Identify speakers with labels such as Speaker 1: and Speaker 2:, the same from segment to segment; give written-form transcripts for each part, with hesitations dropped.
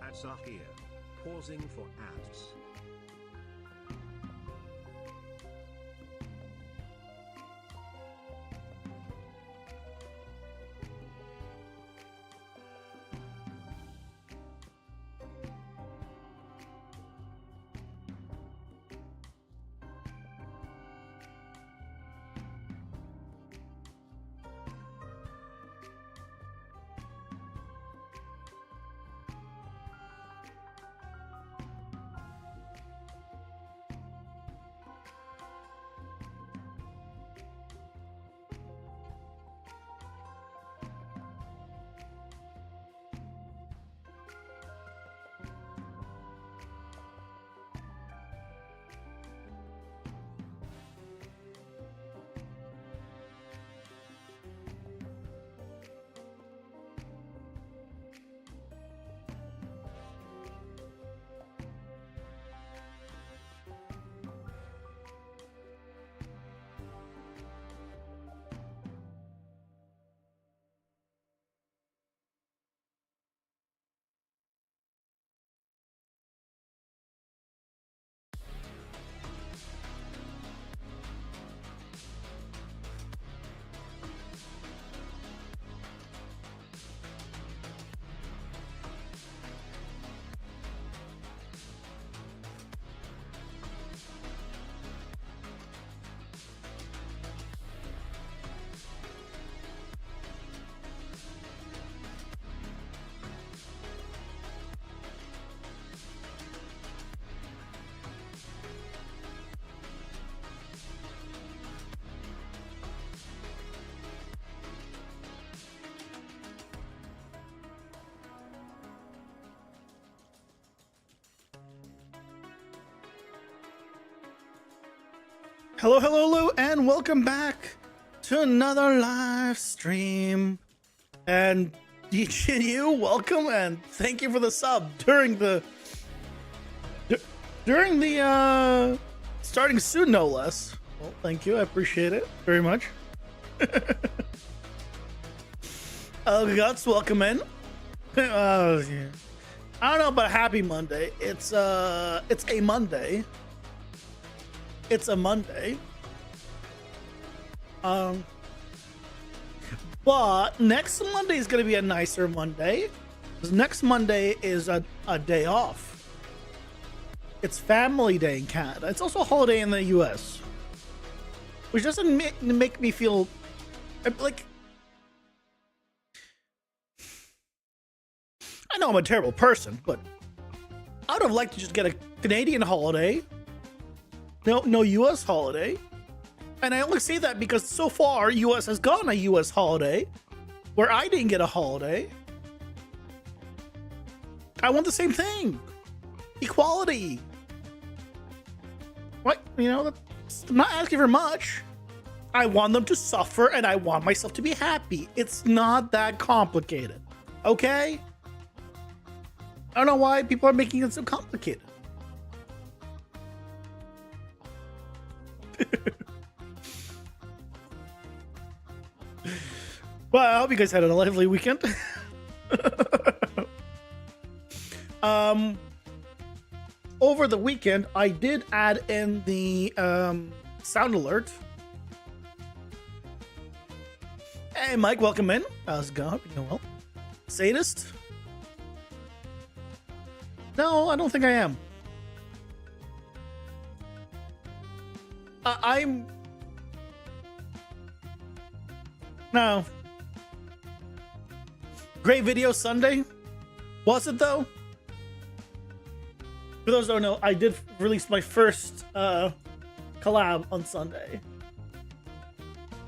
Speaker 1: Ads are here. Pausing for ads.
Speaker 2: Hello, hello, hello, and welcome back to another live stream. And you, welcome, and thank you for the sub during the starting soon, no less. Well, thank you, I appreciate it very much. Guts, welcome in. Yeah. I don't know about happy Monday. It's a Monday. It's a Monday. But next Monday is going to be a nicer Monday. Because next Monday is a day off. It's Family Day in Canada. It's also a holiday in the US. Which doesn't make me feel like... I know I'm a terrible person, but I would have liked to just get a Canadian holiday. No US holiday. And I only say that because so far US has gotten a US holiday where I didn't get a holiday. I want the same thing. Equality. What? You know, I'm not asking for much. I want them to suffer and I want myself to be happy. It's not that complicated. Okay? I don't know why people are making it so complicated. Well, I hope you guys had a lively weekend. Over the weekend, I did add in the sound alert. Hey, Mike, welcome in. How's it going? Hope you're doing well. Sadist? No, I don't think I am. I'm... No. Great video Sunday. Was it though? For those who don't know, I did release my first collab on Sunday.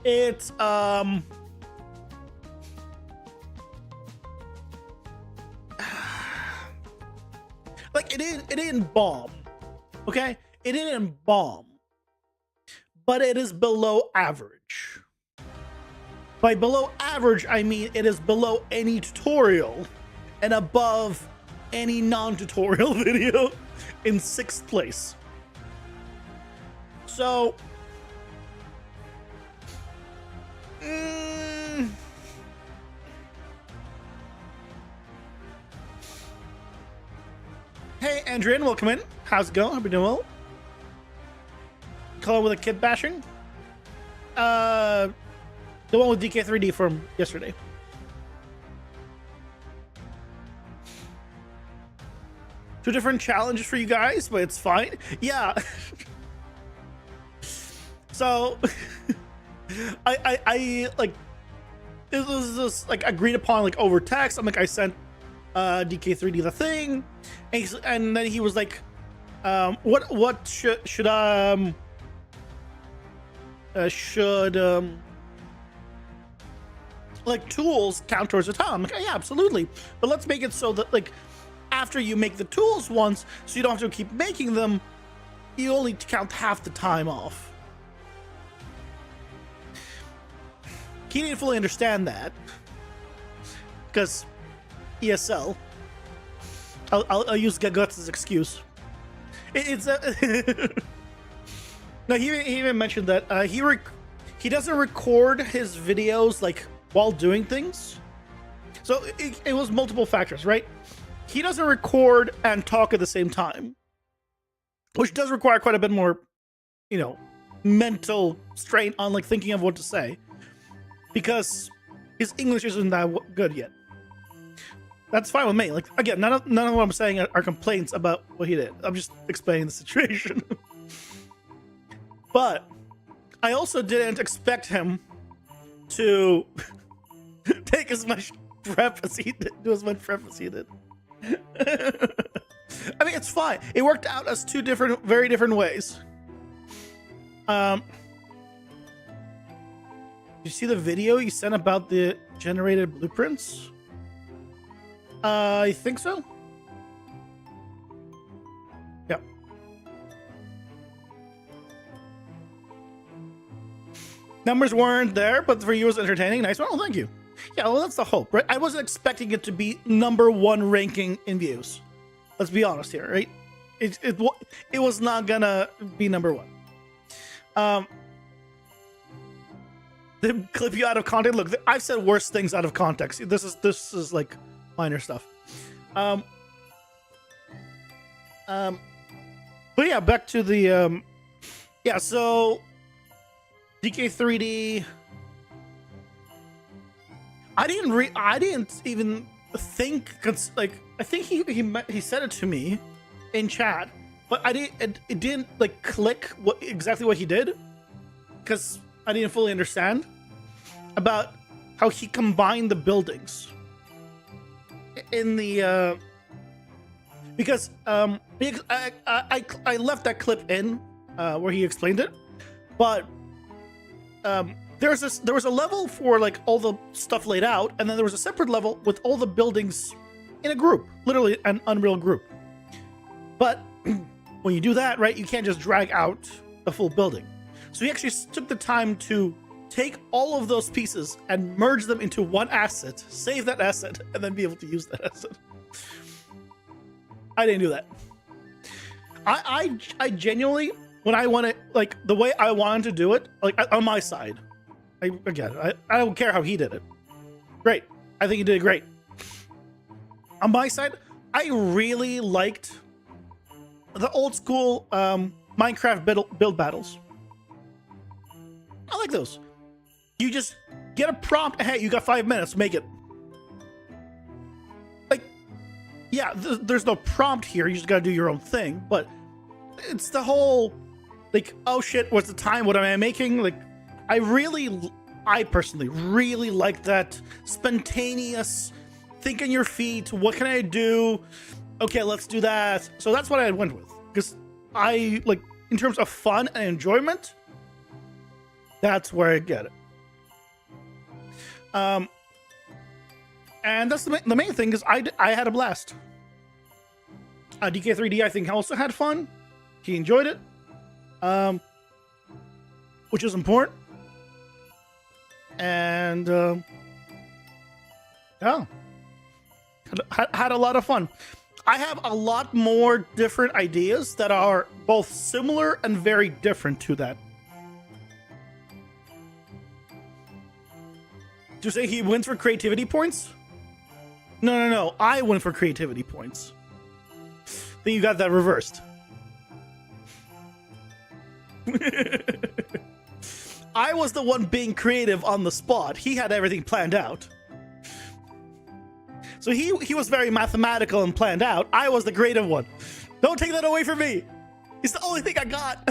Speaker 2: It's it didn't bomb. Okay, it didn't bomb, but it is below average. By below average, I mean it is below any tutorial and above any non-tutorial video in 6th place. So, hey, Andrian, welcome in. How's it going? Hope you're doing well. Color with a kid bashing. The one with DK3D from yesterday. Two different challenges for you guys, but it's fine. Yeah. So, I like, it was just like agreed upon like over text. I'm like, I sent DK3D the thing, and then he was like, what should like tools count towards the time? I'm like, yeah, absolutely, but let's make it so that like after you make the tools once, so you don't have to keep making them, you only count half the time off. He didn't fully understand that because ESL. I'll use Guts' as excuse. It's no, he even mentioned that he doesn't record his videos like while doing things. So it was multiple factors, right? He doesn't record and talk at the same time, which does require quite a bit more, you know, mental strain on like thinking of what to say, because his English isn't that good yet. That's fine with me. Like, again, none of what I'm saying are complaints about what he did. I'm just explaining the situation. But I also didn't expect him to take as much prep as he did, do as much prep as he did. I mean, it's fine. It worked out as two very different ways. You see the video you sent about the generated blueprints? I think so. Yeah. Numbers weren't there, but for you it was entertaining. Nice one. Oh, thank you. Yeah, well, that's the hope, right? I wasn't expecting it to be #1 ranking in views. Let's be honest here, right? It was not gonna be #1. They clip you out of context. Look, I've said worse things out of context. This is like minor stuff. But yeah, back to the yeah. So DK3D. I didn't even think, like, I think he said it to me in chat, but it didn't like click exactly what he did, because I didn't fully understand about how he combined the buildings in the because I left that clip in where he explained it, but there was a level for like all the stuff laid out, and then there was a separate level with all the buildings in a group, literally an Unreal group. But when you do that, right, you can't just drag out a full building. So he actually took the time to take all of those pieces and merge them into one asset, save that asset, and then be able to use that asset. I didn't do that. I genuinely, when I want it, like the way I wanted to do it, like on my side, I don't care how he did it. Great. I think he did great. On my side, I really liked the old school Minecraft build battles. I like those. You just get a prompt. Hey, you got 5 minutes. Make it. Like, yeah, there's no prompt here. You just gotta do your own thing. But it's the whole, like, oh shit, what's the time? What am I making? Like, I personally really like that spontaneous, think on your feet. What can I do? Okay, let's do that. So that's what I went with, because I like, in terms of fun and enjoyment, that's where I get it. And that's the main thing, is I had a blast. DK3D, I think, also had fun. He enjoyed it, which is important. And yeah, had a lot of fun. I have a lot more different ideas that are both similar and very different to that. To say he wins for creativity points? No. I win for creativity points. Then you got that reversed. I was the one being creative on the spot. He had everything planned out. So he was very mathematical and planned out. I was the creative one. Don't take that away from me. It's the only thing I got.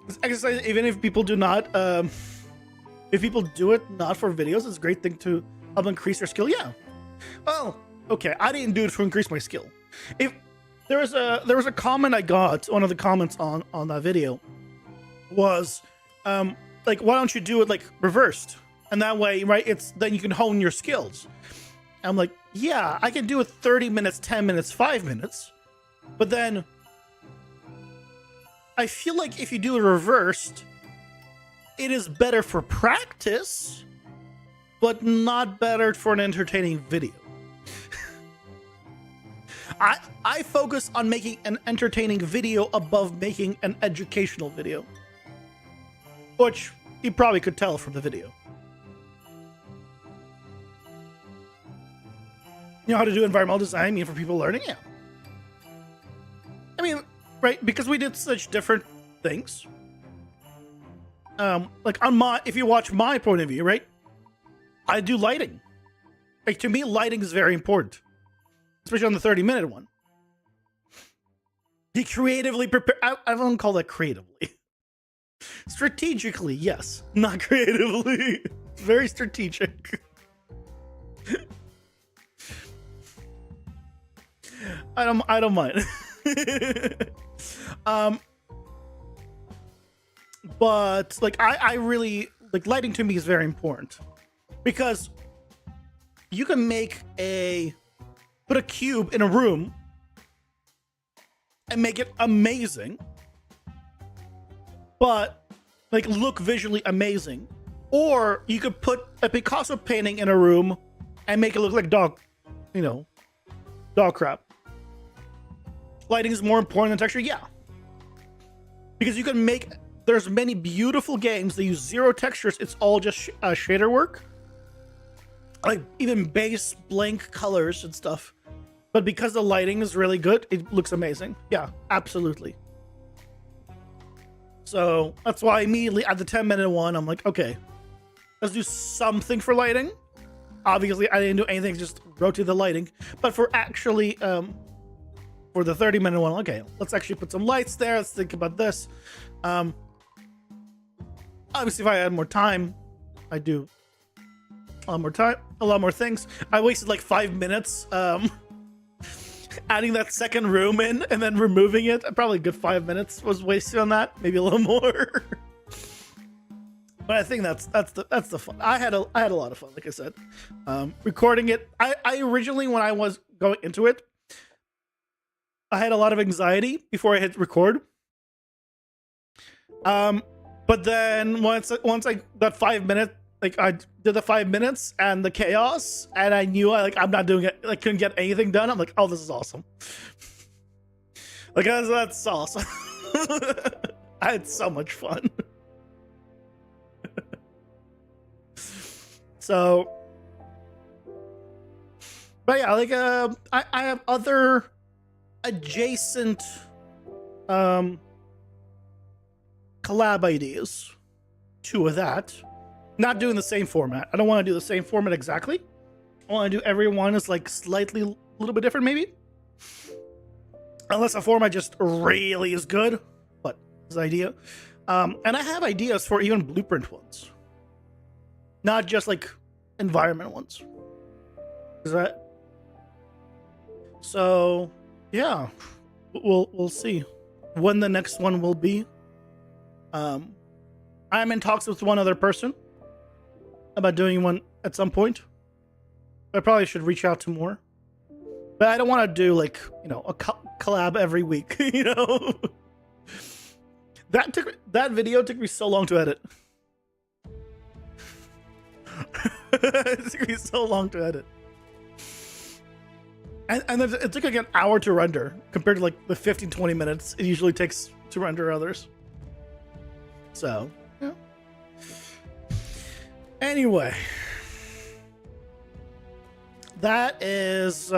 Speaker 2: This exercise, even if people do not, if people do it not for videos, it's a great thing to help increase their skill. Yeah. Well, okay, I didn't do it to increase my skill. If there was a comment I got, one of the comments on that video was, like, why don't you do it like reversed? And that way, right, then you can hone your skills. I'm like, yeah, I can do it 30 minutes, 10 minutes, 5 minutes. But then I feel like if you do it reversed, it is better for practice, but not better for an entertaining video. I focus on making an entertaining video above making an educational video. Which you probably could tell from the video. You know how to do environmental design, I mean, for people learning? Yeah. I mean, right, because we did such different things. Like if you watch my point of view, right? I do lighting. Like, to me, lighting is very important. Especially on the 30-minute one. He creatively prepared. I don't call that creatively. Strategically, yes. Not creatively. Very strategic. I don't mind. But like I really like lighting. To me is very important because you can put a cube in a room and make it amazing, but like look visually amazing. Or you could put a Picasso painting in a room and make it look like dog crap. Lighting is more important than texture, yeah. Because you can there's many beautiful games that use zero textures. It's all just shader work. Like even base blank colors and stuff. But because the lighting is really good, it looks amazing. Yeah, absolutely. So that's why immediately at the 10-minute one, I'm like, okay, let's do something for lighting. Obviously, I didn't do anything, just rotate the lighting. But for actually, for the 30-minute one, okay, let's actually put some lights there. Let's think about this. Obviously, if I had more time, I'd do a lot more things. I wasted like 5 minutes adding that second room in and then removing it. Probably a good 5 minutes was wasted on that, maybe a little more. But I think that's the fun. I had a lot of fun, like I said, recording it. I originally, when I was going into it, I had a lot of anxiety before I hit record. But then once I that 5 minutes, like I did the 5 minutes and the chaos, and I knew I'm not doing it. I couldn't get anything done. I'm like, oh, this is awesome. Like that's awesome. I had so much fun. So, but yeah, like I have other adjacent collab ideas to that. Not doing the same format. I don't want to do the same format exactly. I want to do everyone is like slightly a little bit different, maybe. Unless a format just really is good. But this idea. And I have ideas for even blueprint ones. Not just like environment ones. Is that? So yeah. We'll see when the next one will be. I'm in talks with one other person. about doing one at some point. I probably should reach out to more. But I don't want to do like, you know, a collab every week, you know? That video took me so long to edit. It took me so long to edit. And it took like an hour to render compared to like the 15-20 minutes it usually takes to render others. So, yeah. Anyway. That is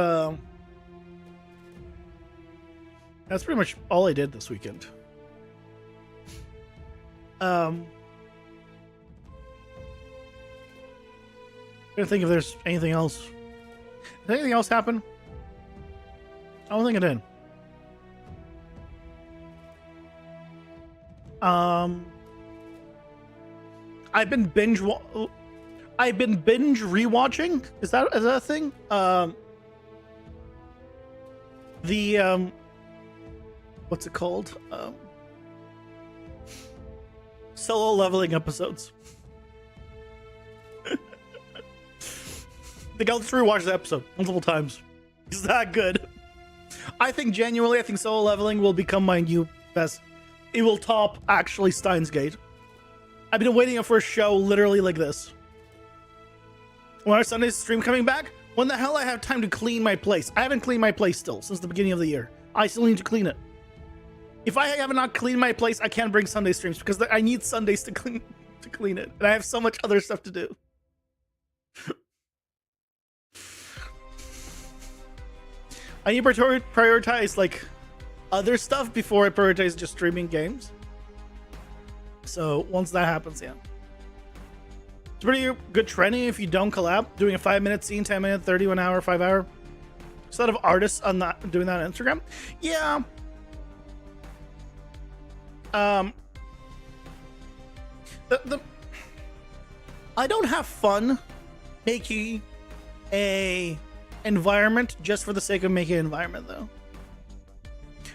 Speaker 2: that's pretty much all I did this weekend. I'm trying to think if there's anything else. Did anything else happen? I don't think it did. I've been binge rewatching. Is that a thing? What's it called? Solo leveling episodes. I think I'll just rewatch the episode multiple times. It's that good. I think solo leveling will become my new best. It will top actually Steins Gate. I've been waiting for a show literally like this. When our Sunday's stream coming back, when the hell I have time to clean my place? I haven't cleaned my place still since the beginning of the year. I still need to clean it. If I have not cleaned my place, I can't bring Sunday streams because I need Sundays to clean it, and I have so much other stuff to do. I need to prioritize like other stuff before I prioritize just streaming games. So once that happens, yeah. It's pretty good trending if you don't collab. Doing a 5-minute scene, 10-minute, 30, 1 hour, 5 hour. There's a lot of artists on that doing that on Instagram. Yeah. I don't have fun making a environment just for the sake of making an environment though.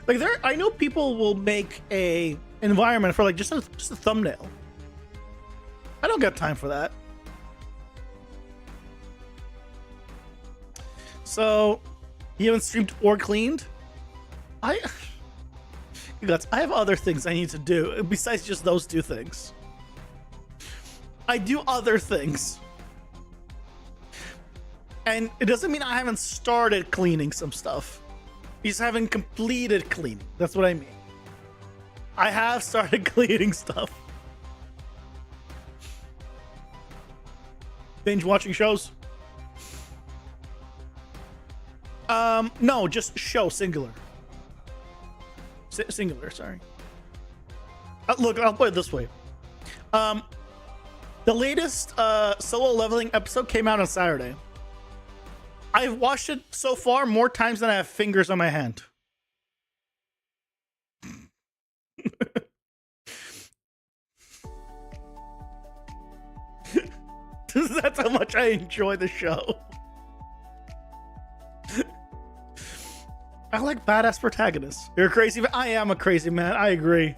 Speaker 2: Like I know people will make a environment for like just a thumbnail. I don't got time for that. So you haven't streamed or cleaned? I have other things I need to do besides just those two things. I do other things. And it doesn't mean I haven't started cleaning some stuff. I just haven't completed cleaning. That's what I mean. I have started cleaning stuff. Binge watching shows? No, just show, singular. Singular, sorry. Look, I'll put it this way. The latest solo leveling episode came out on Saturday. I've watched it so far more times than I have fingers on my hand. That's how much I enjoy the show. I like badass protagonists. You're crazy. I am a crazy man. I agree.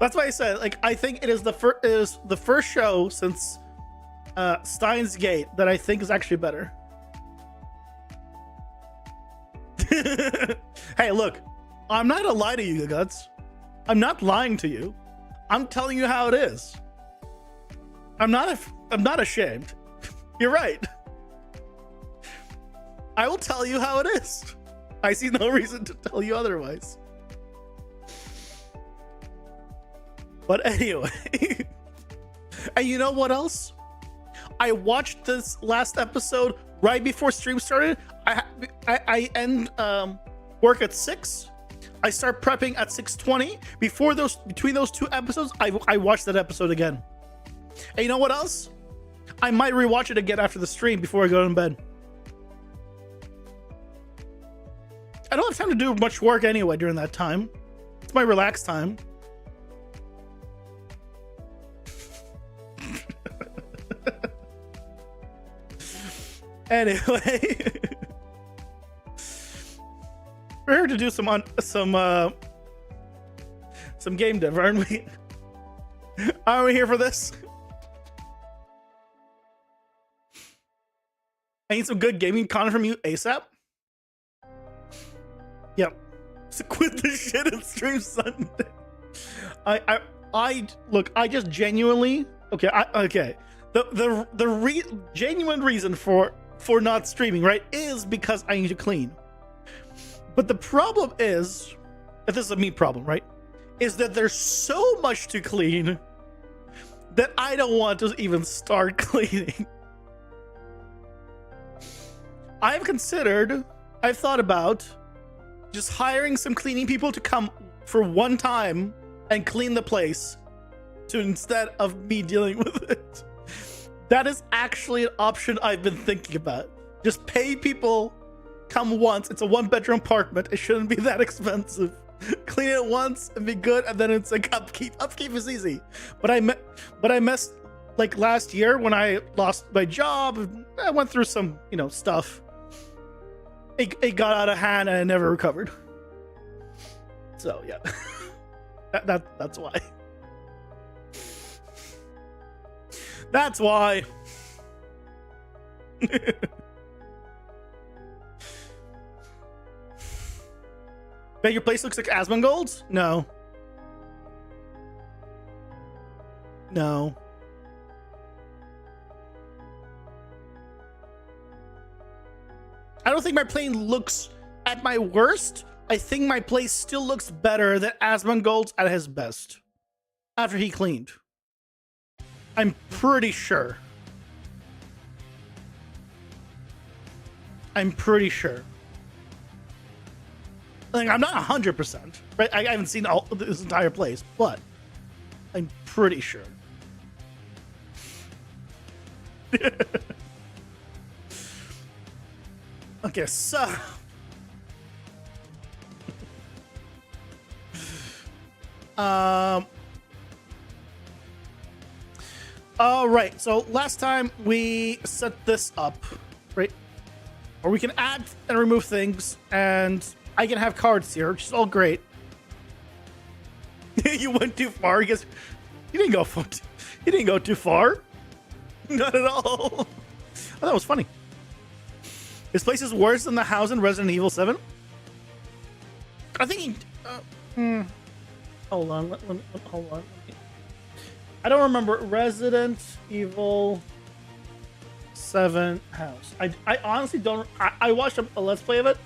Speaker 2: That's why I said, like, I think it is the first show since Steins Gate that I think is actually better. Hey, look, I'm not gonna lie to you, Guts. I'm not lying to you. I'm telling you how it is. I'm not ashamed. You're right. I will tell you how it is. I see no reason to tell you otherwise. But anyway. And you know what else? I watched this last episode right before stream started. I end work at 6. I start prepping at 6:20. Between those two episodes, I watched that episode again. And you know what else? I might rewatch it again after the stream before I go to bed. I don't have time to do much work anyway during that time. It's my relaxed time. Anyway, we're here to do some game dev, aren't we? Aren't we here for this? I need some good gaming content from you ASAP. Yep. So quit the shit and stream Sunday. I look. I just genuinely okay. The genuine reason for not streaming, right, is because I need to clean. But the problem is, if this is a me problem, right, is that there's so much to clean that I don't want to even start cleaning. I've thought about just hiring some cleaning people to come for one time and clean the place instead of me dealing with it. That is actually an option I've been thinking about. Just pay people, come once. It's a 1-bedroom apartment. It shouldn't be that expensive. Clean it once and be good, and then it's like upkeep. Upkeep is easy. But I messed like last year when I lost my job. I went through some, stuff. It got out of hand and I never recovered. So yeah, that's why. That's why. Bet your place looks like Asmongold's? No. No. I don't think my plane looks at my worst. I think my place still looks better than Asmongold's at his best. After he cleaned. I'm pretty sure. I'm not 100%, right? I haven't seen this entire place, but I'm pretty sure. Okay, so all right, so last time we set this up, right? Or we can add and remove things, and I can have cards here, which is all great. You went too far. You didn't go far. You didn't go too far. Not at all. I thought it was funny. This place is worse than the house in Resident Evil 7. I think hold on. Hold on. I don't remember Resident Evil 7 house. I honestly don't. I watched a Let's Play of it.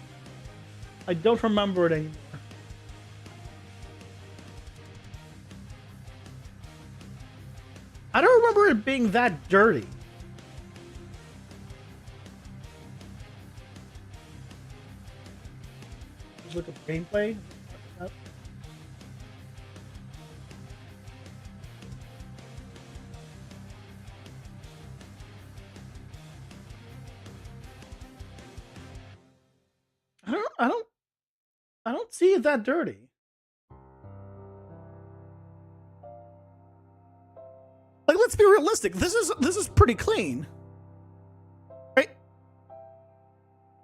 Speaker 2: I don't remember it anymore. I don't remember it being that dirty. Just look at gameplay. I don't see it that dirty. Like, let's be realistic. This is pretty clean. Right?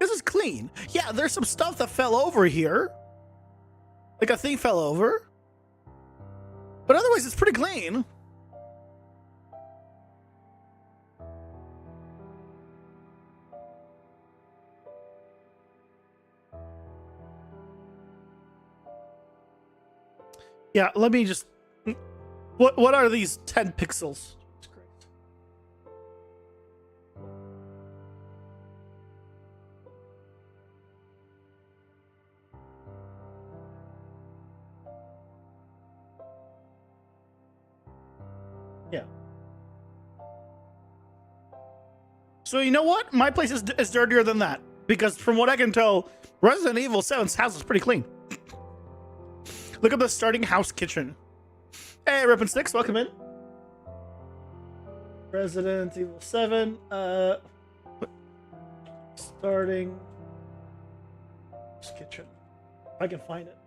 Speaker 2: This is clean. Yeah, there's some stuff that fell over here. Like a thing fell over. But otherwise it's pretty clean. Yeah, let me just... What are these 10 pixels? Yeah. So you know what? My place is dirtier than that. Because from what I can tell, Resident Evil 7's house is pretty clean. Look up the starting house kitchen. Hey, Rip and Sticks, welcome in. Resident Evil 7. Starting house kitchen. If I can find it.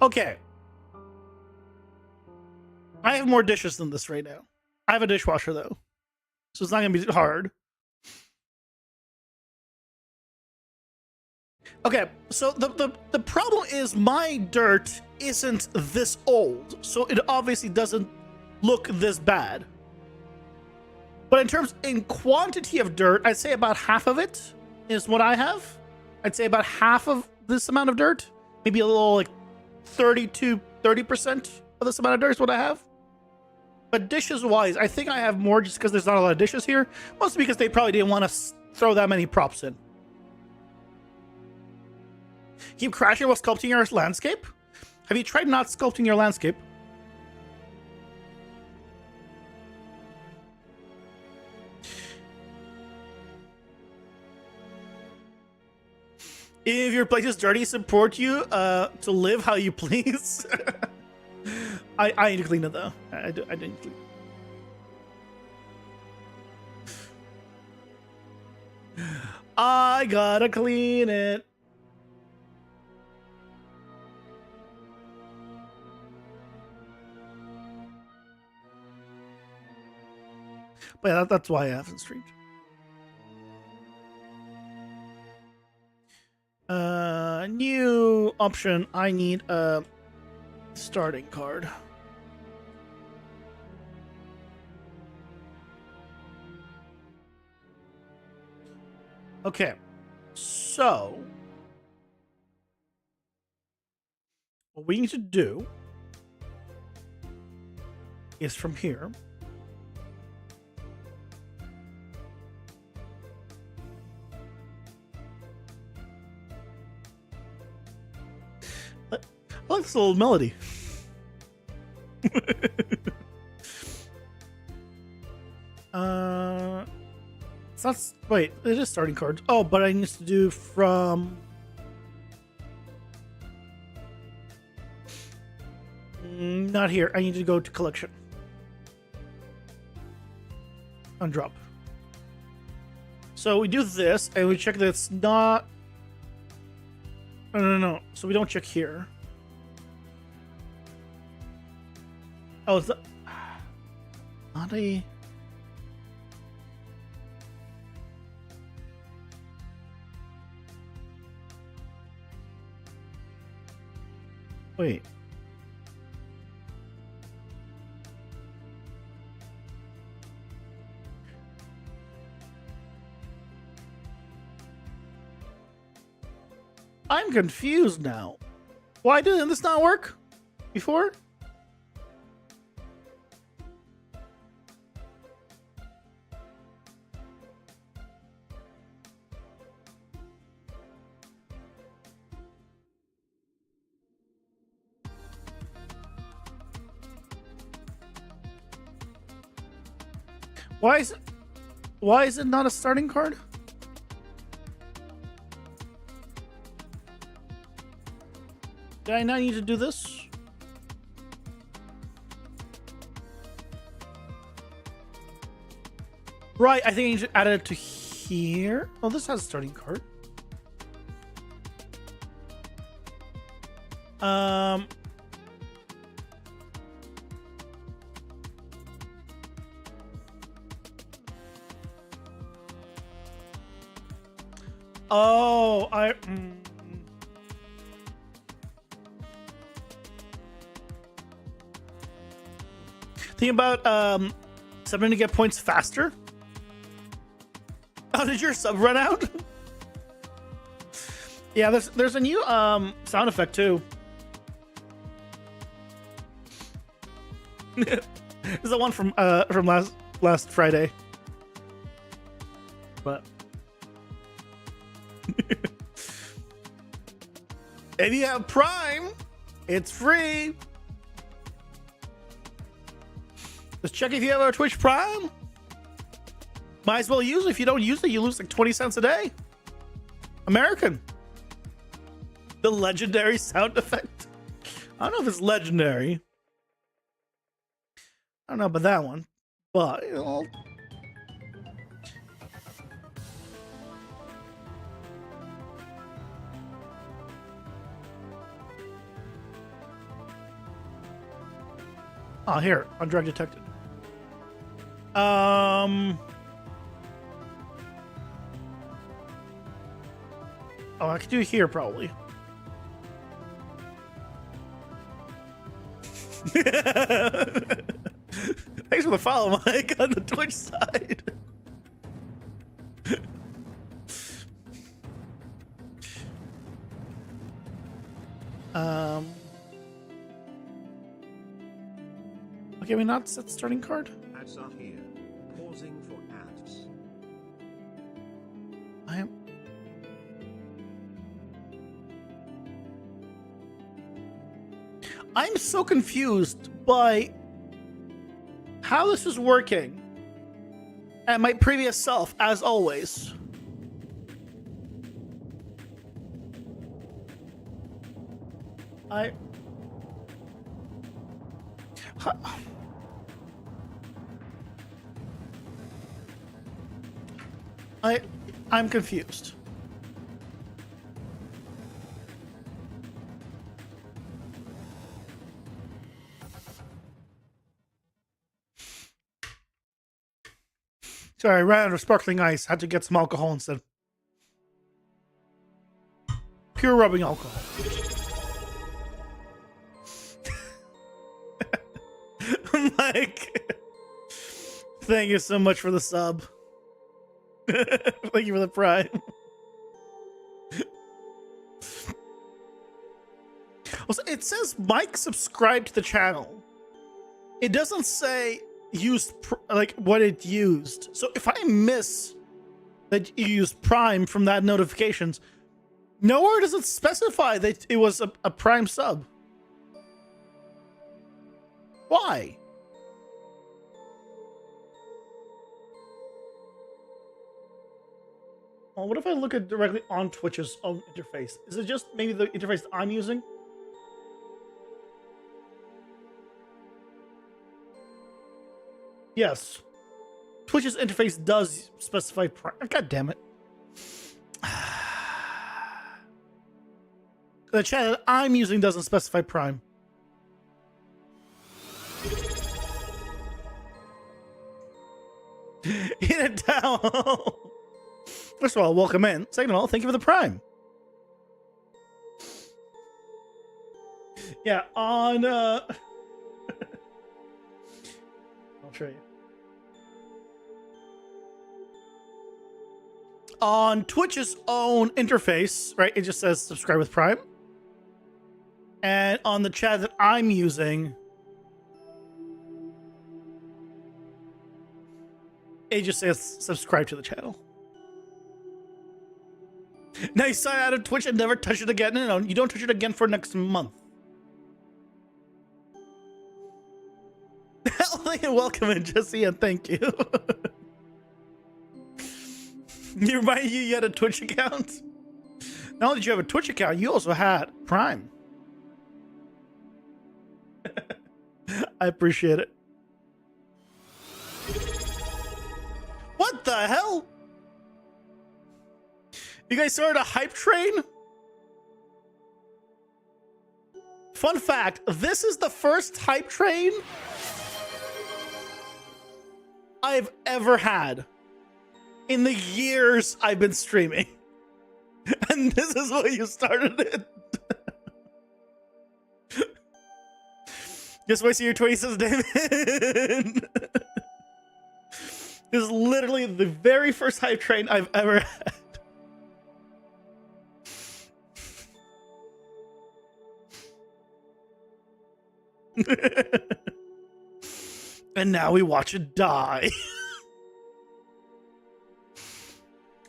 Speaker 2: Okay. I have more dishes than this right now. I have a dishwasher, though. So it's not going to be hard. Okay, so the problem is my dirt isn't this old, so it obviously doesn't look this bad. But in quantity of dirt, I'd say about half of it is what I have. I'd say about half of this amount of dirt, maybe a little like 30% of this amount of dirt is what I have. But dishes wise, I think I have more just because there's not a lot of dishes here. Mostly because they probably didn't want to throw that many props in. Keep crashing while sculpting your landscape? Have you tried not sculpting your landscape? If your place is dirty, support you to live how you please. I need to clean it though. I didn't clean it. I gotta clean it. But yeah, that's why I haven't streamed. New option. I need a starting card. Okay, so what we need to do is from here. I like this little melody. It's not. Wait, it is starting cards. Oh, but I need to do from. Not here. I need to go to collection. Undrop. So we do this, and we check that it's not. No. So we don't check here. Oh, it's not a. Wait. I'm confused now. Why didn't this not work before? Why is it not a starting card? Did I not need to do this? Right, I think I need to add it to here. Oh, this has a starting card. Oh, Think about subbing to get points faster. Oh, did your sub run out? Yeah, there's a new sound effect too. This is the one from last Friday. But if you have Prime, it's free. Just check if you have our Twitch Prime. Might as well use it. If you don't use it, you lose like 20 cents a day. American. The legendary sound effect. I don't know if it's legendary. I don't know about that one. But, you know. Oh, here. Undrug detected. Oh, I could do it here probably. Thanks for the follow, Mike, on the Twitch side. Okay, we not set starting card.
Speaker 1: Ads are here. Pausing for ads.
Speaker 2: I'm so confused by how this is working. And my previous self, as always. I'm confused. Sorry, I ran out of sparkling ice. Had to get some alcohol instead. Pure rubbing alcohol. Mike, thank you so much for the sub. Thank you for the prime. Also, it says Mike subscribed to the channel. It doesn't say used like what it used. So if I miss that you used Prime from that notifications, nowhere does it specify that it was a Prime sub. Why? Well, what if I look at directly on Twitch's own interface? Is it just maybe the interface that I'm using? Yes. Twitch's interface does specify Prime. God damn it. The chat that I'm using doesn't specify Prime. Hit it down. First of all, welcome in. Second of all, thank you for the Prime. Yeah, on I'll show you. On Twitch's own interface, right, it just says subscribe with Prime. And on the chat that I'm using, it just says subscribe to the channel. Now you sign out of Twitch and never touch it again. No, you don't touch it again for next month. Welcome in, Jesse, and thank you. You remind you had a Twitch account? Not only did you have a Twitch account, you also had Prime. I appreciate it. What the hell? You guys started a hype train? Fun fact, this is the first hype train I've ever had in the years I've been streaming. And this is what you started it. Just wasting your 20 cents, David. This is literally the very first hype train I've ever had. And now we watch it die.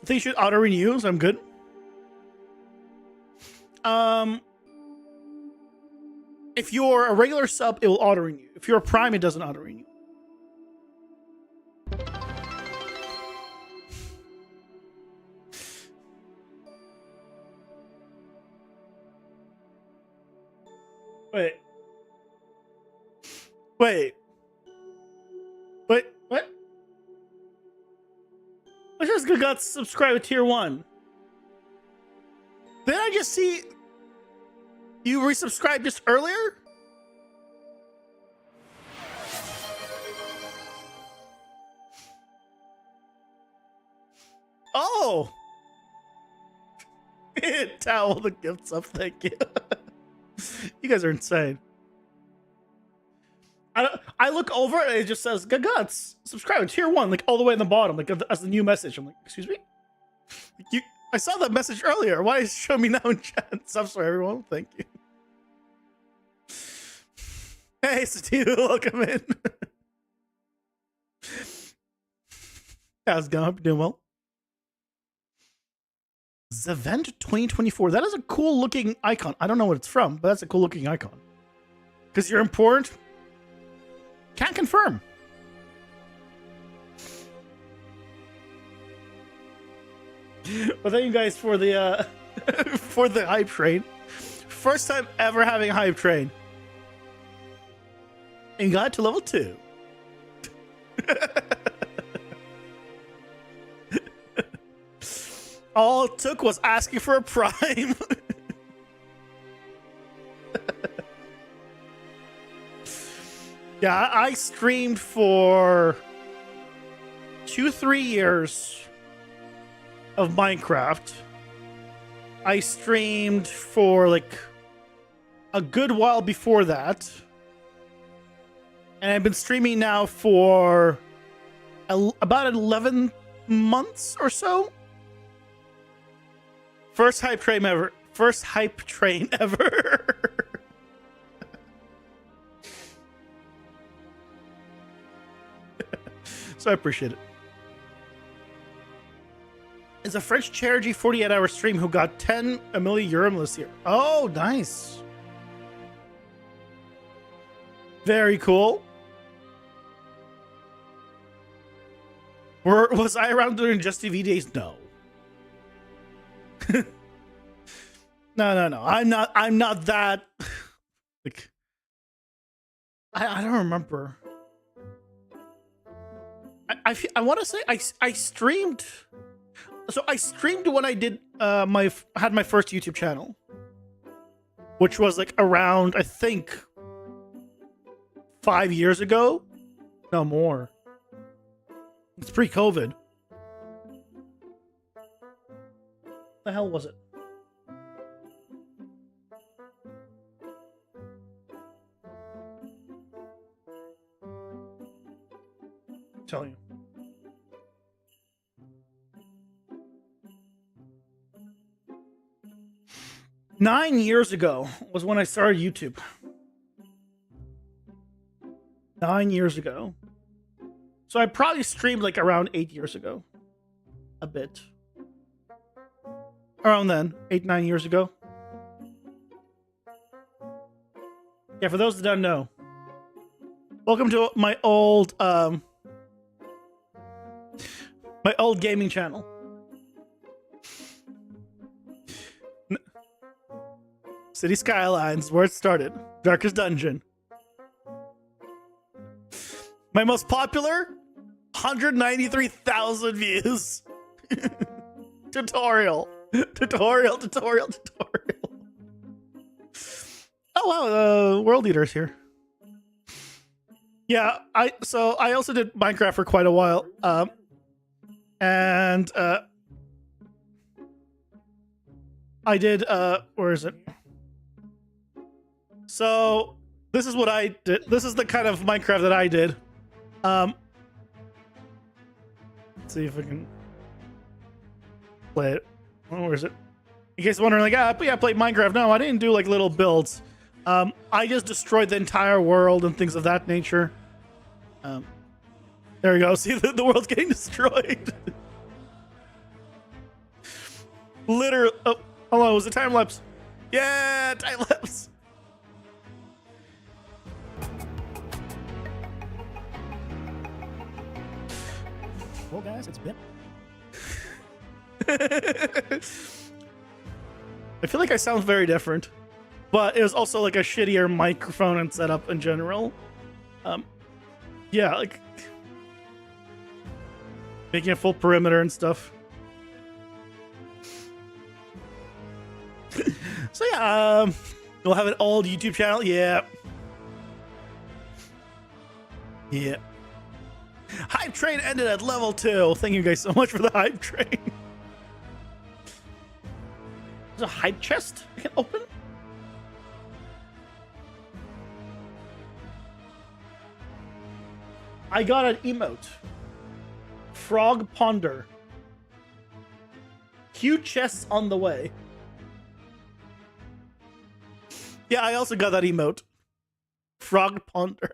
Speaker 2: I think you should auto renew, so I'm good. If you're a regular sub, it will auto renew. If you're a Prime, it doesn't auto renew. Wait. What? I just got subscribed to tier 1. Did I just see you resubscribed just earlier? Oh. Towel the gifts up, thank you. You guys are insane. I look over and it just says Guts, subscribe, tier 1, like all the way in the bottom, like as the new message. I'm like, excuse me? I saw that message earlier. Why is it showing me now in chat? I'm sorry, everyone. Thank you. Hey, Steve, welcome in. How's it going? Hope you're doing well. Zavent 2024. That is a cool looking icon. I don't know what it's from, but that's a cool looking icon. Because you're important. Can't confirm. Well, thank you guys for the for the hype train. First time ever having a hype train. And got to level 2. All it took was asking for a prime. Yeah, I streamed for 2-3 years of Minecraft. I streamed for like a good while before that. And I've been streaming now for about 11 months or so. First hype train ever. First hype train ever. So I appreciate it. It's a French charity 48-hour stream who got 10 €1 this year. Oh, nice. Very cool. Was I around during Just TV days? No. No. I'm not that. Like, I don't remember. I want to say I streamed. So I streamed when I did had my first YouTube channel, which was like around, I think, 5 years ago. No more. It's pre-COVID. The hell was it? I'm telling you. Nine years ago was when I started YouTube. 9 years ago. So I probably streamed like around 8 years ago. A bit. Around then. 8-9 years ago. Yeah, for those that don't know. Welcome to my old gaming channel. City Skylines, where it started. Darkest Dungeon. My most popular, 193,000 views. Tutorial. Oh wow, World Eater's here. Yeah, I also did Minecraft for quite a while. And I did where is it? So this is what I did. This is the kind of Minecraft that I did. Let's see if I can play it. Oh, where is it? In case you're wondering, like, I played Minecraft. No, I didn't do like little builds. I just destroyed the entire world and things of that nature. There we go. See, the world's getting destroyed. Literally. Oh, hello. Was it time lapse? Yeah, time lapse. Well, guys, it's been. I feel like I sound very different, but it was also like a shittier microphone and setup in general. Yeah, like making a full perimeter and stuff. So yeah, we'll have an old YouTube channel. Yeah. Hype train ended at level 2. Thank you guys so much for the hype train. There's a hype chest I can open? I got an emote. Frog Ponder. Huge chests on the way. Yeah, I also got that emote. Frog Ponder.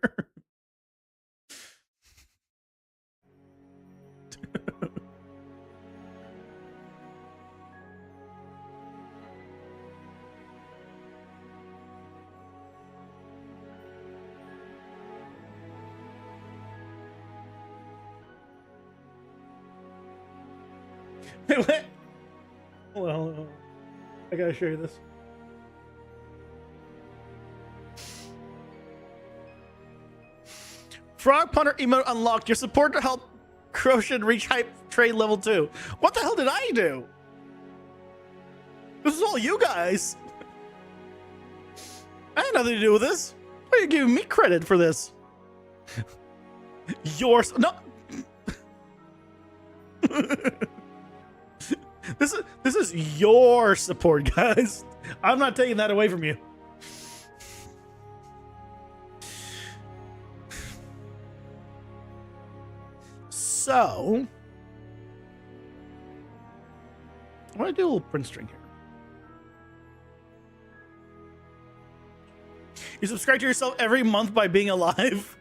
Speaker 2: Wait. Well, I gotta show you this. Frog Punter emote unlocked. Your support to help Crochet reach hype trade level 2. What the hell did I do? This is all you guys. I had nothing to do with this. Why are you giving me credit for this? Yours. No. This is your support, guys. I'm not taking that away from you. So, I want to do a little print string here. You subscribe to yourself every month by being alive.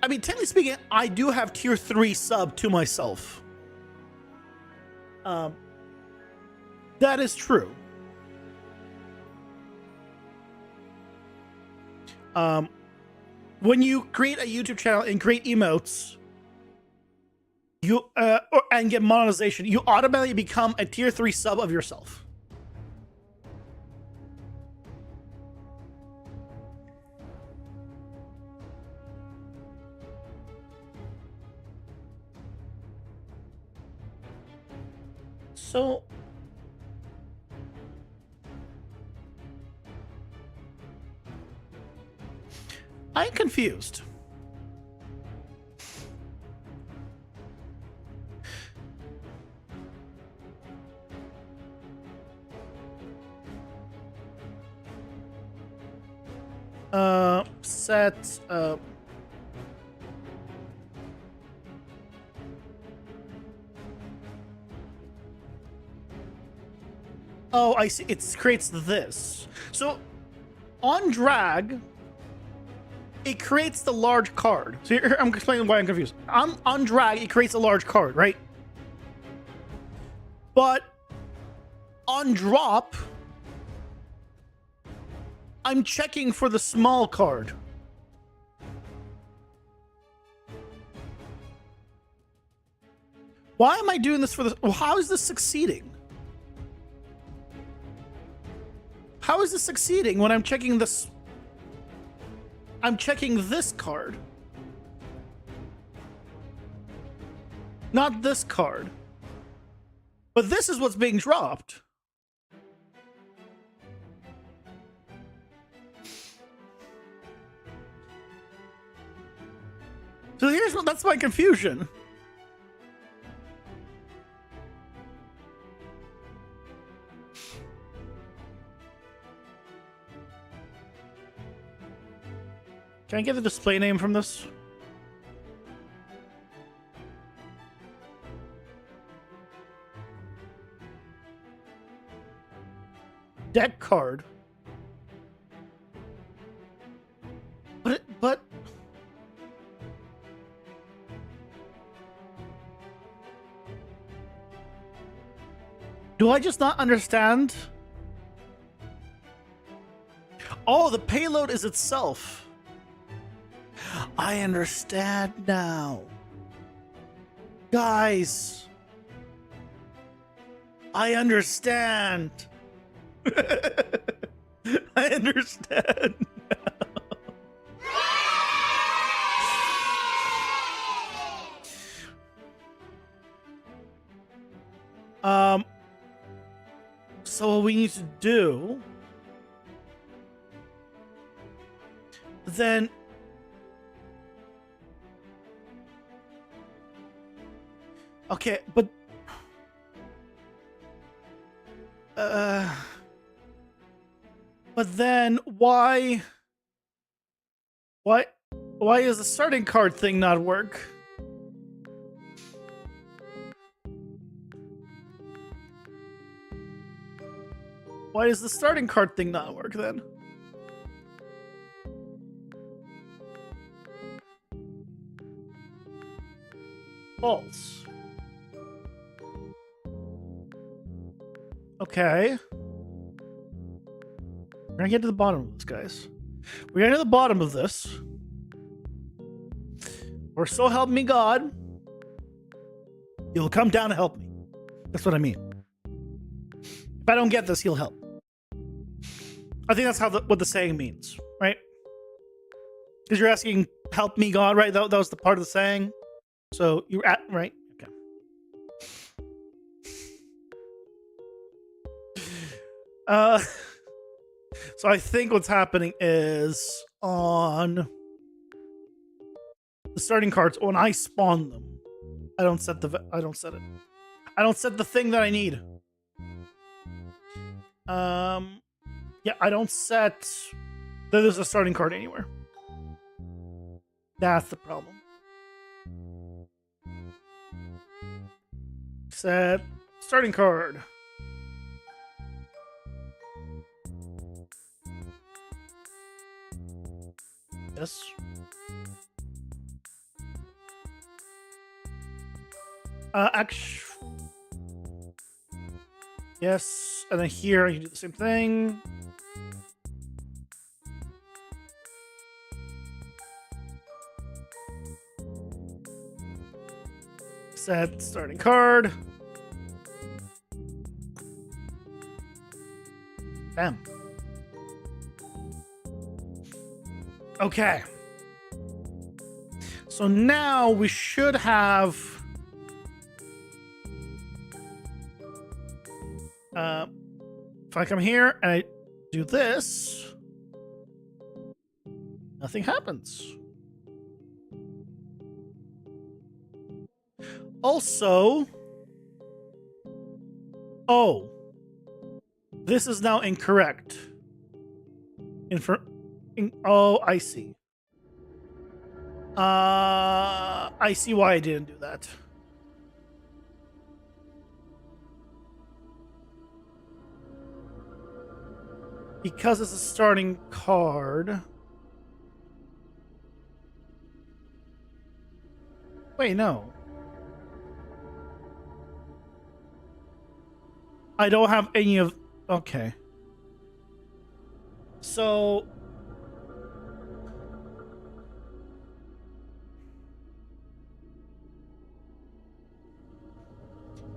Speaker 2: I mean, technically speaking, I do have tier 3 sub to myself. That is true. When you create a YouTube channel and create emotes, you and get monetization, you automatically become a tier 3 sub of yourself. So I'm confused. Set Oh, I see. It creates this. So on drag, it creates the large card. So here, I'm explaining why I'm confused. On drag, it creates a large card, right? But on drop, I'm checking for the small card. Why am I doing this for the... How is this succeeding? How is this succeeding when I'm checking this? I'm checking this card. Not this card. But this is what's being dropped. So here's what... That's my confusion. Can I get the display name from this? Deck card. But do I just not understand? Oh, the payload is itself. I understand now. Guys, I understand. I understand now. So what we need to do then... Okay, but But then why is the starting card thing not work? Why does the starting card thing not work then? False. Okay. We're gonna get to the bottom of this, guys. We're gonna get to the bottom of this. Or so help me God, you'll come down to help me. That's what I mean. If I don't get this, he'll help. I think that's how what the saying means, right? Because you're asking, help me God, right? That was the part of the saying. So you're at, right? Okay. So I think what's happening is on the starting cards, when I spawn them, I don't set it. I don't set the thing that I need. Yeah, I don't set that there's a starting card anywhere. That's the problem. Set starting card. Yes. Yes, and then here you do the same thing. Set starting card. Bam. Okay. So now we should have if I come here and I do this, nothing happens. Also, oh, this is now incorrect. Oh, I see. I see why I didn't do that. Because it's a starting card. Wait, no. I don't have any of... Okay. So...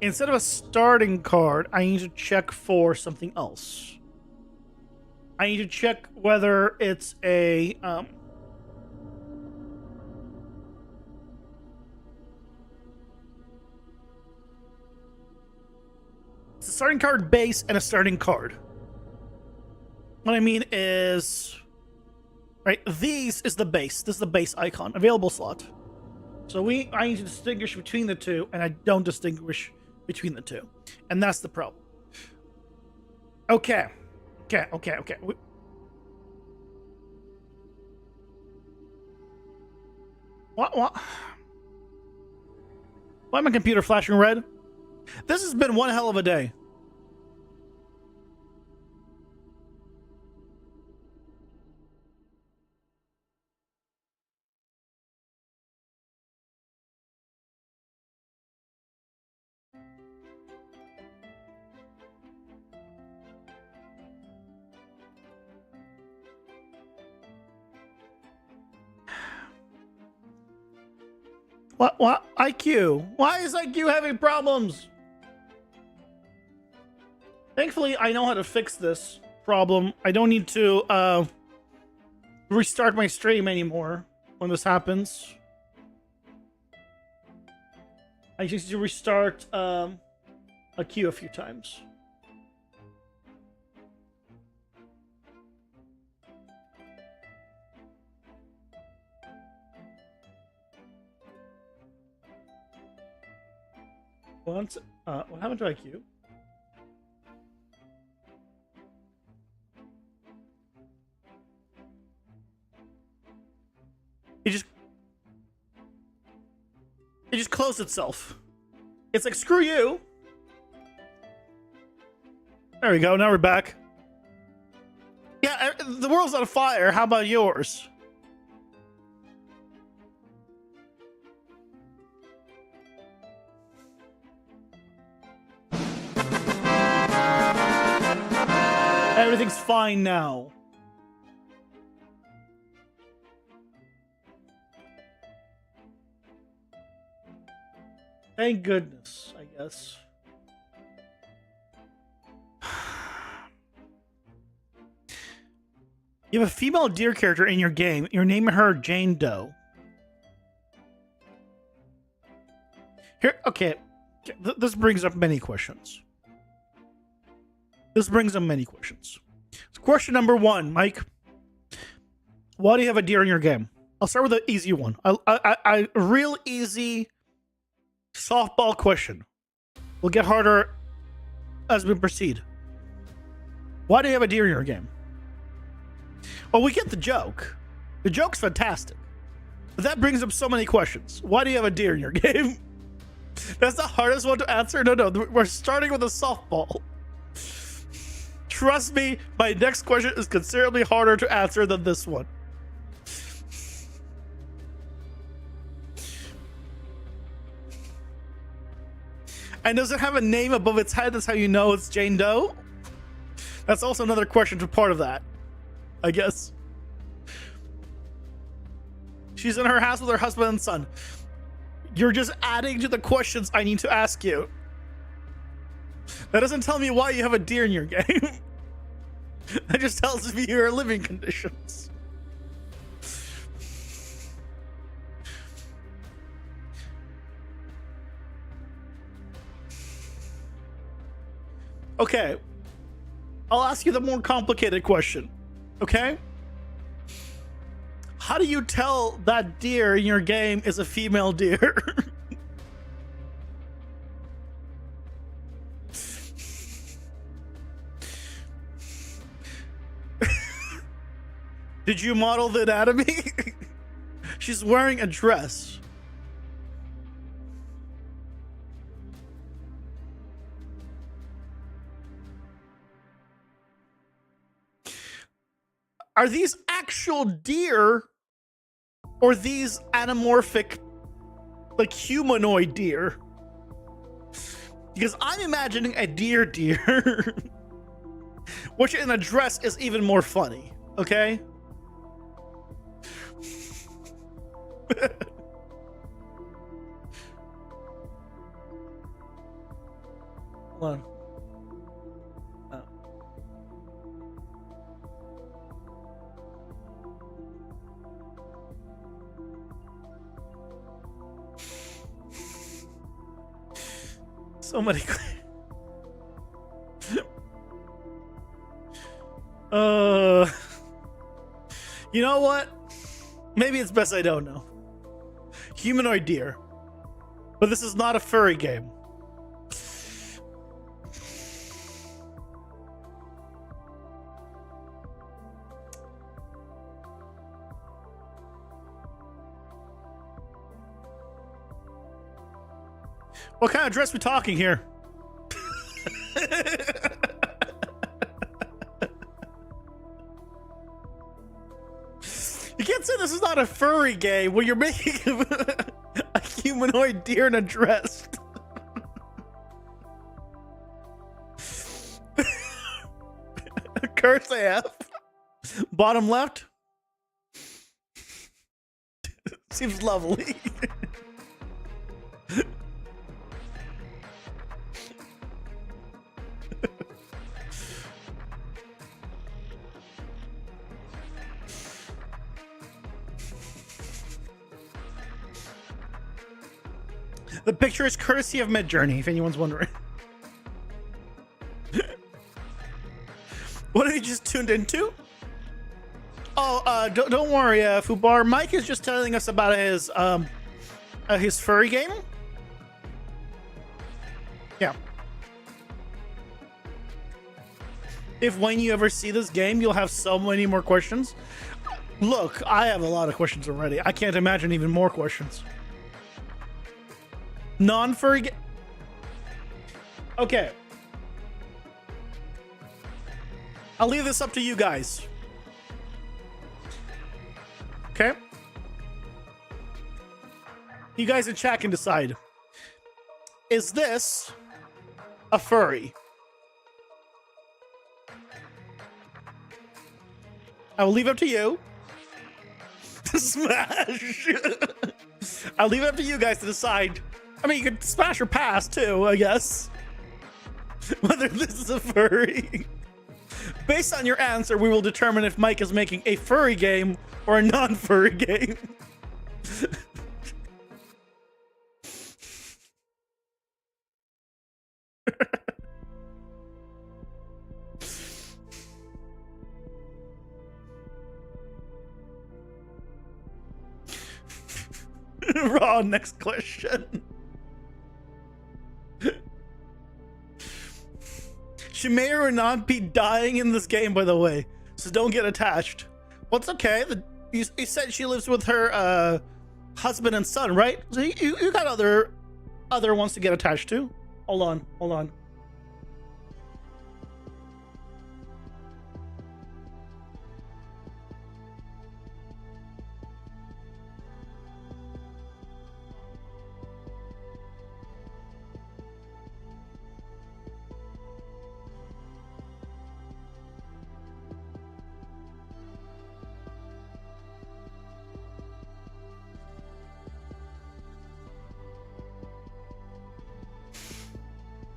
Speaker 2: instead of a starting card, I need to check for something else. I need to check whether it's a... it's a starting card base and a starting card. What I mean is... right, these is the base. This is the base icon. Available slot. So I need to distinguish between the two, and I don't distinguish between the two. And that's the problem. Okay. Okay. What? Why my computer flashing red? This has been one hell of a day. What? IQ? Why is IQ having problems? Thankfully, I know how to fix this problem. I don't need to restart my stream anymore when this happens. I just need to restart a queue a few times. Once, what happened to IQ? closed itself. It's like, screw you. There we go. Now we're back. Yeah, the world's on fire. How about yours? Everything's fine now. Thank goodness, I guess. You have a female deer character in your game. You're naming her Jane Doe. Here, okay. This brings up many questions. Question number 1, Mike. Why do you have a deer in your game? I'll start with an easy one. A real easy softball question. We'll get harder as we proceed. Why do you have a deer in your game? Well, we get the joke. The joke's fantastic. But that brings up so many questions. Why do you have a deer in your game? That's the hardest one to answer. No, we're starting with a softball. Trust me, my next question is considerably harder to answer than this one. And does it have a name above its head? That's how you know it's Jane Doe? That's also another question to part of that, I guess. She's in her house with her husband and son. You're just adding to the questions I need to ask you. That doesn't tell me why you have a deer in your game. That just tells me your living conditions. Okay. I'll ask you the more complicated question. Okay? How do you tell that deer in your game is a female deer? Did you model the anatomy? She's wearing a dress. Are these actual deer or these anamorphic, like humanoid deer? Because I'm imagining a deer, which in a dress is even more funny, okay? Hold on. So many. You know what? Maybe it's best I don't know. Humanoid deer. But this is not a furry game. What kind of dress we talking here? You can't say this is not a furry game when you're making a humanoid deer in a dress. Curse AF. Bottom left. Seems lovely. The picture is courtesy of Midjourney, if anyone's wondering. What have you just tuned into? Oh, don't worry, Fubar. Mike is just telling us about his furry game. Yeah. If when you ever see this game, you'll have so many more questions. Look, I have a lot of questions already. I can't imagine even more questions. Non-furry Okay. I'll leave this up to you guys. Okay? You guys in chat can decide. Is this a furry? I will leave it up to you. Smash. I'll leave it up to you guys to decide. I mean, you could smash or pass too, I guess. Whether this is a furry. Based on your answer, we will determine if Mike is making a furry game or a non-furry game. Raw, next question. She may or not be dying in this game, by the way, so don't get attached. Well, it's okay. You said she lives with her husband and son, right? So you got other ones to get attached to. Hold on.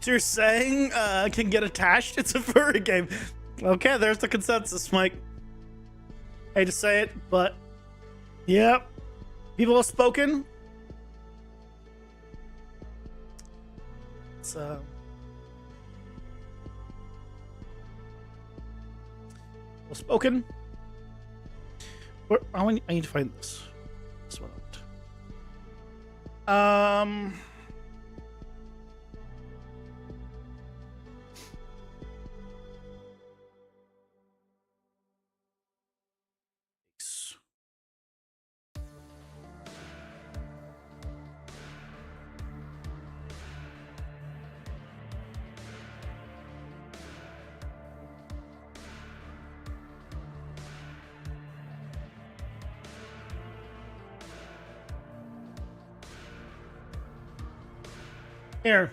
Speaker 2: So you're saying can get attached? It's a furry game. Okay, there's the consensus, Mike. Hate to say it, but yep. People have spoken. It's well spoken. Where, I need to find this. This one out. Here,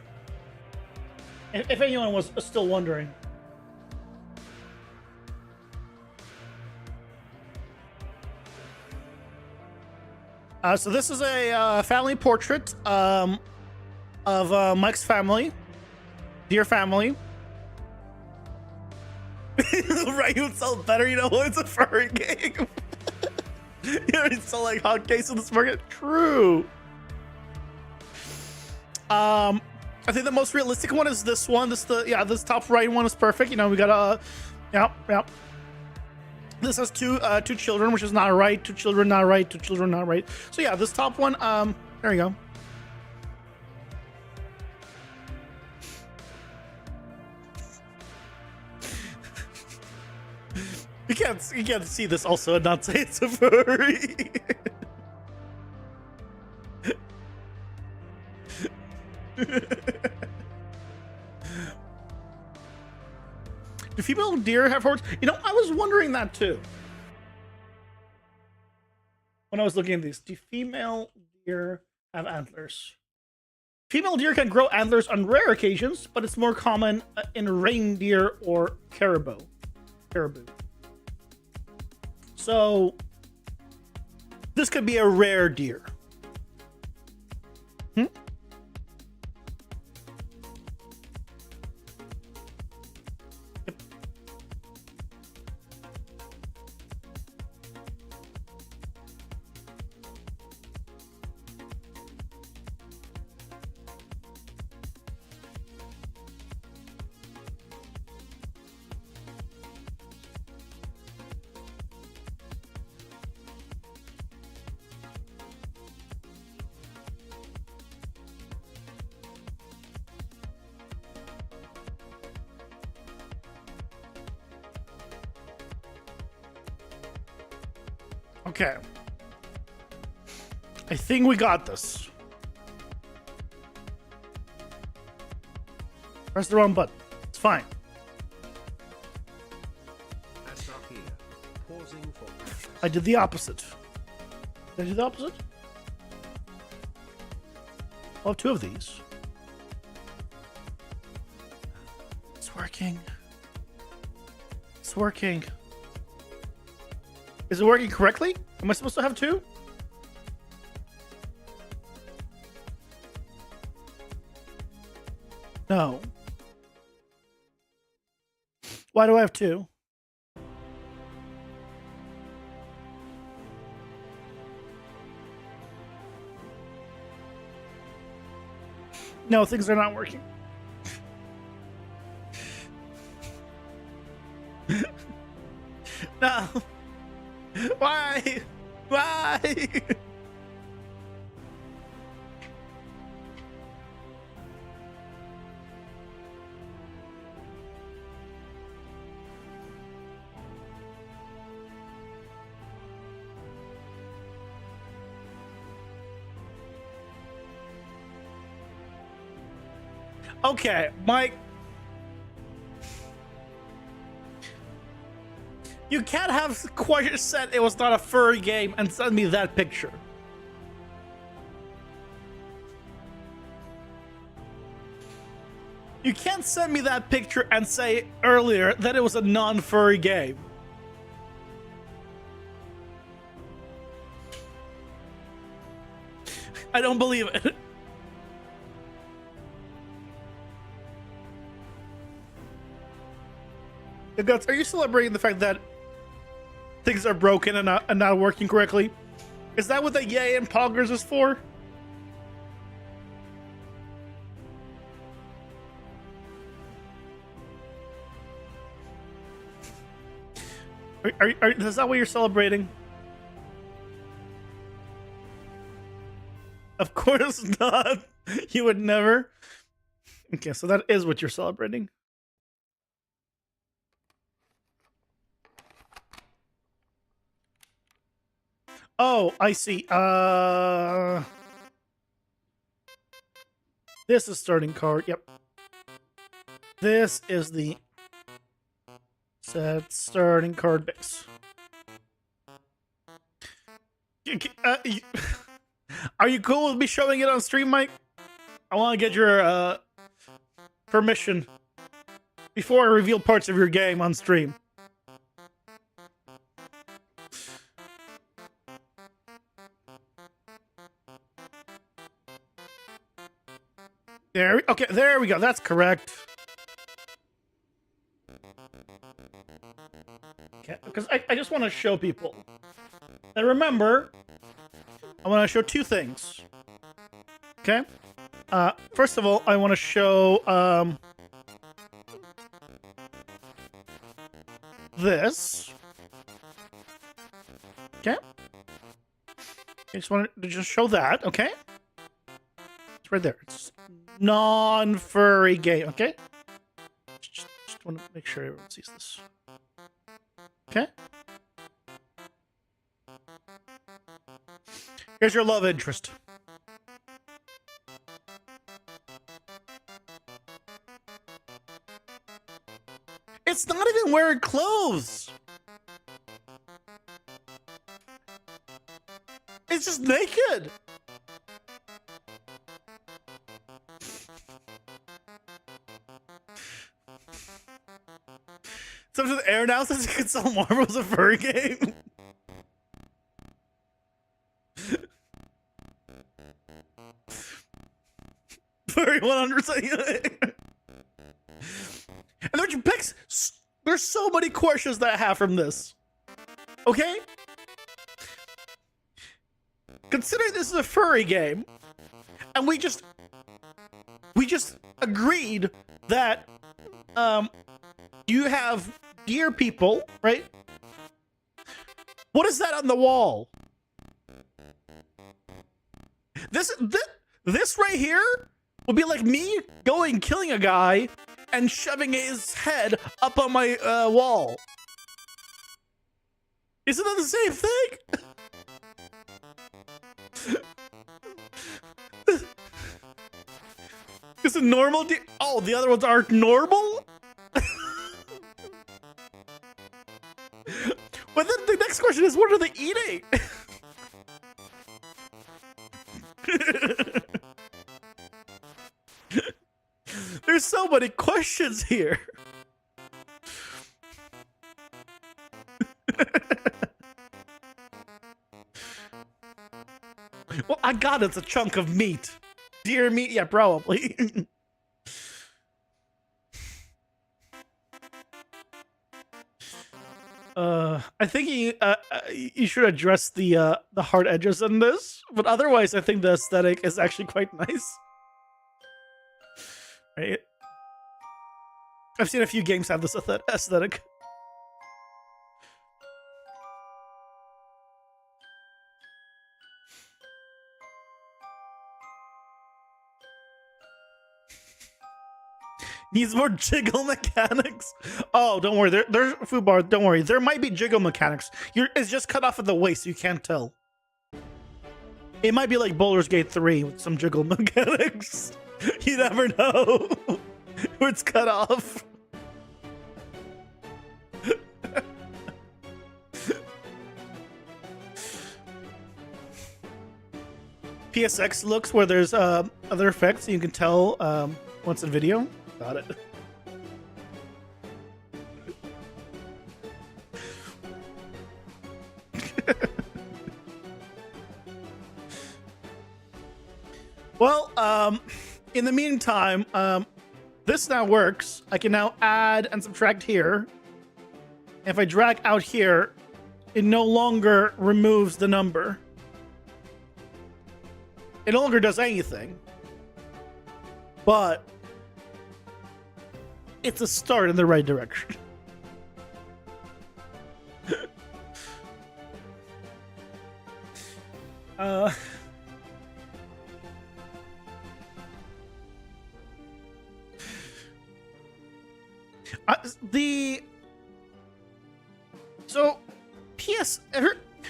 Speaker 2: if anyone was still wondering. So this is a family portrait of Mike's family, dear family. Right, you would sell better, you know, it's a furry game. You know, you sell like hotcakes in this market. True. I think the most realistic one is this one. This top right one is perfect. You know, we got yep. This has two children, which is not right. Two children, not right. Two children, not right. So yeah, this top one. There you go. You can't see this also and not say it's a furry. Do female deer have horns? You know, I was wondering that too. When I was looking at these, do female deer have antlers? Female deer can grow antlers on rare occasions, but it's more common in reindeer or caribou. So this could be a rare deer. Okay. I think we got this. Press the wrong button. It's fine.
Speaker 1: Ads are here. Pausing for ads.
Speaker 2: I did the opposite. Did I do the opposite? I'll have 2 of these. It's working. It's working. Is it working correctly? Am I supposed to have 2? No. Why do I have 2? No, things are not working. No. Why? Why? Okay, Mike. You can't have quite said it was not a furry game and send me that picture. You can't send me that picture and say earlier that it was a non-furry game. I don't believe it. Guts, are you celebrating the fact that things are broken and not working correctly? Is that what the yay and poggers is for? Is that what you're celebrating? Of course not. You would never. Okay, so that is what you're celebrating. Oh, I see. This is starting card. Yep. This is the set starting card base. Are you cool with me showing it on stream, Mike? I want to get your permission before I reveal parts of your game on stream. Okay, there we go. That's correct. Okay, because I just want to show people. And remember, I want to show 2 things. Okay? First of all, I want to show this. Okay? I just want to just show that, okay? It's right there. It's non-furry game, okay? Just want to make sure everyone sees this. Okay? Here's your love interest. It's not even wearing clothes. It's just naked. So to the air now says you can sell marbles a furry game. Furry 100%. And there's your picks. There's so many questions that I have from this. Okay? Considering this is a furry game, and we just agreed that you have deer people, right? What is that on the wall? This right here would be like me going killing a guy and shoving his head up on my wall. Isn't that the same thing? Because a normal deer. Oh, the other ones aren't normal? But then the next question is, what are they eating? There's so many questions here. Well, I got it's a chunk of meat. Deer meat? Yeah, probably. I think you should address the hard edges in this, but otherwise, I think the aesthetic is actually quite nice. Right? I've seen a few games have this aesthetic. Needs more jiggle mechanics. Oh, don't worry. There's food bar. Don't worry. There might be jiggle mechanics. It's just cut off at the waist, so you can't tell. It might be like Baldur's Gate 3 with some jiggle mechanics. You never know where it's cut off. PSX looks where there's other effects, you can tell once in video. Got it. Well, in the meantime, this now works. I can now add and subtract here. If I drag out here, it no longer removes the number. It no longer does anything. But it's a start in the right direction.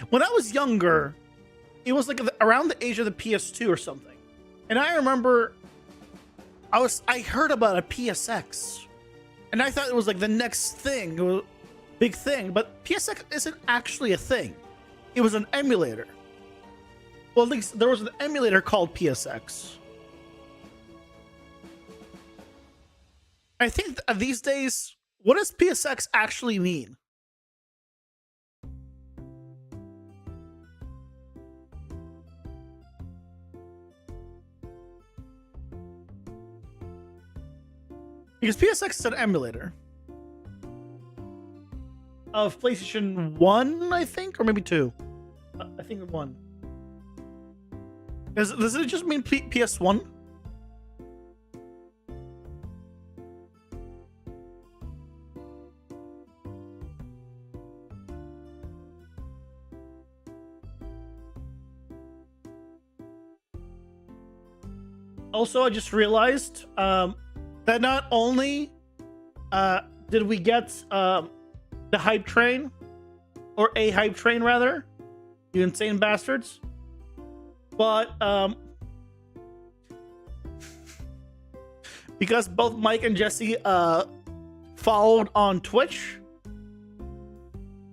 Speaker 2: When I was younger, it was like around the age of the PS2 or something, and I remember I heard about a PSX, and I thought it was like the next thing, it was big thing, but PSX isn't actually a thing. It was an emulator. Well, at least there was an emulator called PSX. I think these days, what does PSX actually mean? Because PSX is an emulator of PlayStation 1, I think, or maybe 2. I think 1. Does it just mean PS1? Also, I just realized that not only did we get the hype train, or a hype train rather, you insane bastards, but because both Mike and Jesse followed on Twitch,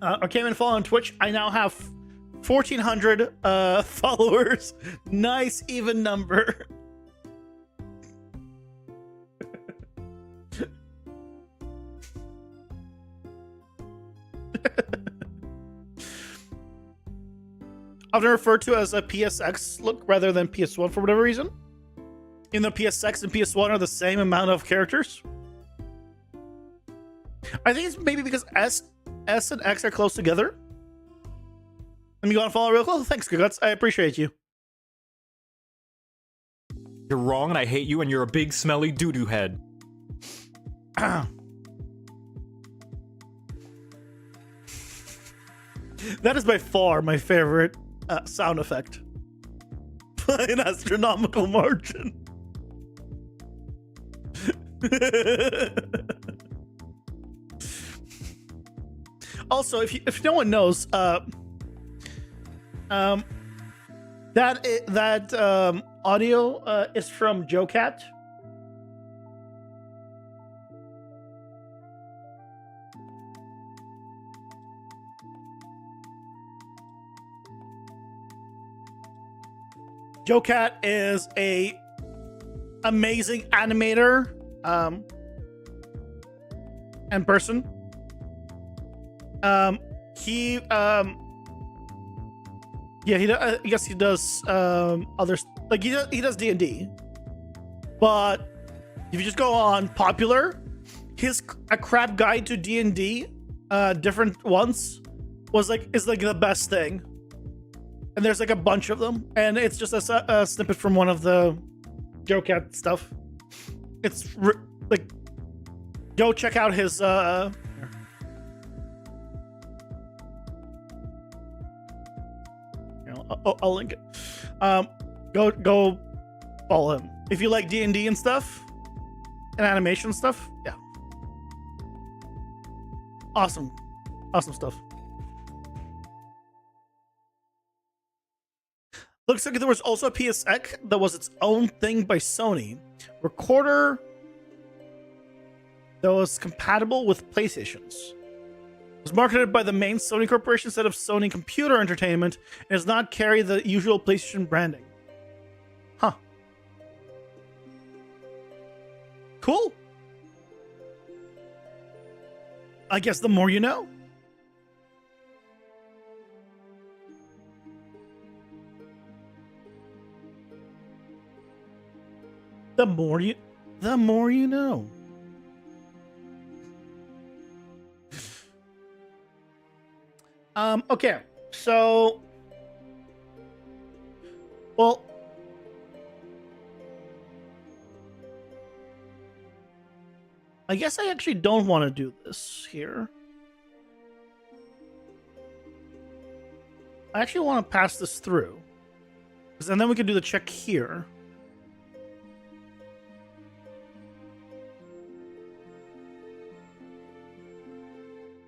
Speaker 2: or came and followed on Twitch, I now have 1,400 followers. Nice even number. Often referred to as a PSX look rather than PS1 for whatever reason. Even though PSX and PS1 are the same amount of characters. I think it's maybe because S and X are close together. Let me go on and follow real close. Thanks, Guts. I appreciate you.
Speaker 3: You're wrong and I hate you and you're a big smelly doo-doo head.
Speaker 2: That is by far my favorite sound effect. By an astronomical margin. Also, if no one knows, that audio is from JoeCat. Joe Cat is a amazing animator and person. He I guess he does other, like he does D&D, but if you just go on popular, a crap guide to D&D, different ones is like the best thing, and there's like a bunch of them, and it's just a snippet from one of the Joe Cat stuff. It's like, go check out his I'll link it. Go follow him if you like D&D and stuff and animation stuff. Yeah, awesome stuff. Looks like there was also a PSX that was its own thing by Sony, recorder that was compatible with PlayStations. It was marketed by the main Sony Corporation instead of Sony Computer Entertainment, and does not carry the usual PlayStation branding. Huh. Cool. I guess the more you know. The more you know. Okay, so, well, I guess I actually don't want to do this here. I actually want to pass this through, and then we can do the check here.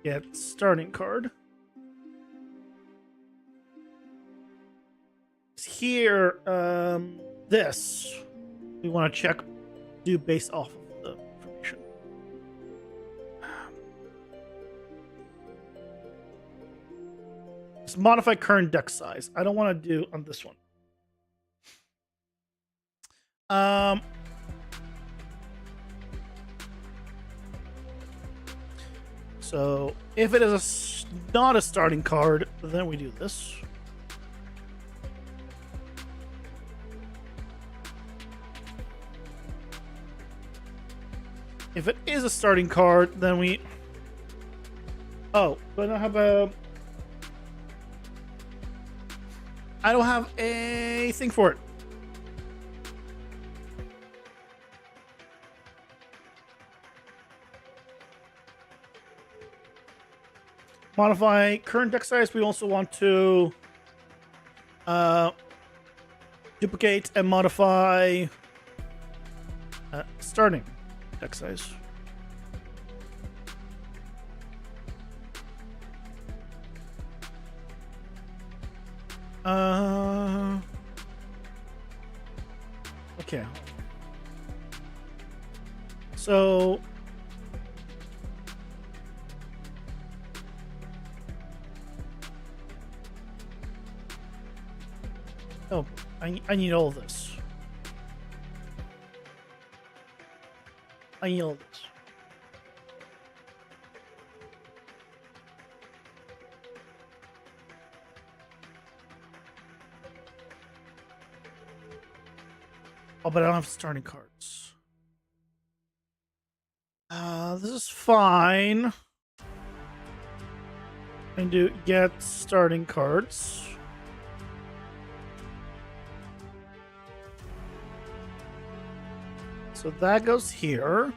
Speaker 2: Get starting card. Here, this we want to check, do based off of the information. Just modify current deck size. I don't want to do on this one. So if it is not a starting card, then we do this. If it is a starting card, then we... Oh, but I don't have a... I don't have a thing for it. Modify current deck size. We also want to duplicate and modify starting deck size. Okay. So oh, I need all this. I need all this. Oh, but I don't have starting cards. This is fine. I can do get starting cards. So that goes here.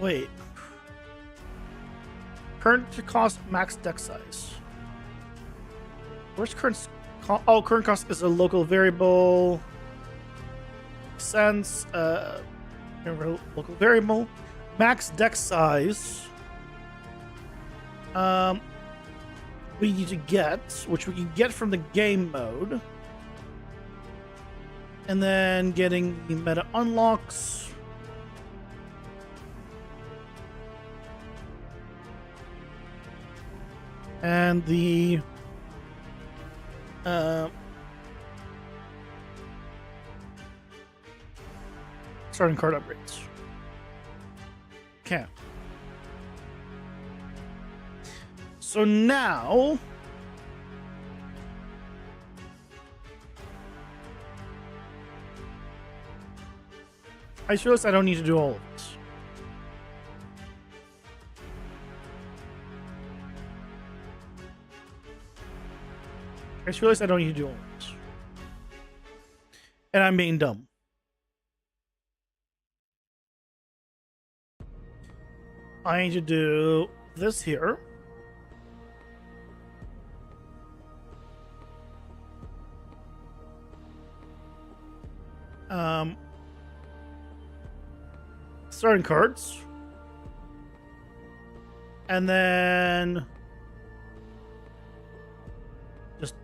Speaker 2: Wait. Current cost, max deck size. Where's current cost? Oh, current cost is a local variable. Sense. Local variable. Max deck size. We need to get, which we can get from the game mode. And then getting the meta unlocks. And the starting card upgrades. Okay. So now I just realized I don't need to do all of this. I just realized I don't need to do all of this. And I'm being dumb. I need to do this here. Starting cards. And then just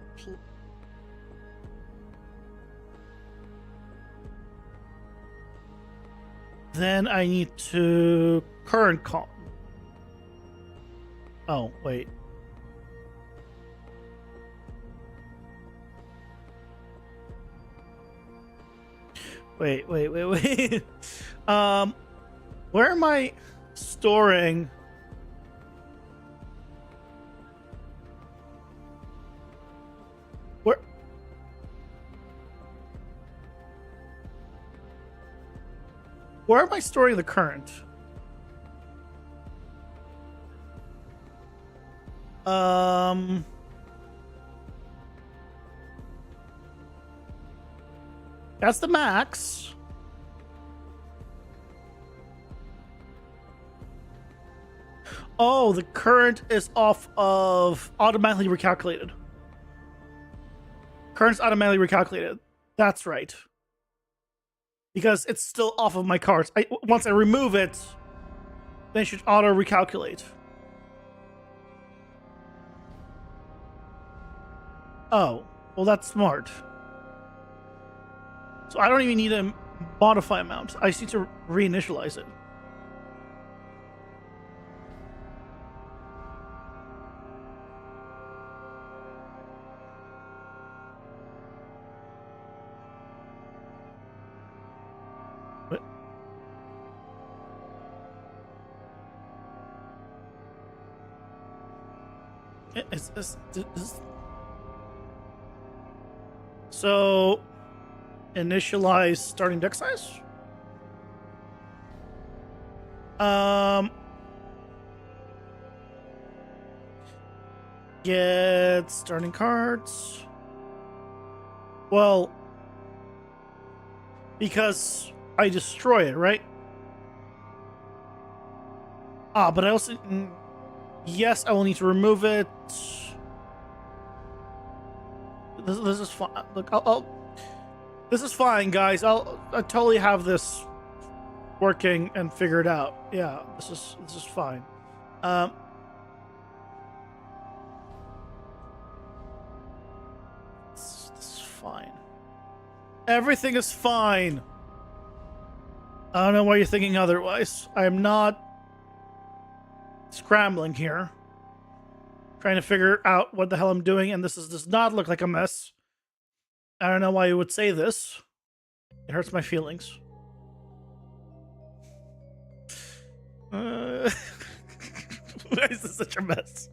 Speaker 2: then I need to current con. Oh, wait. Wait. Where am I storing? Where am I storing the current? That's the max. Oh, the current is off of automatically recalculated. Current's automatically recalculated. That's right. Because it's still off of my cards. Once I remove it, then it should auto recalculate. Oh, well, that's smart. So I don't even need to modify amount. I just need to reinitialize it. What? So, initialize starting deck size. Get starting cards. Well, because I destroy it, right? But I also... Yes, I will need to remove it. This is fine. Look, I'll this is fine, guys. I totally have this working and figured out. Yeah, this is fine. This is fine. Everything is fine. I don't know why you're thinking otherwise. I am not scrambling here, trying to figure out what the hell I'm doing, and does not look like a mess. I don't know why you would say this. It hurts my feelings. Why is this such a mess?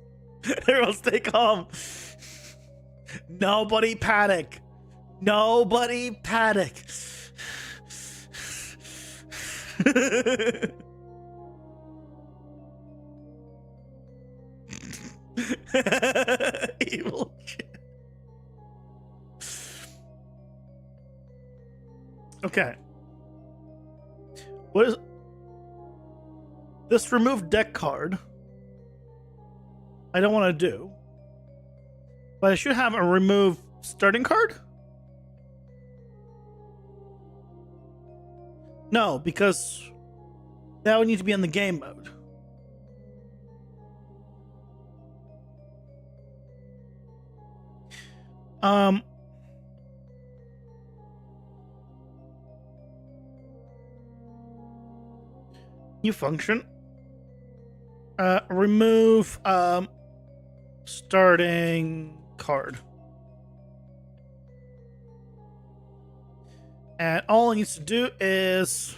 Speaker 2: Everyone stay calm. Nobody panic. Nobody panic. Evil shit. Okay. What is this remove deck card? I don't want to do. But I should have a remove starting card? No, because that would need to be in the game mode. New function. Remove starting card. And all it needs to do is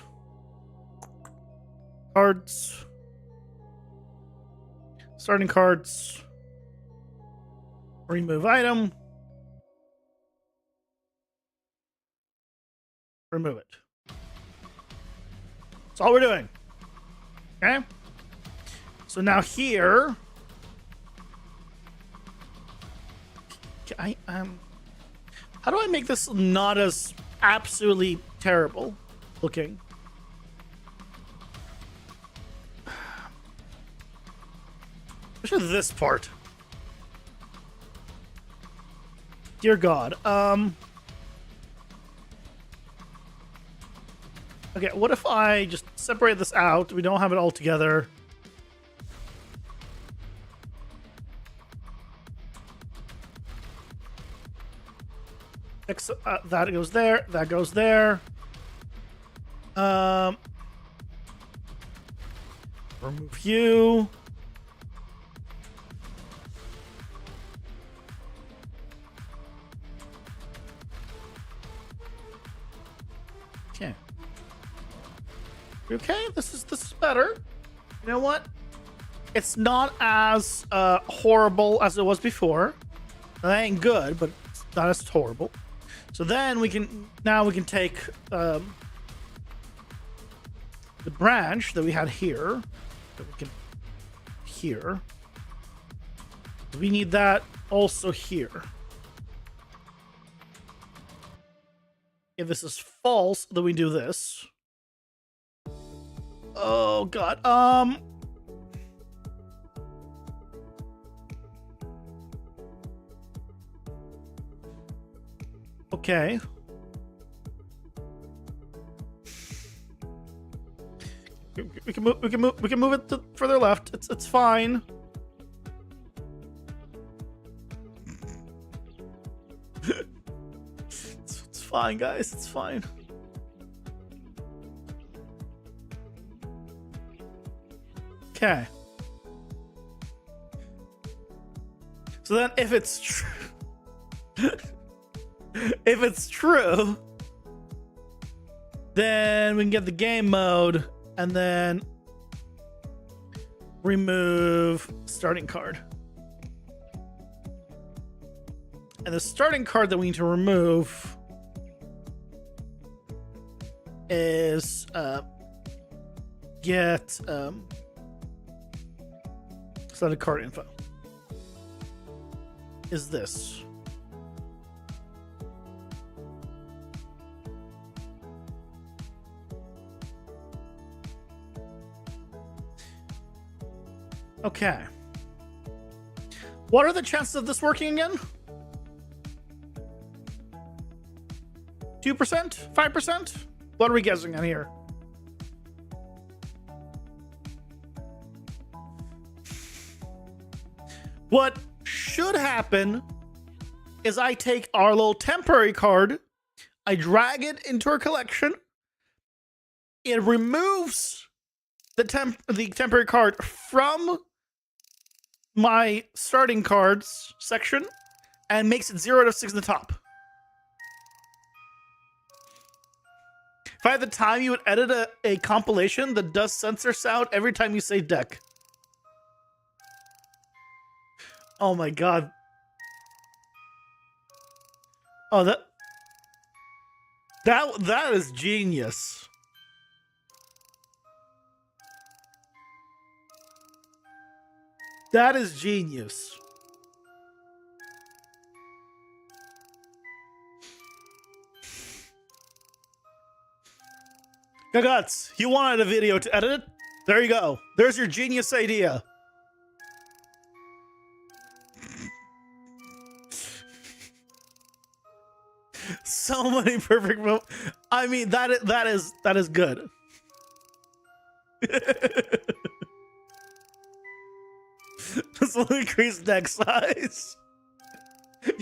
Speaker 2: cards, starting cards, remove item, remove it. That's all we're doing. Okay. So now here, how do I make this not as absolutely terrible looking? Especially this part. Dear God. Okay, what if I just separate this out? We don't have it all together. That goes there. That goes there. Remove you. Okay. Okay, this is better. You know what? It's not as horrible as it was before. That ain't good, but it's not as horrible. So then we can take the branch that we had here, that we can here. We need that also here. If this is false, then we do this. Oh God. Okay. We can move it to further left. It's fine. It's fine, guys. It's fine. Okay. So then if it's true if it's true, then we can get the game mode and then remove starting card. And the starting card that we need to remove is get starting card info. Is this. Okay. What are the chances of this working again? 2%? 5%? What are we guessing on here? What should happen is I take our little temporary card, I drag it into our collection, it removes the temporary card from my starting cards section and makes it 0 to 6 in the top. If I had the time, you would edit a compilation that does censor sound every time you say deck. Oh my God. Oh, that is genius. That is genius. Gagats, you wanted a video to edit it? There you go. There's your genius idea. So many perfect moments. I mean, that is good. This will increase deck size.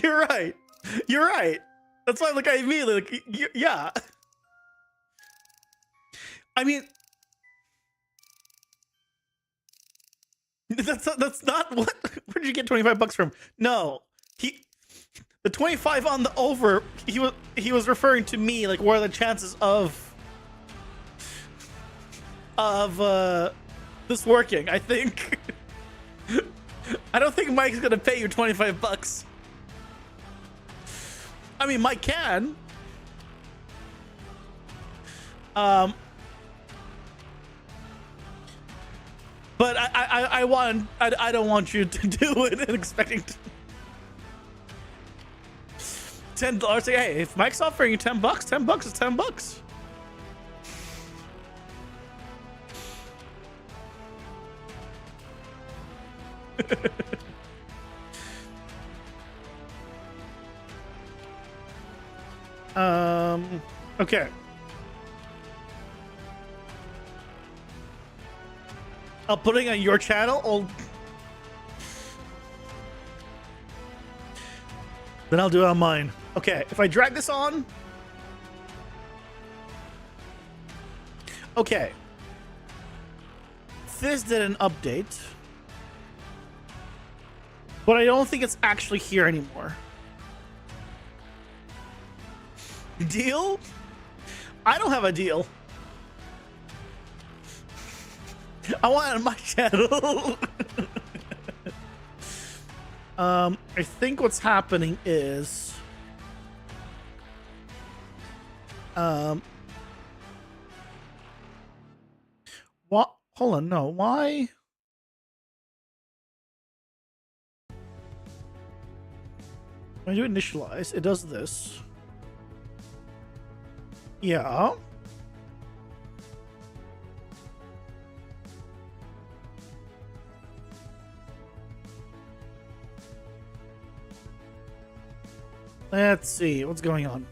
Speaker 2: You're right. You're right. That's why, like, I immediately, like, yeah. I mean, That's not what. Where did you get 25 bucks from? No, the 25 on the over. He was referring to me. Like, what are the chances of this working? I think. I don't think Mike's gonna pay you 25 bucks. I mean, Mike can. But I don't want you to do it and expecting $10. Hey, if Mike's offering you 10 bucks, 10 bucks is 10 bucks. Okay. I'll put it on your channel. Then I'll do it on mine. Okay, if I drag this on. Okay. This did an update. But I don't think it's actually here anymore. Deal? I don't have a deal. I want it on my channel. I think what's happening is what? Hold on, no. Why? When I do initialize, it does this. Yeah. Let's see what's going on.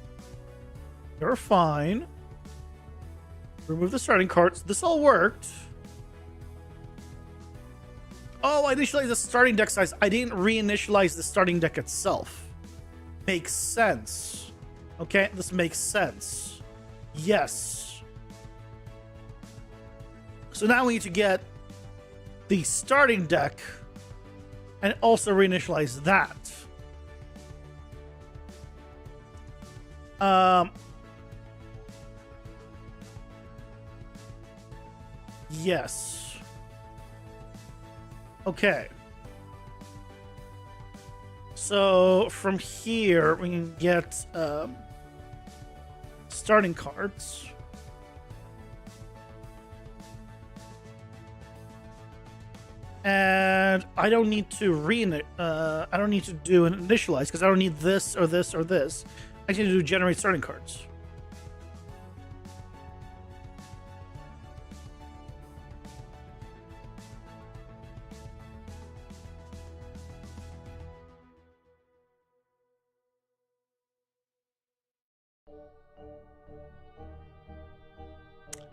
Speaker 2: You're fine. Remove the starting cards. This all worked. Oh, I initialized the starting deck size. I didn't reinitialize the starting deck itself. Makes sense. Okay, this makes sense. Yes. So now we need to get the starting deck and also reinitialize that. Yes. Okay. So from here we can get starting cards. And I don't need to I don't need to do an initialize because I don't need this or this or this. I need to do generate starting cards.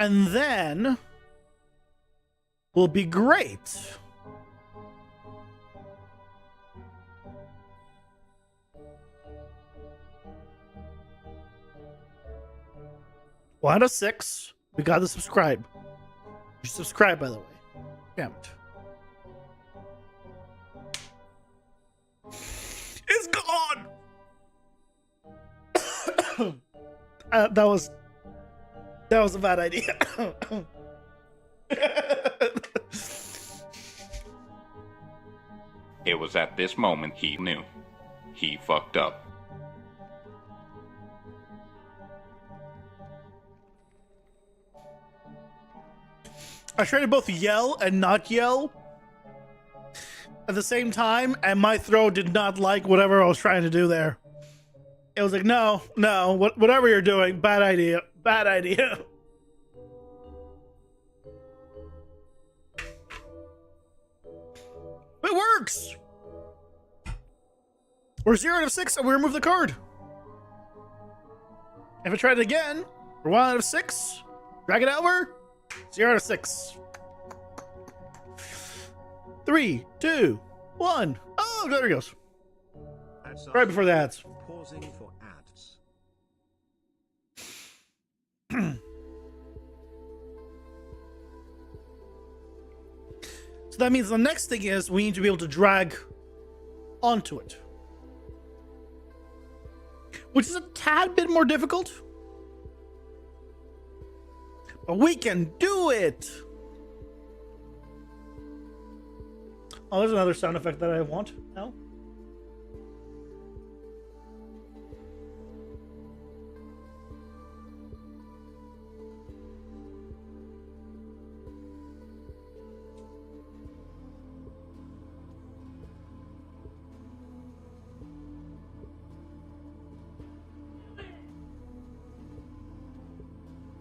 Speaker 2: And then will be great. One out of 6. We got to subscribe. You subscribe, by the way. Damn it. It's gone. That was a bad idea.
Speaker 4: It was at this moment he knew. He fucked up.
Speaker 2: I tried to both yell and not yell at the same time, and my throat did not like whatever I was trying to do there. It was like, no, whatever you're doing, bad idea, bad idea. It works! We're 0 out of 6 and we remove the card. If I try it again, we're 1 out of 6. Drag it over. 0 out of 6. 3, 2, 1. Oh, there he goes. Right before the ads.
Speaker 1: Pausing for ads.
Speaker 2: So that means the next thing is we need to be able to drag onto it, which is a tad bit more difficult, but we can do it. Oh, there's another sound effect that I want now.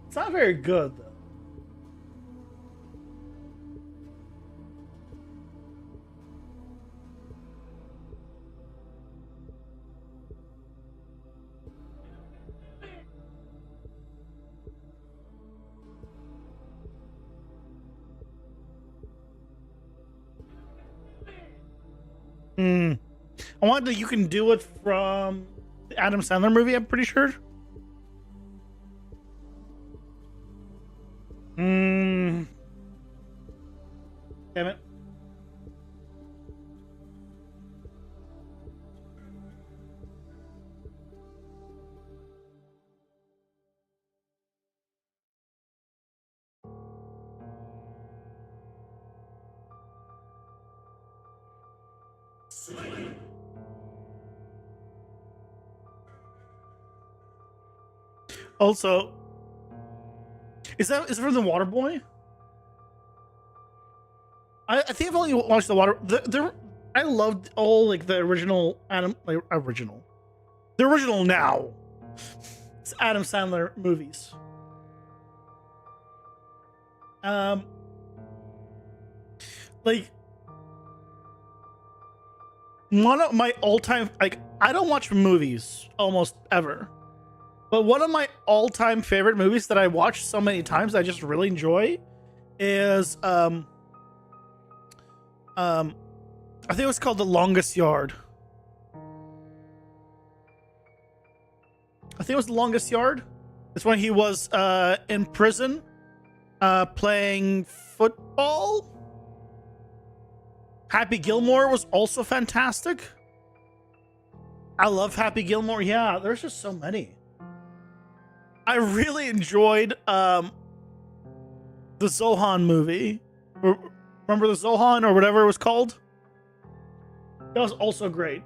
Speaker 2: It's not very good, though. I wanted to, you can do it from the Adam Sandler movie, I'm pretty sure. Damn it. Also, is it from the Water Boy? I think I've only watched the Water. I loved all like the original the original now. It's Adam Sandler movies. Like one of my all-time, like, I don't watch movies almost ever, but one of my all-time favorite movies that I watched so many times I just really enjoy is I think it was called The Longest Yard. I think it was The Longest Yard. It's when he was in prison playing football. Happy Gilmore was also fantastic. I love Happy Gilmore. Yeah, there's just so many. I really enjoyed the Zohan movie. Remember the Zohan or whatever it was called? That was also great.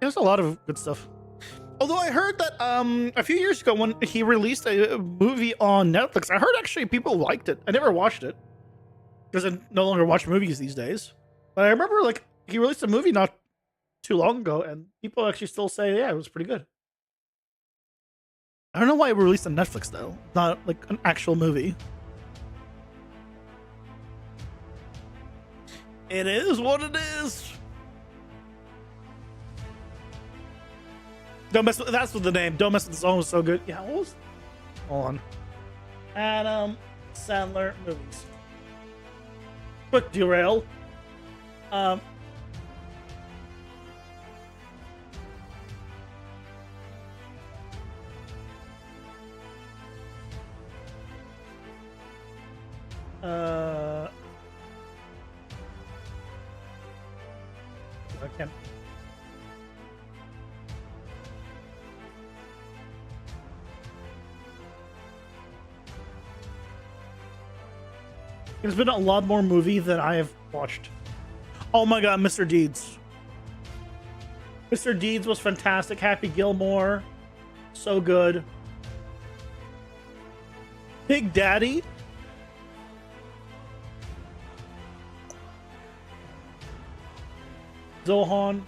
Speaker 2: There's a lot of good stuff. Although I heard that a few years ago when he released a movie on Netflix, I heard actually people liked it. I never watched it because I no longer watch movies these days. But I remember like he released a movie not too long ago, and people actually still say, yeah, it was pretty good. I don't know why it was released on Netflix though, not like an actual movie. It is what it is. Don't mess with, that's what the name. Don't mess with the song was so good. Yeah, what was? Hold on. Adam Sandler movies. Quick derail. I can't. There's been a lot more movie than I have watched. Oh my god, Mr. Deeds. Mr. Deeds was fantastic. Happy Gilmore, so good. Big Daddy. Zohan.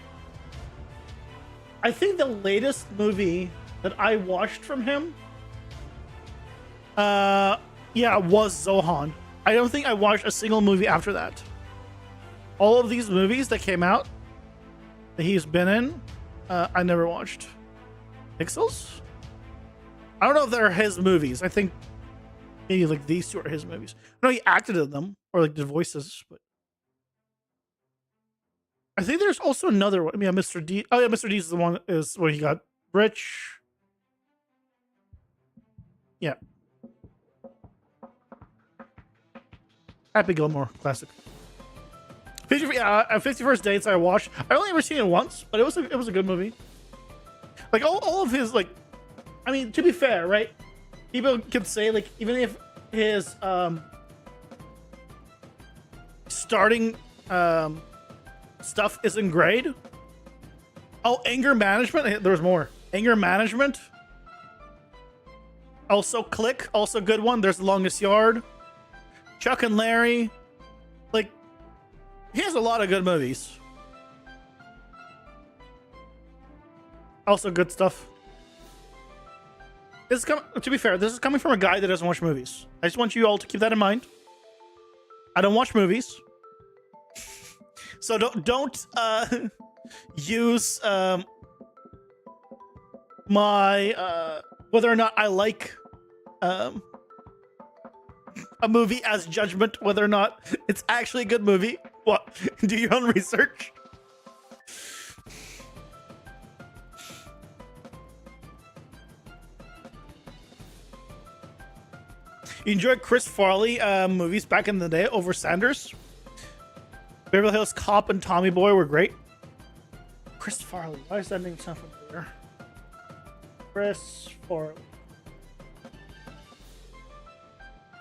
Speaker 2: I think the latest movie that I watched from him, yeah, was Zohan. I don't think I watched a single movie after that. All of these movies that came out that he's been in, I never watched. Pixels? I don't know if they're his movies. I think maybe like these two are his movies. No, he acted in them or like the voices, but I think there's also another one. I mean, Mr. D. Oh yeah, Mr. D is the one is where he got rich. Yeah. Happy Gilmore, classic. 51st Dates I watched. I only ever seen it once, but it was a good movie. Like all of his, like, I mean, to be fair, right? People could say, like, even if his starting stuff isn't great. Oh, Anger Management. There's more. Anger Management. Also, Click. Also, good one. There's The Longest Yard. Chuck and Larry. Like, he has a lot of good movies. Also, good stuff. This is to be fair, this is coming from a guy that doesn't watch movies. I just want you all to keep that in mind. I don't watch movies, so don't use my whether or not I like a movie as judgment whether or not it's actually a good movie. What? Do your own research. You enjoyed Chris Farley movies back in the day over Sanders? Beverly Hills Cop and Tommy Boy were great. Chris Farley. Why is that name sound familiar? Chris Farley.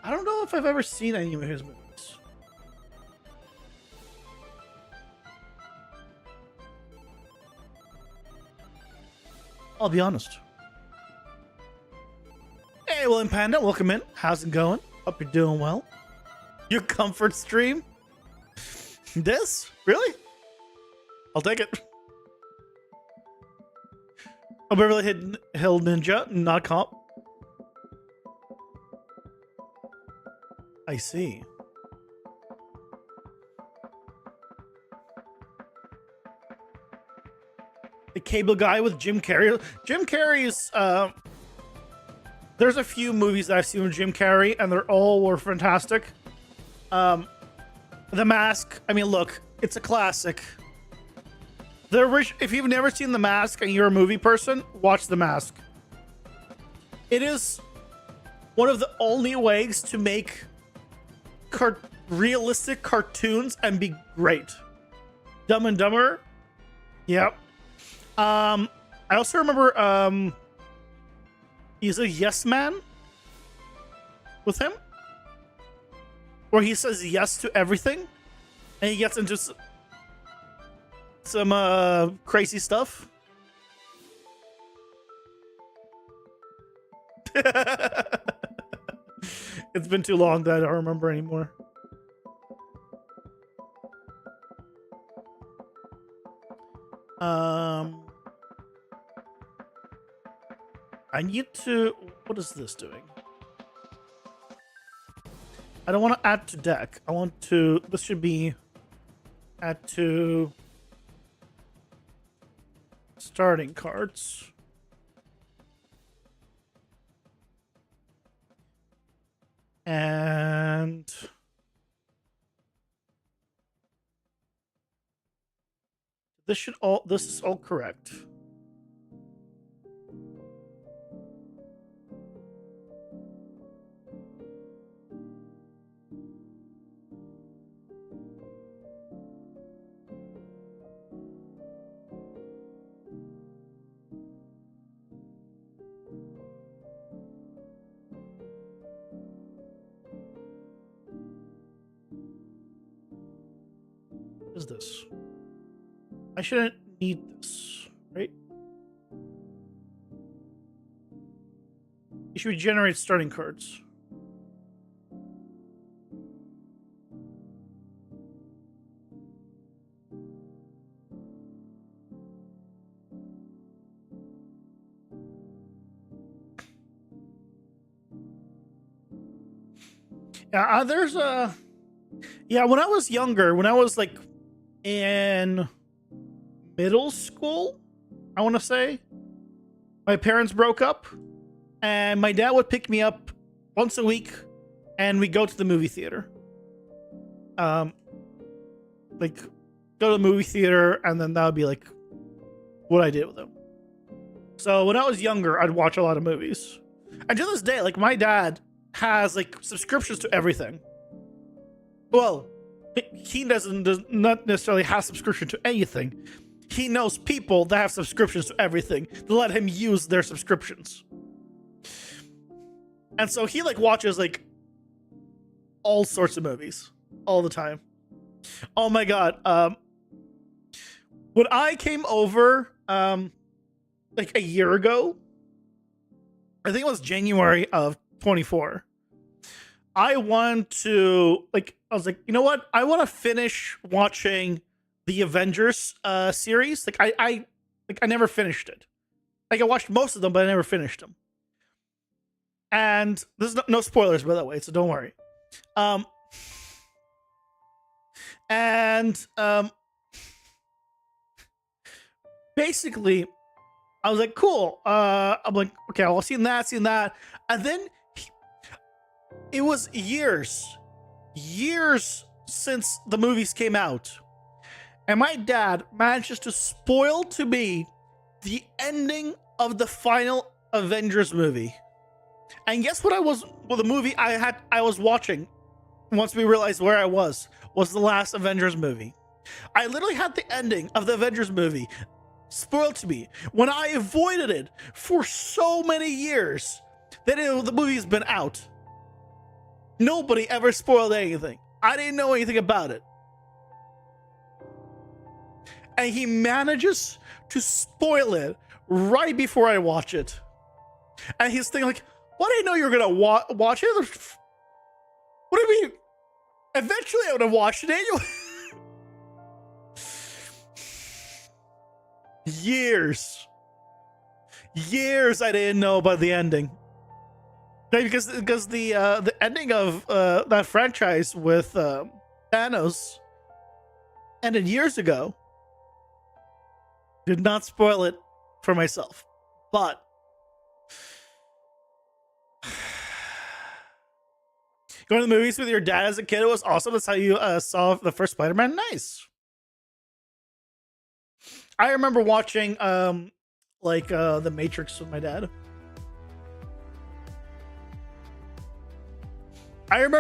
Speaker 2: I don't know if I've ever seen any of his movies. I'll be honest. Hey, William Panda, welcome in. How's it going? Hope you're doing well. Your comfort stream? This? Really? I'll take it. Oh, Beverly Hill Ninja, not comp. I see. The Cable Guy with Jim Carrey. Jim Carrey's there's a few movies that I've seen with Jim Carrey, and they're all were fantastic. The Mask. I mean, look, it's a classic. If you've never seen The Mask and you're a movie person, watch The Mask. It is one of the only ways to make realistic cartoons and be great. Dumb and Dumber. Yep. I also remember he's a Yes Man with him, where he says yes to everything, and he gets into some crazy stuff. It's been too long that I don't remember anymore. I need to... What is this doing? I don't want to add to deck. I want to... This should be... Add to... Starting cards. And... This is all correct. What is this? I shouldn't need this, right? You should generate starting cards. Yeah, there's a... Yeah, when I was younger, when I was like in middle school, I want to say, my parents broke up, and my dad would pick me up once a week, and we go to the movie theater. Like, go to the movie theater, and then that would be like what I did with him. So when I was younger, I'd watch a lot of movies, and to this day, like, my dad has like subscriptions to everything. Well, he does not necessarily have subscription to anything. He knows people that have subscriptions to everything to let him use their subscriptions. And so he like watches like all sorts of movies all the time. Oh my god. When I came over like a year ago, I think it was January of 24. I wanted to I was like, you know what? I want to finish watching the Avengers series. I never finished it. Like I watched most of them, but I never finished them. And there's no spoilers, by the way, so don't worry. Basically, I was like, cool. I'm like, okay, I'll seen that. And then it was years since the movies came out. And my dad manages to spoil to me the ending of the final Avengers movie. And guess what the movie I was watching once we realized where I was the last Avengers movie. I literally had the ending of the Avengers movie spoiled to me when I avoided it for so many years that the movie's been out. Nobody ever spoiled anything. I didn't know anything about it. And he manages to spoil it right before I watch it. And he's thinking like, why did I know you were going to watch it? What do you mean? Eventually I would have watched it anyway. Years I didn't know about the ending. Because the ending of that franchise with Thanos ended years ago. Did not spoil it for myself, but going to the movies with your dad as a kid, it was awesome. That's how you saw the first Spider-Man. Nice. I remember watching The Matrix with my dad. I don't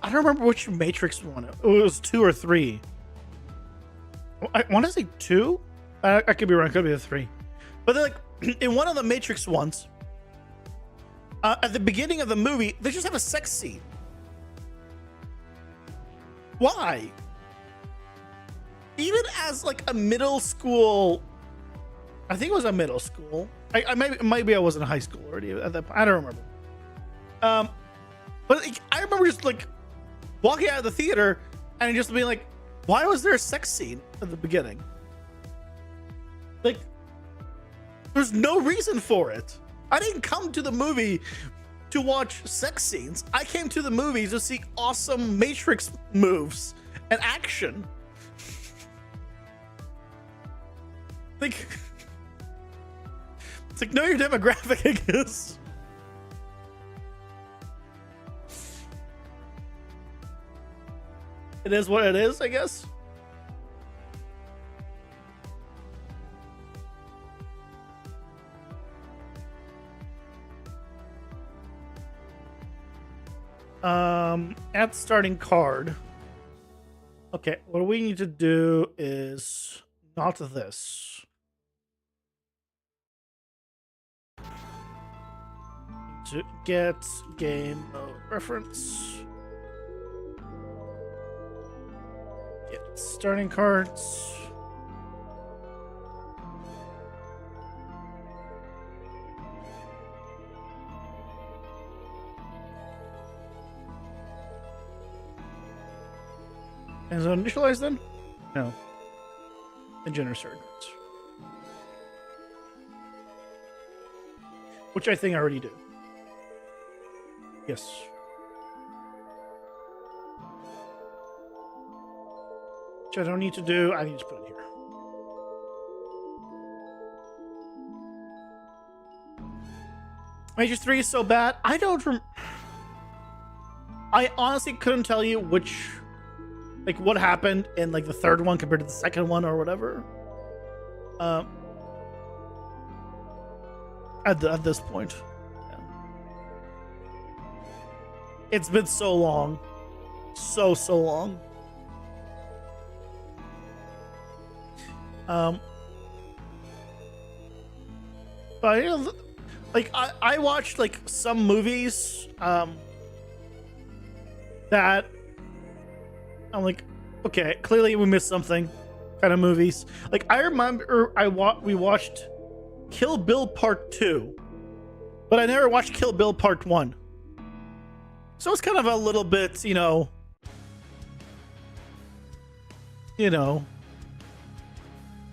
Speaker 2: remember which Matrix one. It was 2 or 3. I want to say 2. I could be wrong. It could be the 3. But they're like in one of the Matrix ones, at the beginning of the movie, they just have a sex scene. Why? Even as like a middle school, I think it was a middle school. Maybe I was in high school already at that point. I don't remember. But like, I remember just like walking out of the theater and just being like, why was there a sex scene at the beginning? Like, there's no reason for it. I didn't come to the movie to watch sex scenes. I came to the movie to see awesome Matrix moves and action. Like, it's like, know your demographic, I guess. It is what it is, I guess. Add starting card. Okay, what we need to do is not this. To get game mode reference. Get starting cards. Is it initialized then? No. And generate starting cards. Which I think I already do. Yes. Which I don't need to do. I need to put it here. Matrix 3 is so bad. I honestly couldn't tell you which, like, what happened in like the third one compared to the second one or whatever. At this point, yeah. It's been so long so long. But you know, like I watched like some movies that I'm like, okay, clearly we missed something. Kind of movies. Like I remember we watched Kill Bill Part 2, but I never watched Kill Bill Part 1. So it's kind of a little bit, you know,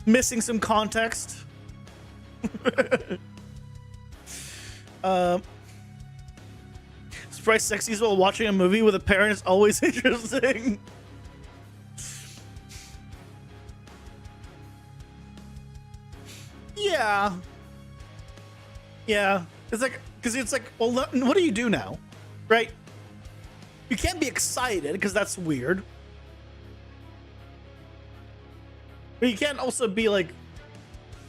Speaker 2: missing some context. Surprise sexies while watching a movie with a parent is always interesting. Yeah. It's like, because it's like, well, what do you do now, right? You can't be excited because that's weird. But you can't also be like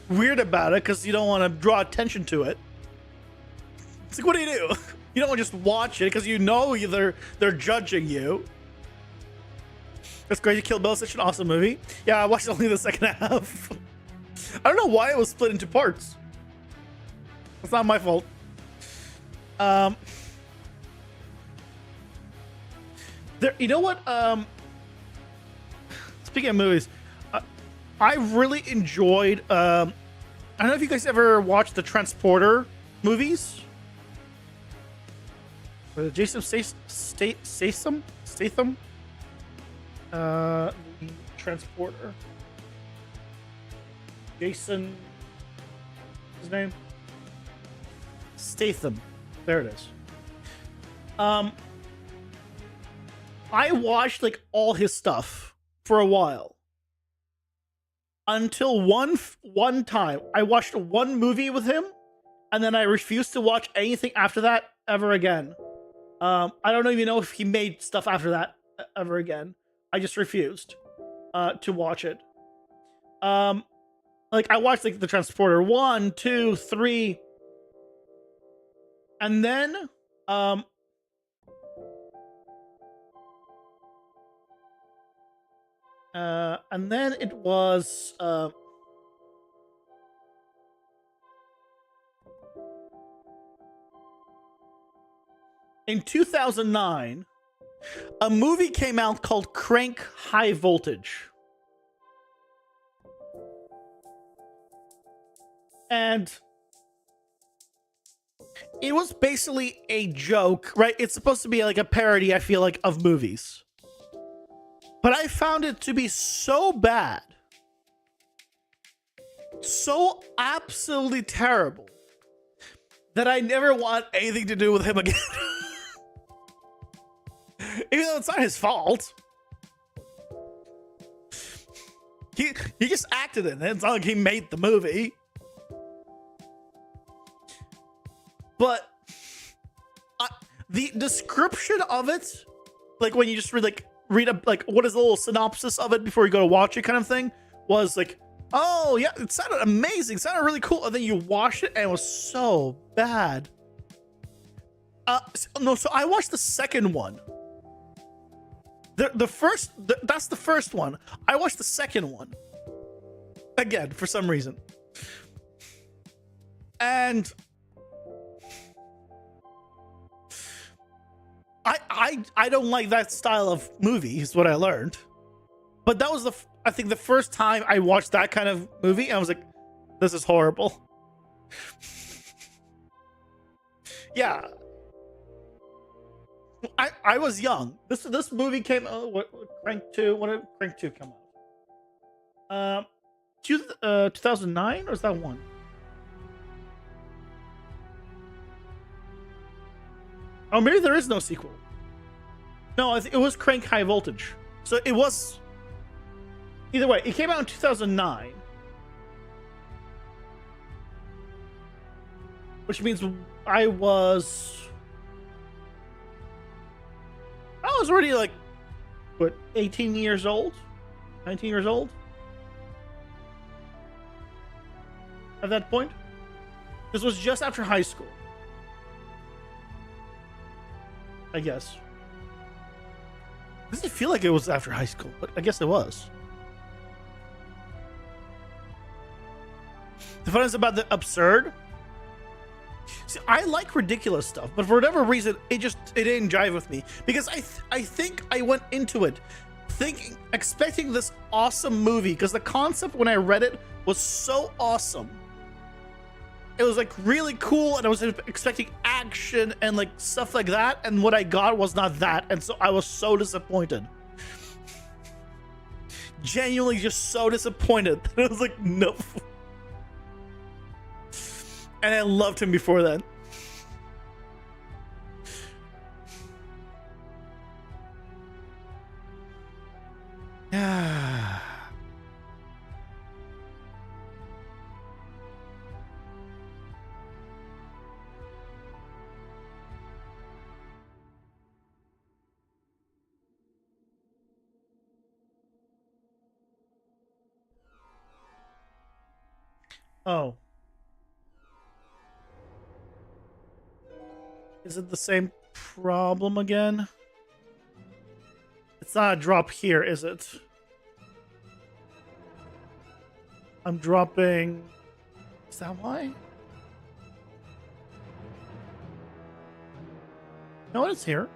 Speaker 2: weird about it because you don't want to draw attention to it. It's like, what do? You don't want to just watch it because you know they're judging you. That's crazy. Kill Bill is such an awesome movie. Yeah, I watched only the second half. I don't know why it was split into parts. It's not my fault. You know what? Speaking of movies, I really enjoyed. I don't know if you guys ever watched the Transporter movies. Jason Statham. The Transporter. Jason. His name. Statham. There it is. I watched like all his stuff for a while. Until one time I watched one movie with him and then I refused to watch anything after that ever again. I don't even know if he made stuff after that ever again. I just refused to watch it. Like I watched like the Transporter 1, 2, 3, and then it was in 2009, a movie came out called Crank High Voltage. And it was basically a joke, right? It's supposed to be like a parody, I feel like, of movies. But I found it to be so bad, so absolutely terrible, that I never want anything to do with him again. Even though it's not his fault. He just acted in it. It's not like he made the movie. But the description of it, like when you just read a, like what is the little synopsis of it before you go to watch it kind of thing, was like, oh yeah, it sounded amazing, it sounded really cool, and then you watch it and it was so bad. No, so I watched the second one. That's the first one. I watched the second one again for some reason, and I don't like that style of movie, is what I learned. But that was I think the first time I watched that kind of movie, and I was like, this is horrible. Yeah. I was young. This movie came what Crank 2, when did Crank 2 come out? 2009, or is that one? Oh, maybe there is no sequel. No, it was Crank High Voltage. So it was... Either way, it came out in 2009. Which means I was already like, what, 18 years old? 19 years old? At that point? This was just after high school, I guess. Does it feel like it was after high school? But I guess it was. The fun is about the absurd. See, I like ridiculous stuff, but for whatever reason, it didn't jive with me because I think I went into it expecting this awesome movie because the concept when I read it was so awesome. It was like really cool, and I was expecting action and like stuff like that, and what I got was not that, and so I was so disappointed. Genuinely, just so disappointed. I was like, no. And I loved him before then. Yeah. Oh. Is it the same problem again? It's not a drop here, is it? I'm dropping... Is that why? No, it's here.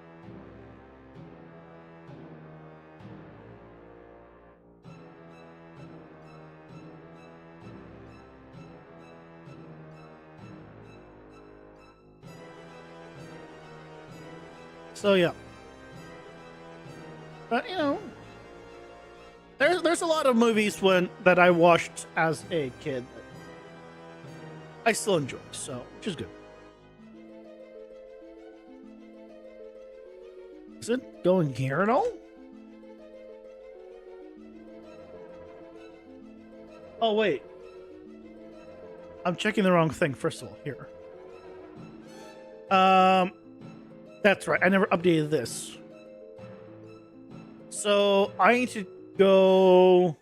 Speaker 2: So yeah, but you know, there's a lot of movies that I watched as a kid that I still enjoy, so which is good. Is it going here at all? Oh wait, I'm checking the wrong thing. First of all, here. That's right. I never updated this. So I need to go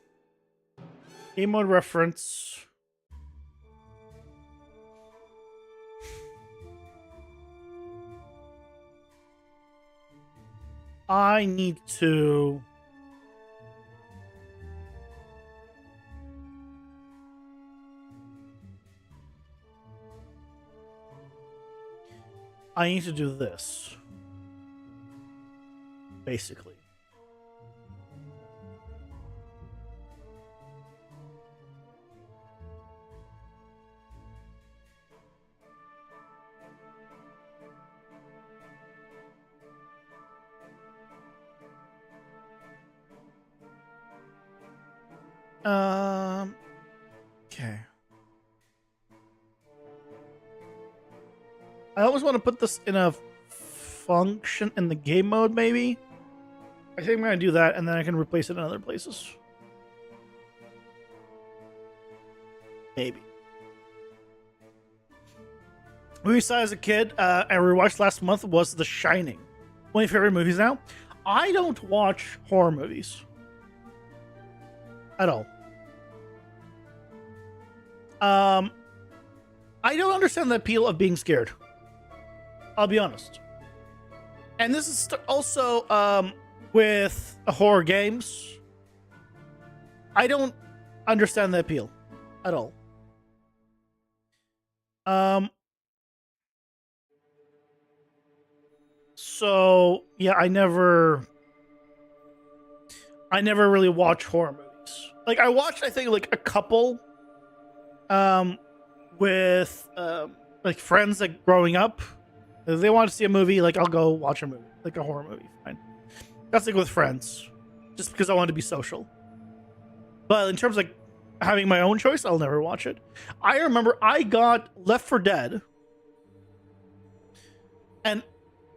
Speaker 2: game mode reference. I need to do this, basically. Okay. I always want to put this in a function in the game mode, maybe. I think I'm going to do that, and then I can replace it in other places. Maybe. Movie I saw as a kid, I rewatched last month was The Shining. One of my favorite movies now. I don't watch horror movies. At all. I don't understand the appeal of being scared. I'll be honest. And this is also with horror games. I don't understand the appeal at all. So yeah, I never really watch horror movies. Like I watched, I think, like a couple with like friends like growing up. If they want to see a movie, like I'll go watch a movie, like a horror movie. Fine. That's like with friends, just because I want to be social. But in terms of like having my own choice, I'll never watch it. I remember I got Left 4 Dead, and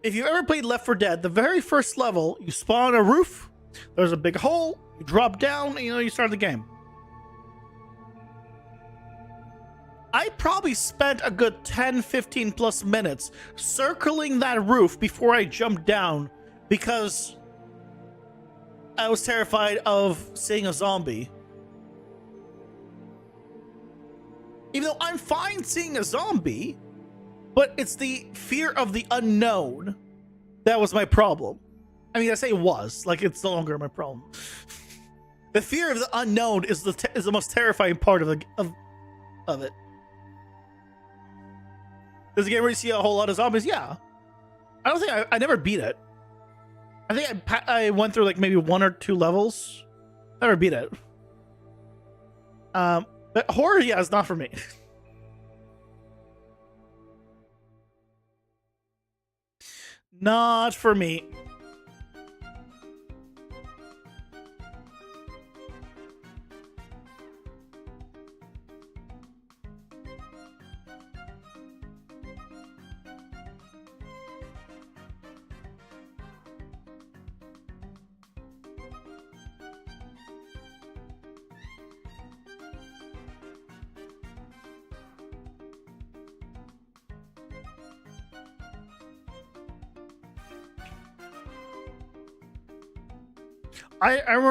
Speaker 2: if you ever played Left 4 Dead, the very first level, you spawn on a roof. There's a big hole. You drop down, and you start the game. I probably spent a good 10, 15 plus minutes circling that roof before I jumped down because I was terrified of seeing a zombie. Even though I'm fine seeing a zombie, but it's the fear of the unknown that was my problem. I mean, I say it was. Like, it's no longer my problem. The fear of the unknown is the most terrifying part of it. Does the game where you see a whole lot of zombies? Yeah. I don't think I never beat it. I think I went through like maybe 1 or 2 levels. Never beat it. But horror, yeah, is not for me. Not for me.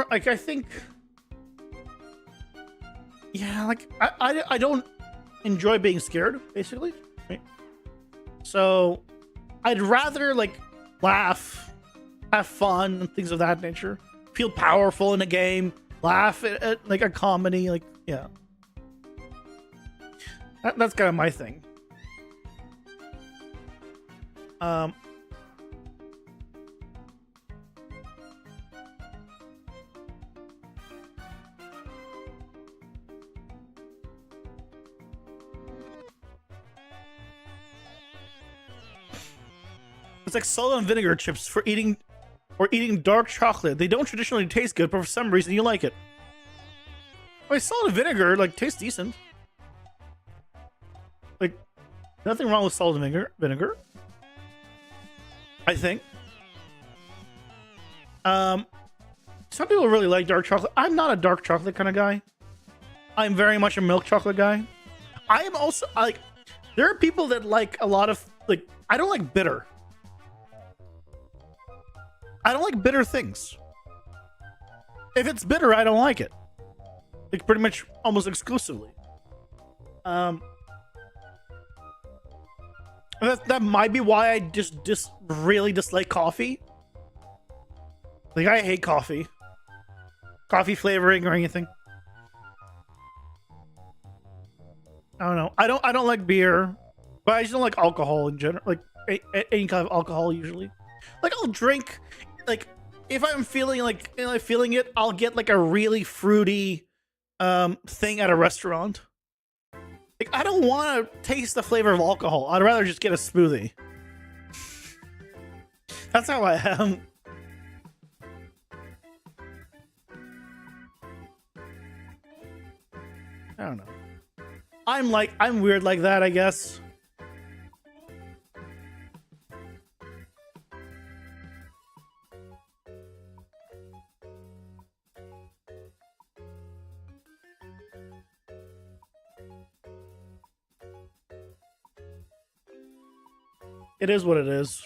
Speaker 2: I think, yeah, like I don't enjoy being scared, basically, right? So I'd rather like laugh, have fun, things of that nature, feel powerful in a game, laugh at like a comedy, like, yeah, that's kind of my thing. It's like salt and vinegar chips for eating, or eating dark chocolate. They don't traditionally taste good, but for some reason you like it. Wait, salt and vinegar like tastes decent. Like, nothing wrong with salt and vinegar. I think. Some people really like dark chocolate. I'm not a dark chocolate kind of guy. I'm very much a milk chocolate guy. I am also like, there are people that like a lot of like, I don't like bitter. I don't like bitter things. If it's bitter, I don't like it. Like pretty much almost exclusively. That might be why I just really dislike coffee. Like I hate coffee. Coffee flavoring or anything. I don't know. I don't like beer, but I just don't like alcohol in general. Like any kind of alcohol usually. Like I'll drink, like if I'm feeling it, I'll get like a really fruity thing at a restaurant. Like I don't want to taste the flavor of alcohol. I'd rather just get a smoothie. That's how I am. I don't know. I'm weird like that, I guess. It is what it is.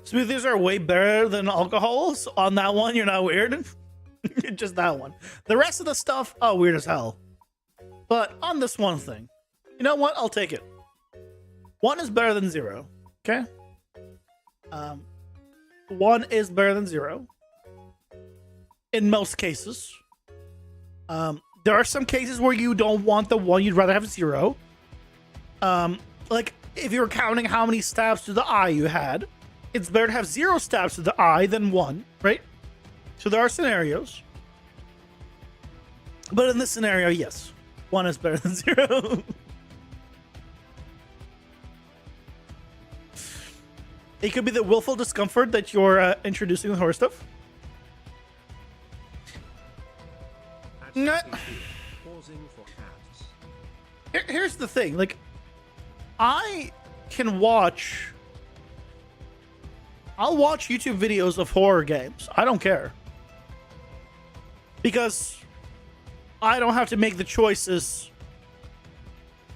Speaker 2: Smoothies are way better than alcohols. On that one, you're not weird. Just that one. The rest of the stuff, oh, weird as hell. But on this one thing, you know what? I'll take it. 1 is better than 0. Okay? 1 is better than 0. In most cases. There are some cases where you don't want the 1, you'd rather have 0. Like, if you were counting how many stabs to the eye you had, it's better to have 0 stabs to the eye than 1, right? So there are scenarios. But in this scenario, yes. 1 is better than 0. It could be the willful discomfort that you're introducing with horror stuff. Here's the thing. Like, I can watch I'll watch YouTube videos of horror games. I don't care. Because I don't have to make the choices.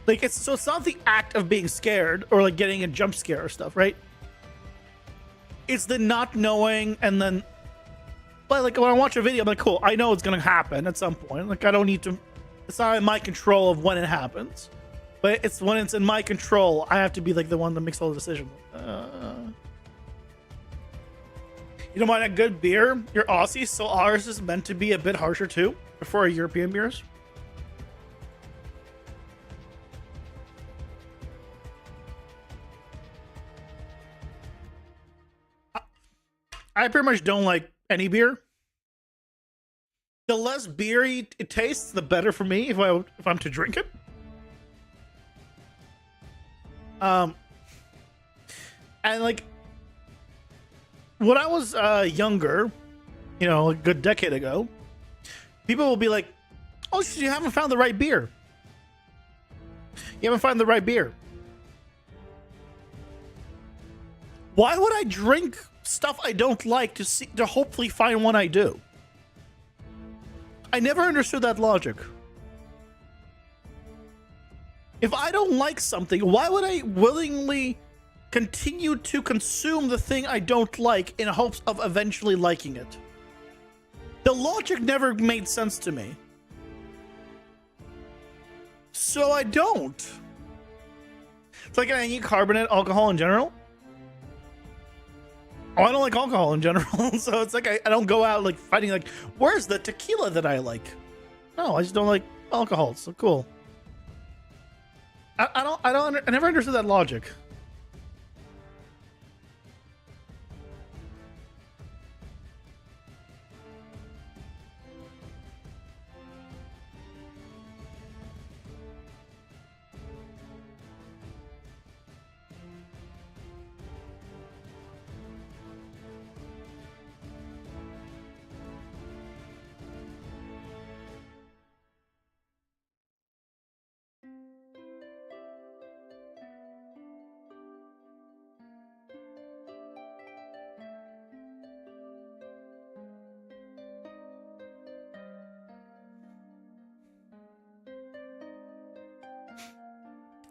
Speaker 2: Like, it's not the act of being scared or like getting a jump scare or stuff, right? It's the not knowing, and then, but like when I watch a video, I'm like, cool, I know it's gonna happen at some point. Like, I don't need to, it's not in my control of when it happens, but it's when it's in my control, I have to be like the one that makes all the decisions. You don't mind a good beer? You're Aussie, so ours is meant to be a bit harsher too, for our European beers. I pretty much don't like any beer. The less beery it tastes, the better for me if I'm to drink it. And like when I was younger, you know, a good decade ago, people will be like, "Oh, you haven't found the right beer. You haven't found the right beer." Why would I drink stuff I don't like to hopefully find one I do? I never understood that logic. If I don't like something, why would I willingly continue to consume the thing I don't like in hopes of eventually liking it? The logic never made sense to me. So I don't. It's like any carbonate alcohol in general. Oh, I don't like alcohol in general, so it's like I don't go out like fighting like, where's the tequila that I like? No, I just don't like alcohol. So cool. I never understood that logic.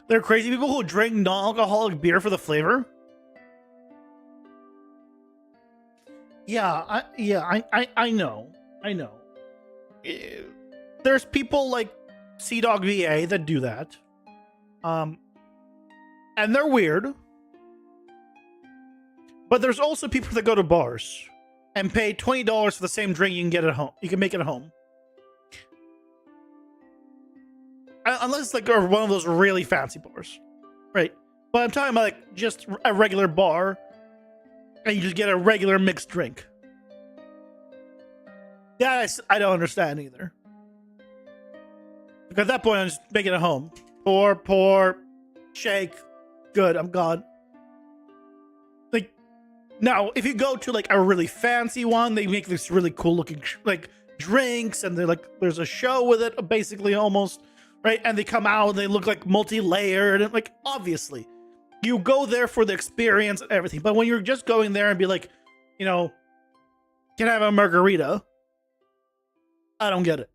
Speaker 2: There are crazy people who drink non-alcoholic beer for the flavor. Yeah, I know. There's people like Dog VA that do that. And they're weird. But there's also people that go to bars and pay $20 for the same drink you can get at home. You can make it at home. Unless it's like one of those really fancy bars, right? But I'm talking about like just a regular bar, and you just get a regular mixed drink. Yeah, I don't understand either. Because at that point, I'm just making it at home. Pour, shake, good, I'm gone. Like, now, if you go to like a really fancy one, they make this really cool looking like drinks, and they're like, there's a show with it, basically almost. Right, and they come out and they look like multi-layered, and like obviously, you go there for the experience and everything. But when you're just going there and be like, you know, can I have a margarita? I don't get it.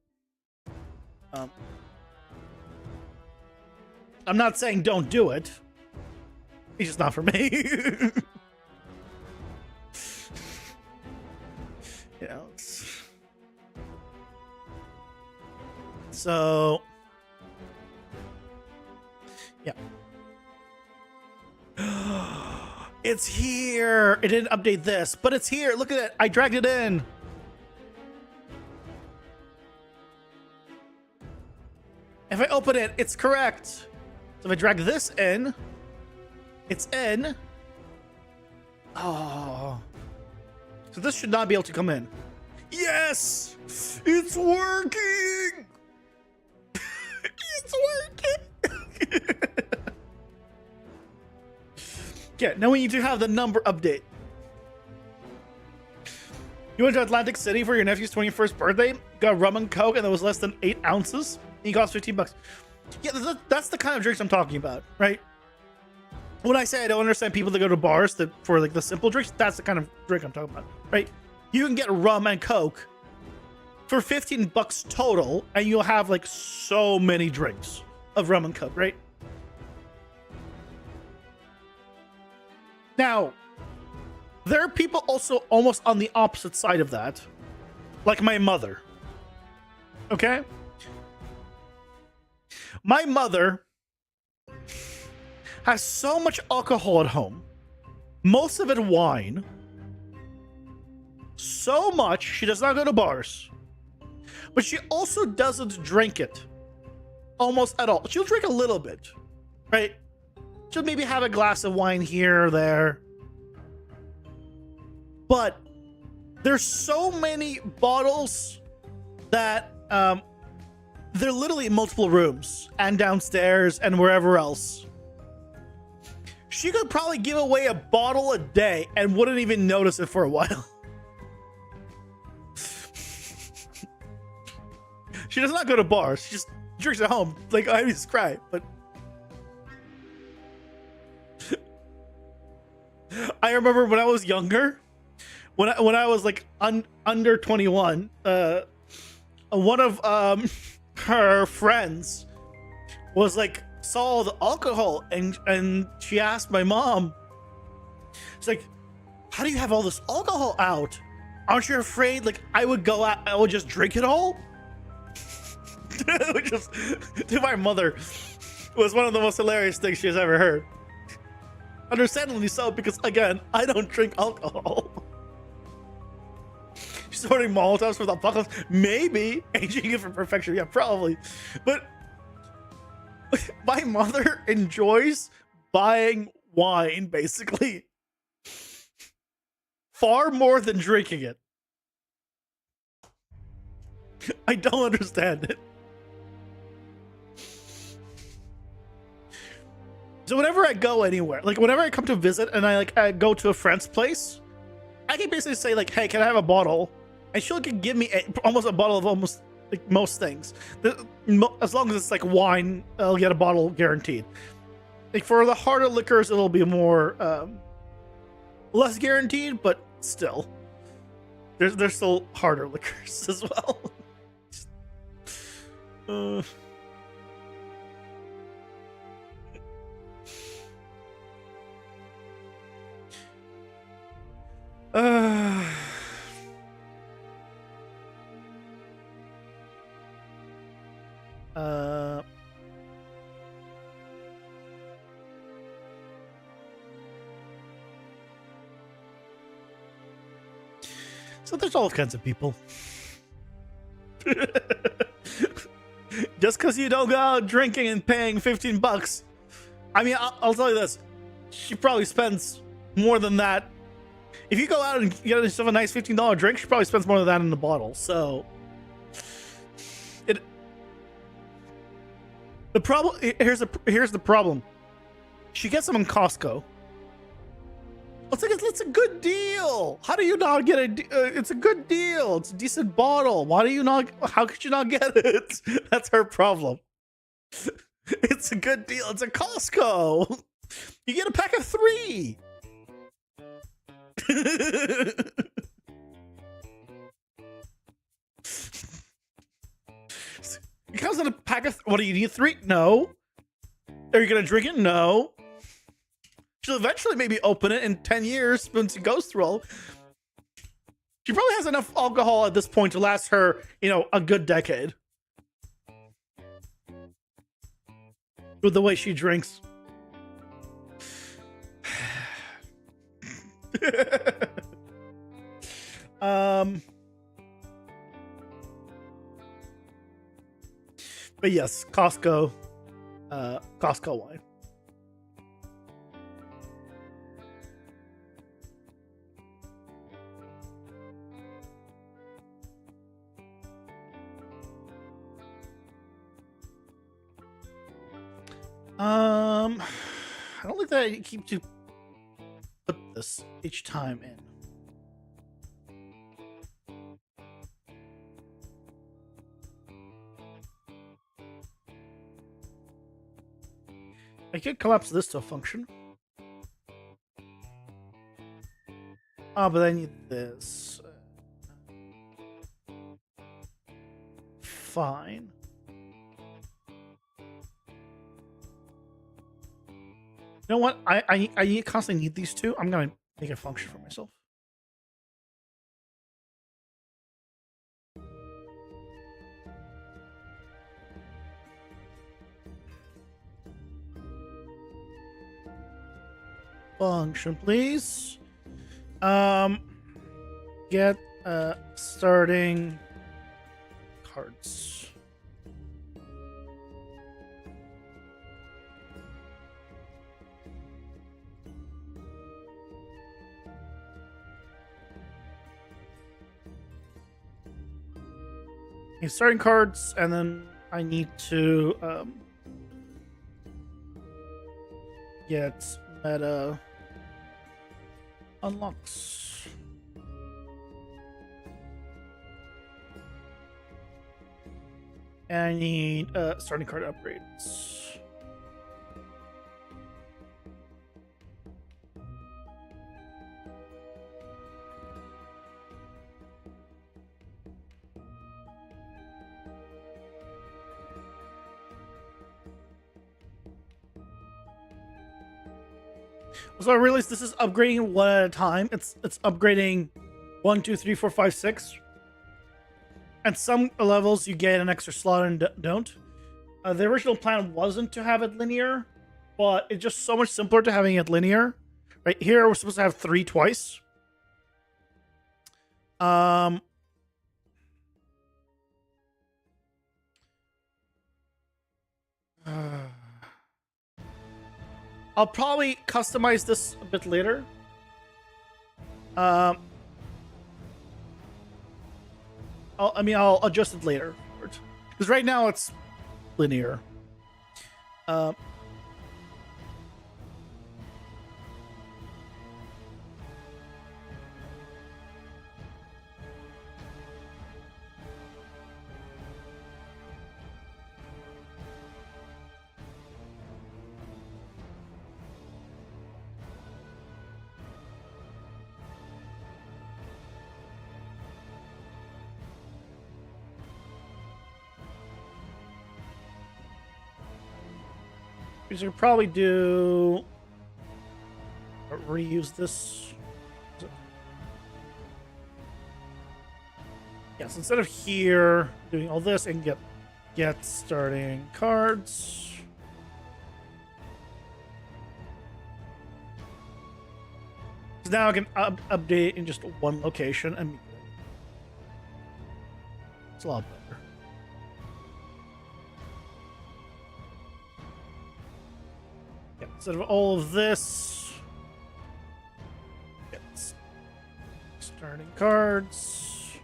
Speaker 2: I'm not saying don't do it. It's just not for me. You know. So. Yeah. It's here. It didn't update this, but it's here. Look at it. I dragged it in. If I open it, it's correct. So if I drag this in, it's in. Oh. So this should not be able to come in. Yes! It's working! It's working! Yeah, now we need to have the number update. You went to Atlantic City for your nephew's 21st birthday, got rum and coke, and it was less than 8 ounces. And you cost $15. Yeah, that's the kind of drinks I'm talking about, right? when I say I don't understand people that go to bars that for like the simple drinks, that's the kind of drink I'm talking about, right? You can get rum and Coke for $15 total, and you'll have like so many drinks of rum and Coke, right? Now, there are people also almost on the opposite side of that, like my mother. Okay? My mother has so much alcohol at home, most of it wine, so much she does not go to bars, but she also doesn't drink it almost at all. She'll drink a little bit, right? She'll maybe have a glass of wine here or there, but there's so many bottles that they're literally in multiple rooms and downstairs and wherever else. She could probably give away a bottle a day and wouldn't even notice it for a while. She does not go to bars. She just drinks at home, like I described. But I remember when I was younger, when I was like under 21, one of her friends was like saw all the alcohol and she asked my mom, she's like, how do you have all this alcohol out? Aren't you afraid like I would go out, I would just drink it all? Which was, to my mother, was one of the most hilarious things she has ever heard. Understandably so, because again, I don't drink alcohol. She's ordering Molotovs for the apocalypse. Maybe aging it for perfection. Yeah, probably. But my mother enjoys buying wine, basically, far more than drinking it. I don't understand it. So whenever I go anywhere, like whenever I come to visit and I go to a friend's place, I can basically say like, hey, can I have a bottle? And she'll give me almost a bottle of almost like most things. As long as it's like wine, I'll get a bottle guaranteed. Like for the harder liquors, it'll be more less guaranteed, but still, there's still harder liquors as well. So there's all kinds of people. Just because you don't go out drinking and paying $15. I mean, I'll tell you this. She probably spends more than that. If you go out and get yourself a nice $15 drink, she probably spends more than that in the bottle. So, the problem here's the problem. She gets them in Costco. It's a good deal. How do you not get it? It's a good deal. It's a decent bottle. Why do you not? How could you not get it? That's her problem. It's a good deal. It's a Costco. You get a pack of 3. It comes in a pack of. What do you need? 3? No. Are you gonna drink it? No. She'll eventually maybe open it in 10 years once it goes through all. She probably has enough alcohol at this point to last her, a good decade. With the way she drinks. But yes, Costco wine. I don't think that I keep to put this each time in. I could collapse this to a function. Oh, but I need this. Fine. You know what? I constantly need these two. I'm gonna make a function for myself. Function, please. Get starting cards. Okay, starting cards, and then I need to get meta unlocks. And I need starting card upgrades. So I realized this is upgrading one at a time. It's upgrading 1, 2, 3, 4, 5, 6. At some levels, you get an extra slot and don't. The original plan wasn't to have it linear, but it's just so much simpler to having it linear. Right here, we're supposed to have 3 twice. I'll probably customize this a bit later. I'll adjust it later. Because right now it's linear. We should probably do reuse this. Yes, instead of here doing all this and get starting cards. So now I can update in just one location and it's a lot better. Instead of all of this, it's starting cards.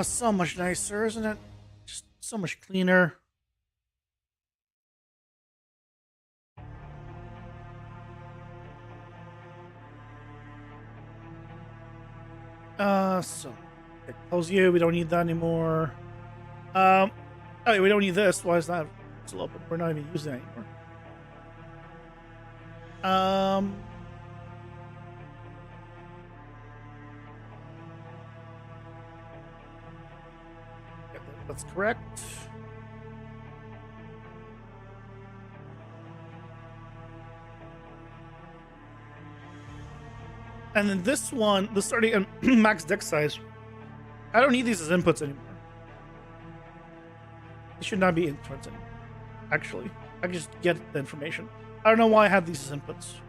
Speaker 2: So much nicer, isn't it? Just so much cleaner. So close you. We don't need that anymore. Oh, we don't need this. Why is that still open? We're not even using it anymore. Yeah, that's correct. And then this one, the starting max deck size, I don't need these as inputs anymore. It should not be inputs anymore. Actually, I can just get the information. I don't know why I had these as inputs.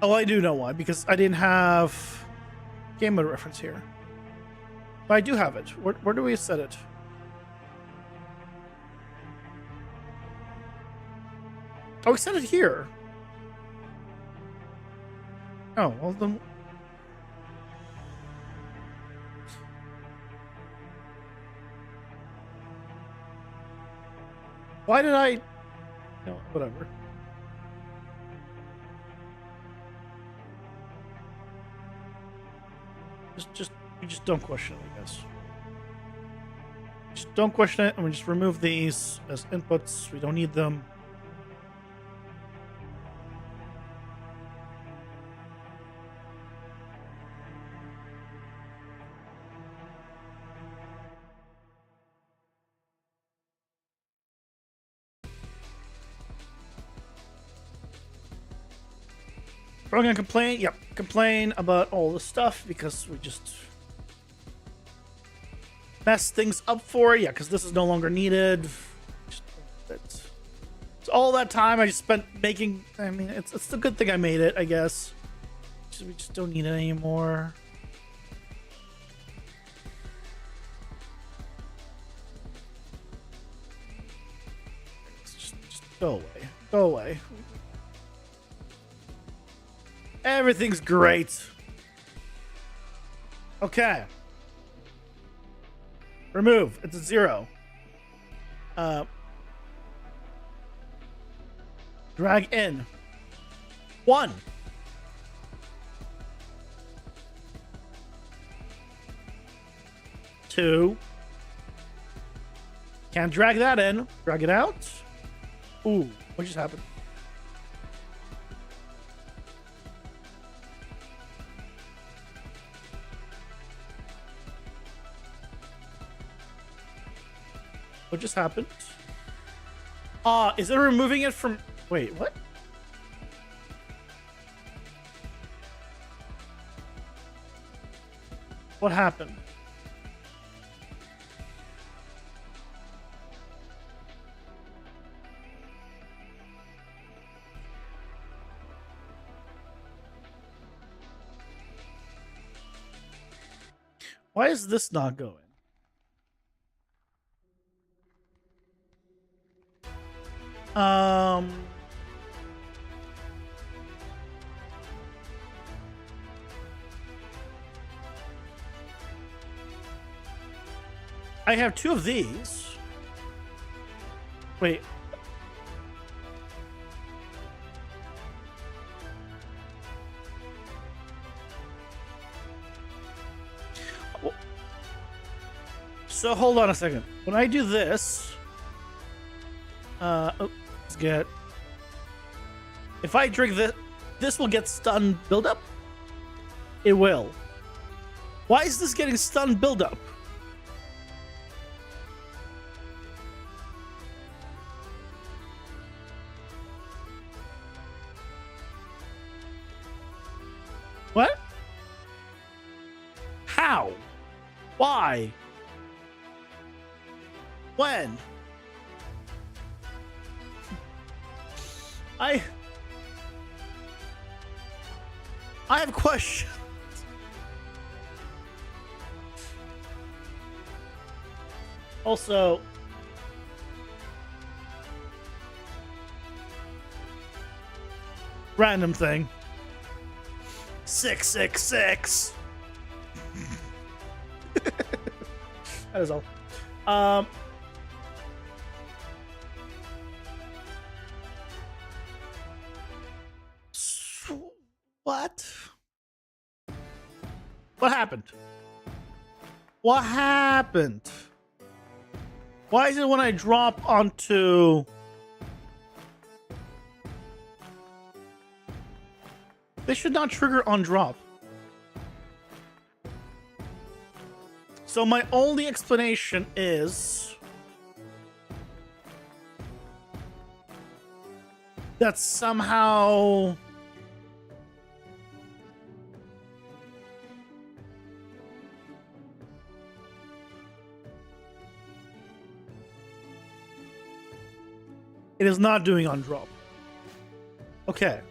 Speaker 2: Oh, I do know why, because I didn't have game mode reference here. But I do have it. Where do we set it? Oh, we set it here. Oh, well then. Why did I? No, whatever. You just don't question it, I guess. Just don't question it, and we just remove these as inputs. We don't need them. We're gonna complain. Yep, complain about all the stuff because we just messed things up for you. Yeah, because this is no longer needed. It's all that time I just spent making. I mean, it's a good thing I made it, I guess. We just don't need it anymore. Just go away. Go away. Everything's great. Okay. Remove. It's a 0. Drag in. 1. 2. Can't drag that in. Drag it out. Ooh, what just happened? What just happened? Is it removing it from... Wait, what? What happened? Why is this not going? I have 2 of these. Wait. So hold on a second. When I do this, let's get. If I drink this, this will get stun buildup. It will. Why is this getting stun buildup? What? How? Why? When? I have questions. Also, random thing. 666. That is all. What? What happened? What happened? Why is it when I drop onto... They should not trigger on drop. So my only explanation is that somehow it is not doing on drop. Okay.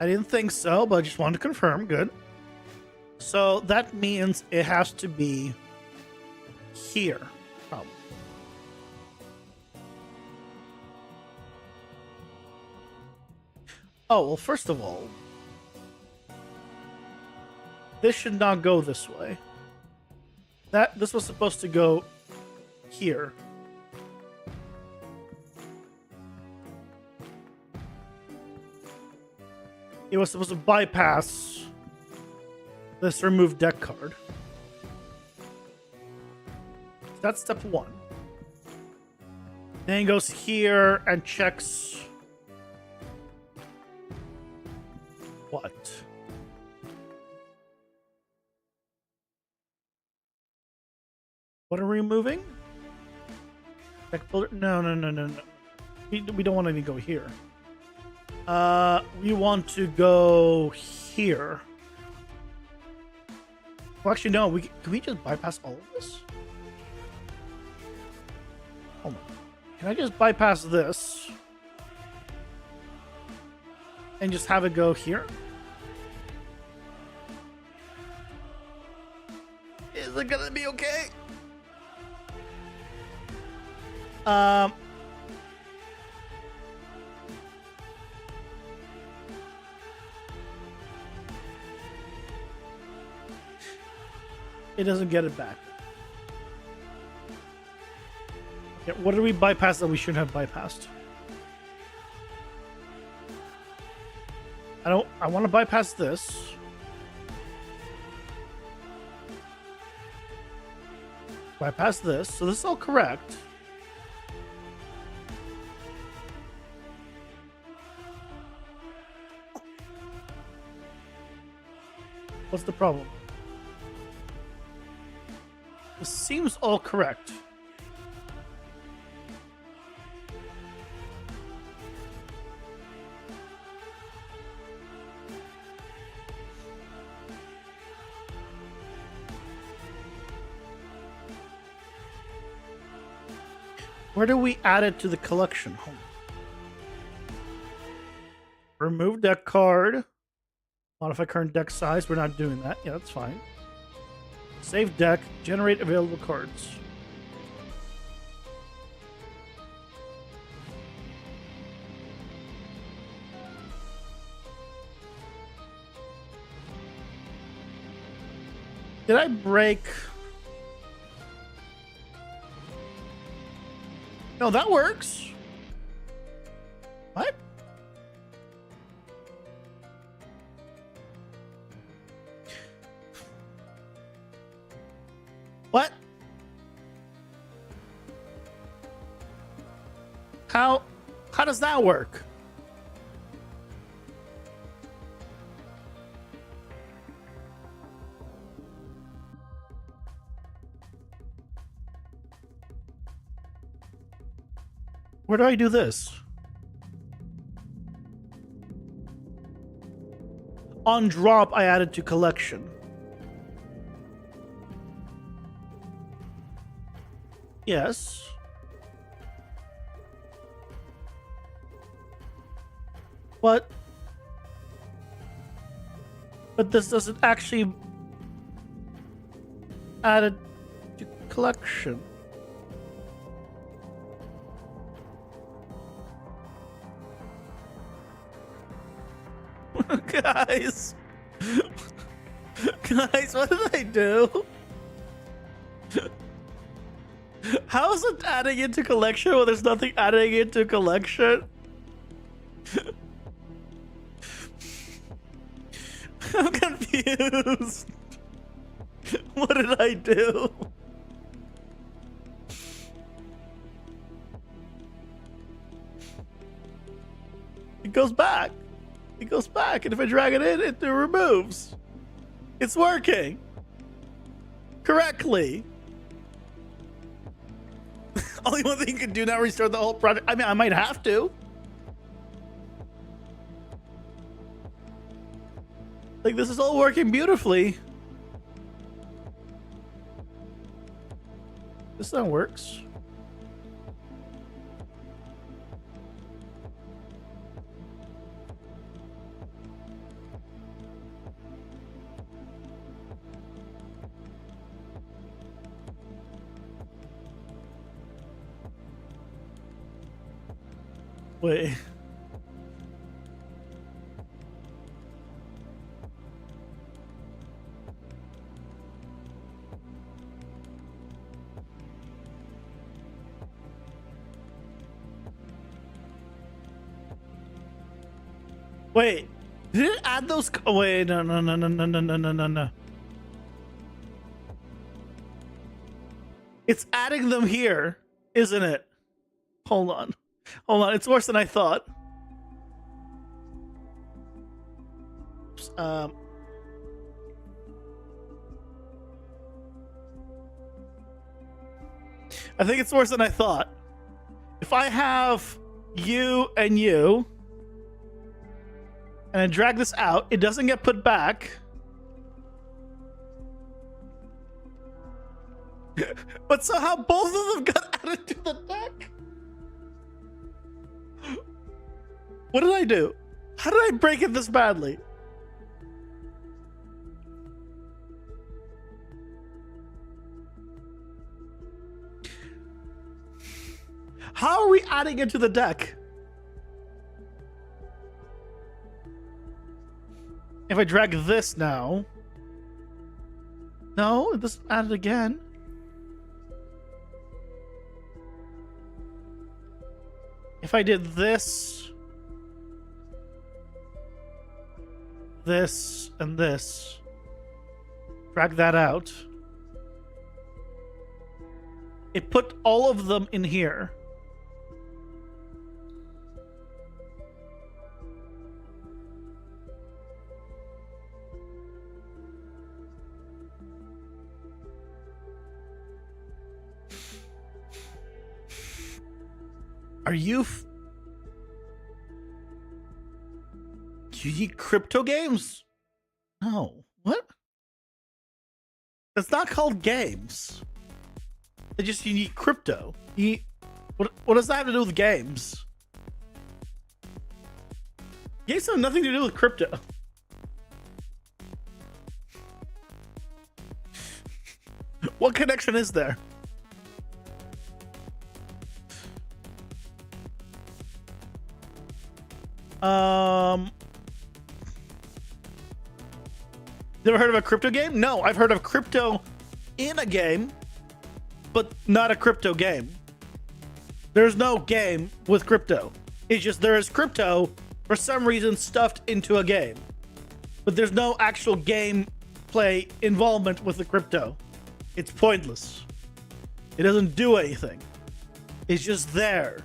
Speaker 2: I didn't think so, but I just wanted to confirm. Good. So that means it has to be here. Probably. Oh, well, first of all, this should not go this way. This was supposed to go here. It was supposed to bypass this remove deck card. That's step 1. Then it goes here and checks what? What are we removing? Deck builder? No. We don't want any to go here. We want to go here. Well, actually, no. Can we just bypass all of this? Hold on. Can I just bypass this and just have it go here? Is it gonna be okay? It doesn't get it back. Okay, what did we bypass that we shouldn't have bypassed? I want to bypass this. Bypass this. So this is all correct. What's the problem? This seems all correct. Where do we add it to the collection? Hold on. Remove deck card. Modify current deck size. We're not doing that. Yeah, that's fine. Save deck. Generate available cards. Did I break? No, that works. What? What? How does that work? Where do I do this? On drop, I added to collection. Yes. But this doesn't actually add it to collection. Guys, what did I do? How is it adding into collection when there's nothing adding into collection? I'm confused. What did I do? It goes back. It goes back, and if I drag it in, it removes. It's working correctly. Only one thing you can do now, restart the whole project. I mean, I might have to. Like, this is all working beautifully. This one works. Wait. Wait. Did it add those? Oh, wait, no. It's adding them here, isn't it? Hold on. It's worse than I thought. Oops, I think it's worse than I thought. If I have you and you, and I drag this out. It doesn't get put back. But somehow both of them got added to the deck. What did I do? How did I break it this badly? How are we adding it to the deck? If I drag this now. No, it doesn't add it again. If I did this, this, and this, drag that out, it put all of them in here. Are you need crypto games? No. What? It's not called games. They just unique crypto. What does that have to do with games? Games have nothing to do with crypto. What connection is there? Never heard of a crypto game? No, I've heard of crypto in a game, but not a crypto game. There's no game with crypto. It's just there is crypto for some reason stuffed into a game, but there's no actual gameplay involvement with the crypto. It's pointless. It doesn't do anything. It's just there.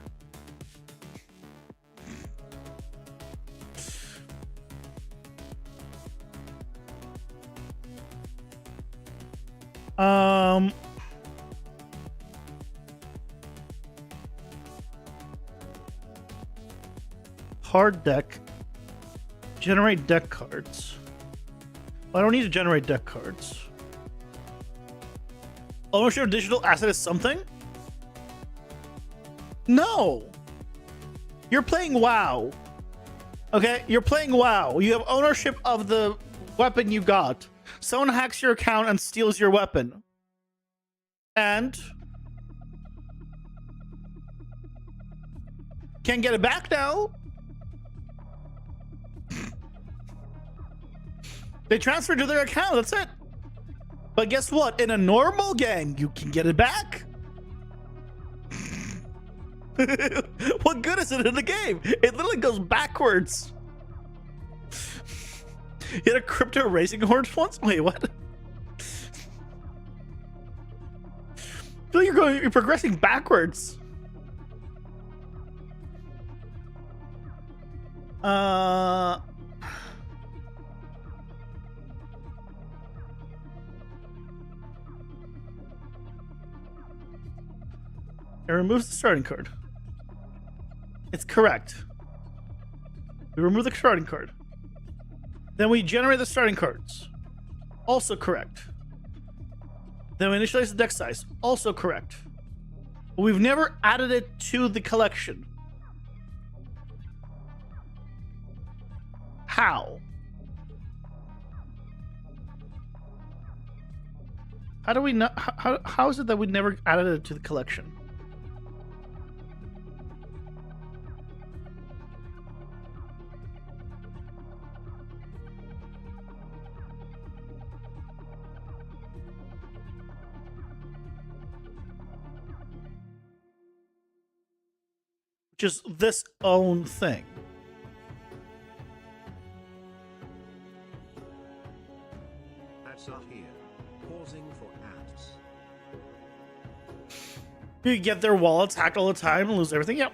Speaker 2: Hard deck. Generate deck cards. Well, I don't need to generate deck cards. Ownership of digital asset is something? No. You're playing WoW. Okay? You're playing WoW. You have ownership of the weapon you got. Someone hacks your account and steals your weapon. And can't get it back now. They transferred to their account, that's it. But guess what? In a normal game, you can get it back. What good is it in the game? It literally goes backwards. You had a crypto racing horse once? Wait, what? I feel like you're progressing backwards. It removes the starting card. It's correct. We remove the starting card. Then we generate the starting cards. Also correct. Then we initialize the deck size. Also correct. But we've never added it to the collection. How? How do we not? How is it that we never added it to the collection? Just this own thing.
Speaker 1: Ads are here. Pausing for ads.
Speaker 2: You get their wallets hacked all the time and lose everything. Yep.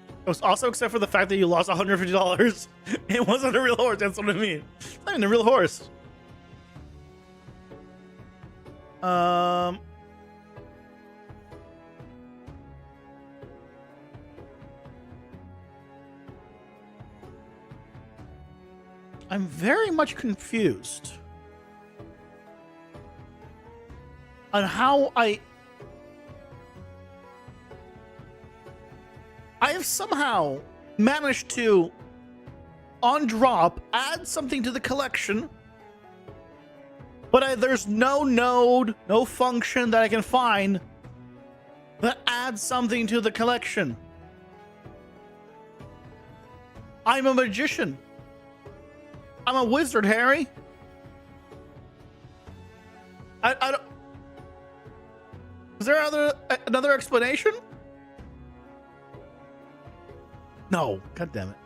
Speaker 2: It was also except for the fact that you lost $150. It wasn't a real horse. That's what I mean. It's not even a real horse. I'm very much confused on how I have somehow managed to, on drop, add something to the collection, but there's no node, no function that I can find that adds something to the collection. I'm a magician. I'm a wizard, Harry. I don't... Is there another explanation? No. God damn it.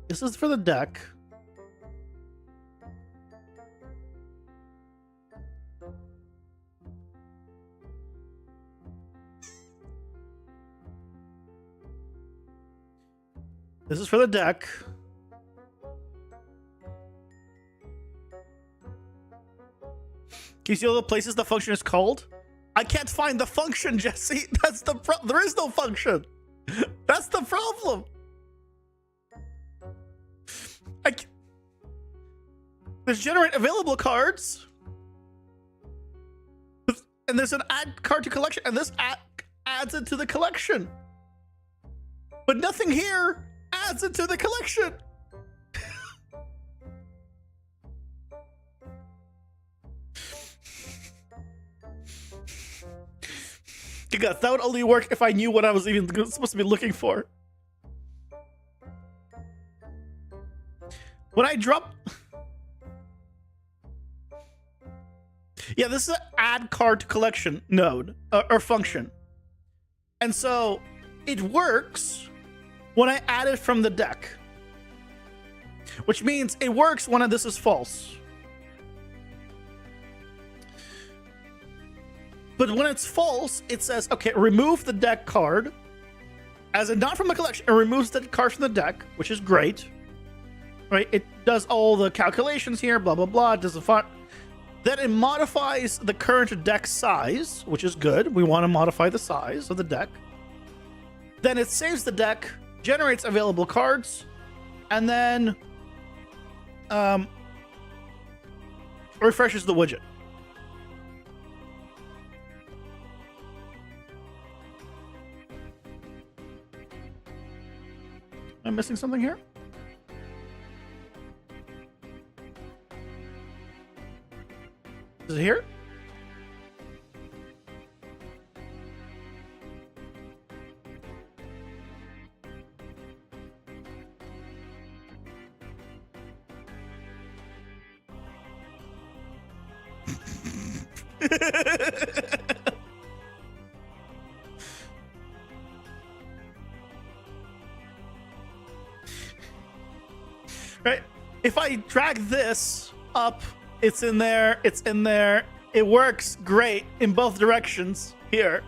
Speaker 2: This is for the deck. This is for the deck. Can you see all the places the function is called? I can't find the function, Jesse. That's the there is no function. That's the problem. There's generate available cards, and there's an add card to collection, and this adds it to the collection. But nothing here adds it to the collection. That would only work if I knew what I was even supposed to be looking for. When I drop... Yeah, this is an add card to collection node, or function. And so, it works when I add it from the deck. Which means it works when this is false. But when it's false, it says, okay, remove the deck card. As a not from the collection, it removes the card from the deck, which is great. Right? It does all the calculations here, blah, blah, blah. It does the font. Then it modifies the current deck size, which is good. We want to modify the size of the deck. Then it saves the deck, generates available cards, and then refreshes the widget. Am I missing something here? Is it here? Right? If I drag this up, it's in there, it's in there. It works great in both directions here.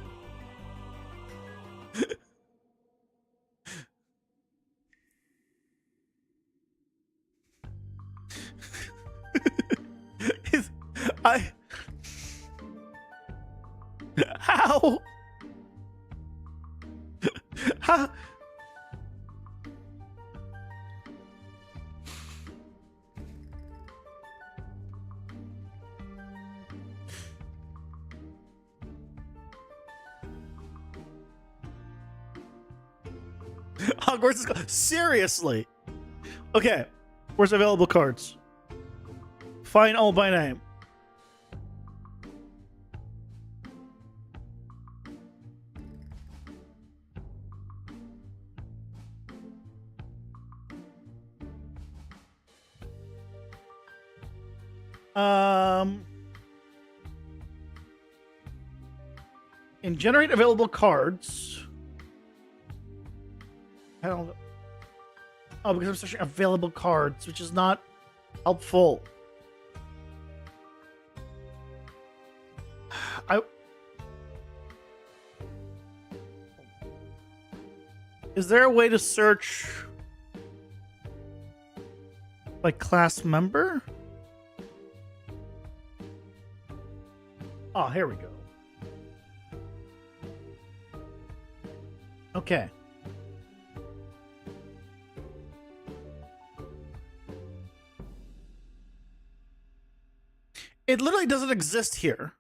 Speaker 2: How? How? Hogwarts is seriously. Okay, where's available cards? Find all by name. In generate available cards. I don't know. Oh, because I'm searching available cards, which is not helpful. Is there a way to search by class member? Oh, here we go. Okay. It literally doesn't exist here.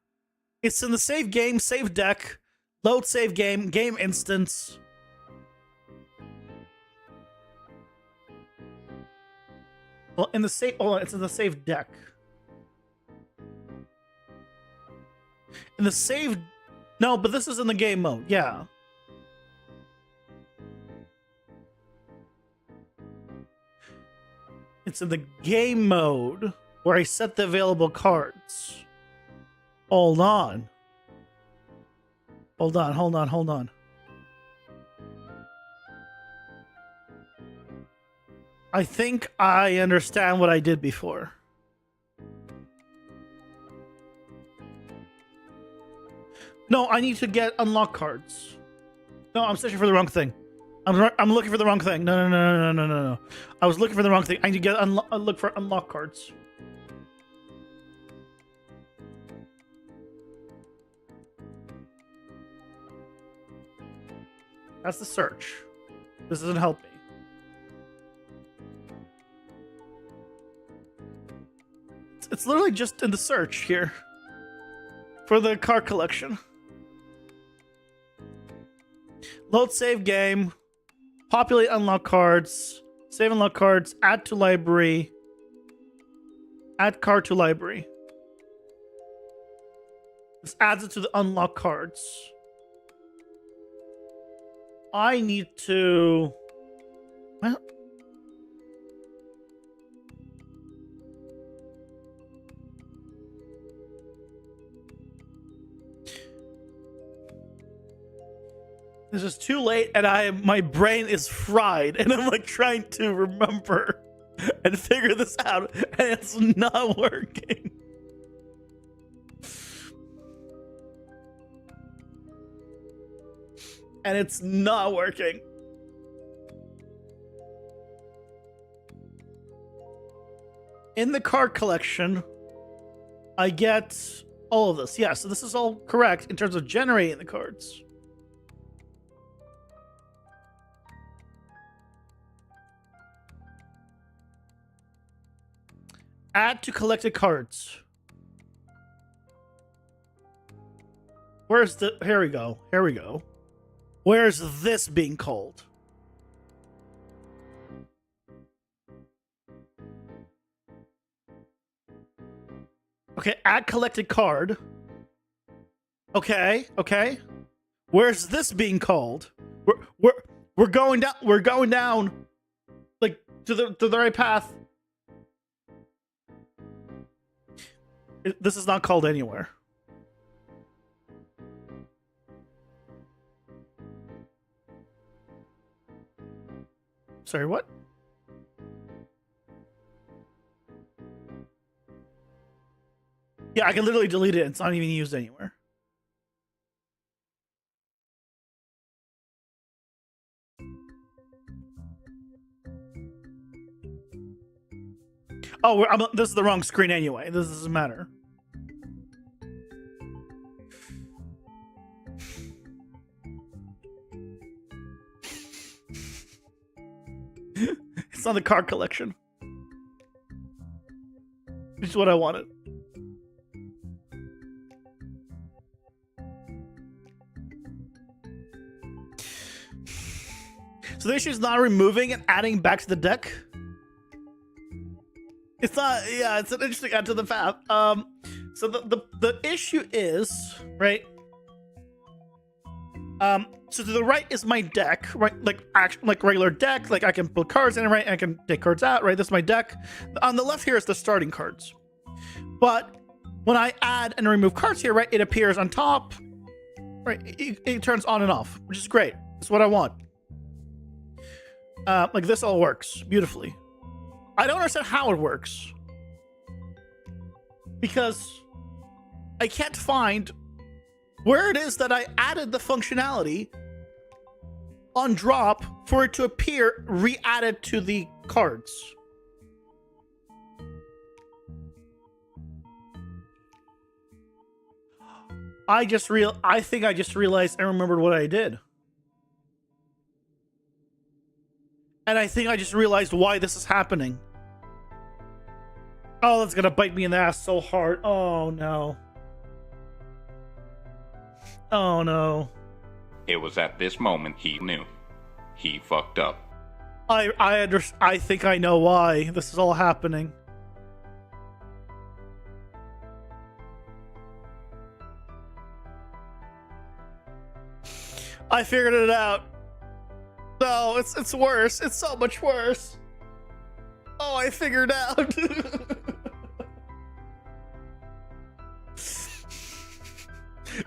Speaker 2: It's in the save game, save deck, load save game, game instance. Well, in the save, oh, it's in the save deck. In the save, no, but this is in the game mode, yeah. It's in the game mode where I set the available cards. Hold on. Hold on. I think I understand what I did before. No, I need to get unlock cards. No, I'm searching for the wrong thing. I'm looking for the wrong thing. No. I was looking for the wrong thing. I need to get look for unlock cards. That's the search. This doesn't help me. It's literally just in the search here for the card collection. Load save game, populate unlock cards, save unlock cards, add to library, add card to library. This adds it to the unlock cards. I need to... Well, this is too late, and my brain is fried, and I'm like trying to remember and figure this out, and it's not working. And it's not working. In the card collection, I get all of this. Yeah, so this is all correct in terms of generating the cards. Add to collected cards. Where's the... Here we go. Where's this being called? Okay, add collected card. Okay. Where's this being called? We're going down. We're going down, like to the right path. This is not called anywhere. Sorry, what? Yeah, I can literally delete it. It's not even used anywhere. Oh, this is the wrong screen anyway. This doesn't matter. It's on the card collection. Which is what I wanted. So the issue is not removing and adding back to the deck. It's not, yeah, it's an interesting add to the path. So the issue is, right? So to the right is my deck, right? Like regular deck. Like I can put cards in it, right? And I can take cards out, right? This is my deck. On the left here is the starting cards. But when I add and remove cards here, right? It appears on top, right? It turns on and off, which is great. That's what I want. Like this all works beautifully. I don't understand how it works. Because I can't find where it is that I added the functionality on drop for it to appear re-added to the cards. I think I just realized I remembered what I did. And I think I just realized why this is happening. Oh, that's gonna bite me in the ass so hard. Oh no. Oh no.
Speaker 4: It was at this moment he knew. He fucked up.
Speaker 2: I think I know why this is all happening. I figured it out. No, it's worse. It's so much worse. Oh, I figured out.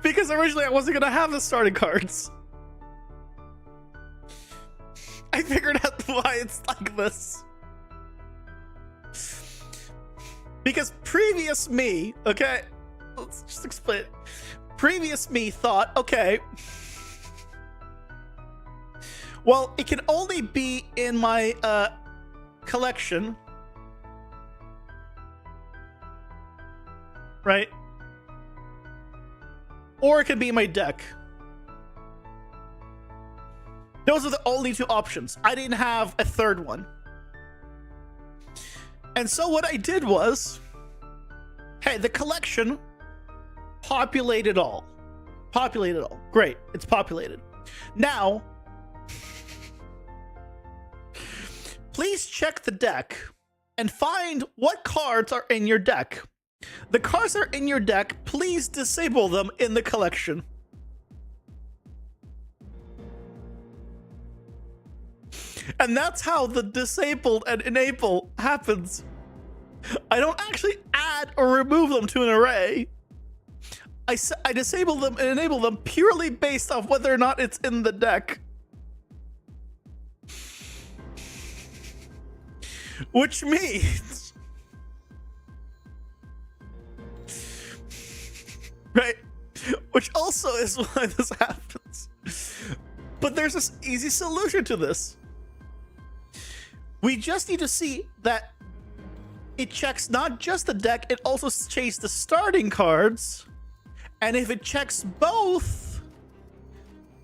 Speaker 2: Because originally I wasn't gonna have the starting cards. I figured out why it's like this. Because previous me, okay, let's just explain it. Previous me thought, okay, well, it can only be in my collection, right? Or it can be in my deck. Those are the only two options. I didn't have a third one. And so what I did was, hey, the collection populated all. Populated all. Great, it's populated. Now, please check the deck and find what cards are in your deck. The cards that are in your deck, please disable them in the collection. And that's how the disabled and enable happens. I don't actually add or remove them to an array. I disable them and enable them purely based off whether or not it's in the deck. Which means, right? Which also is why this happens. But there's this easy solution to this. We just need to see that it checks not just the deck, it also checks the starting cards. And if it checks both,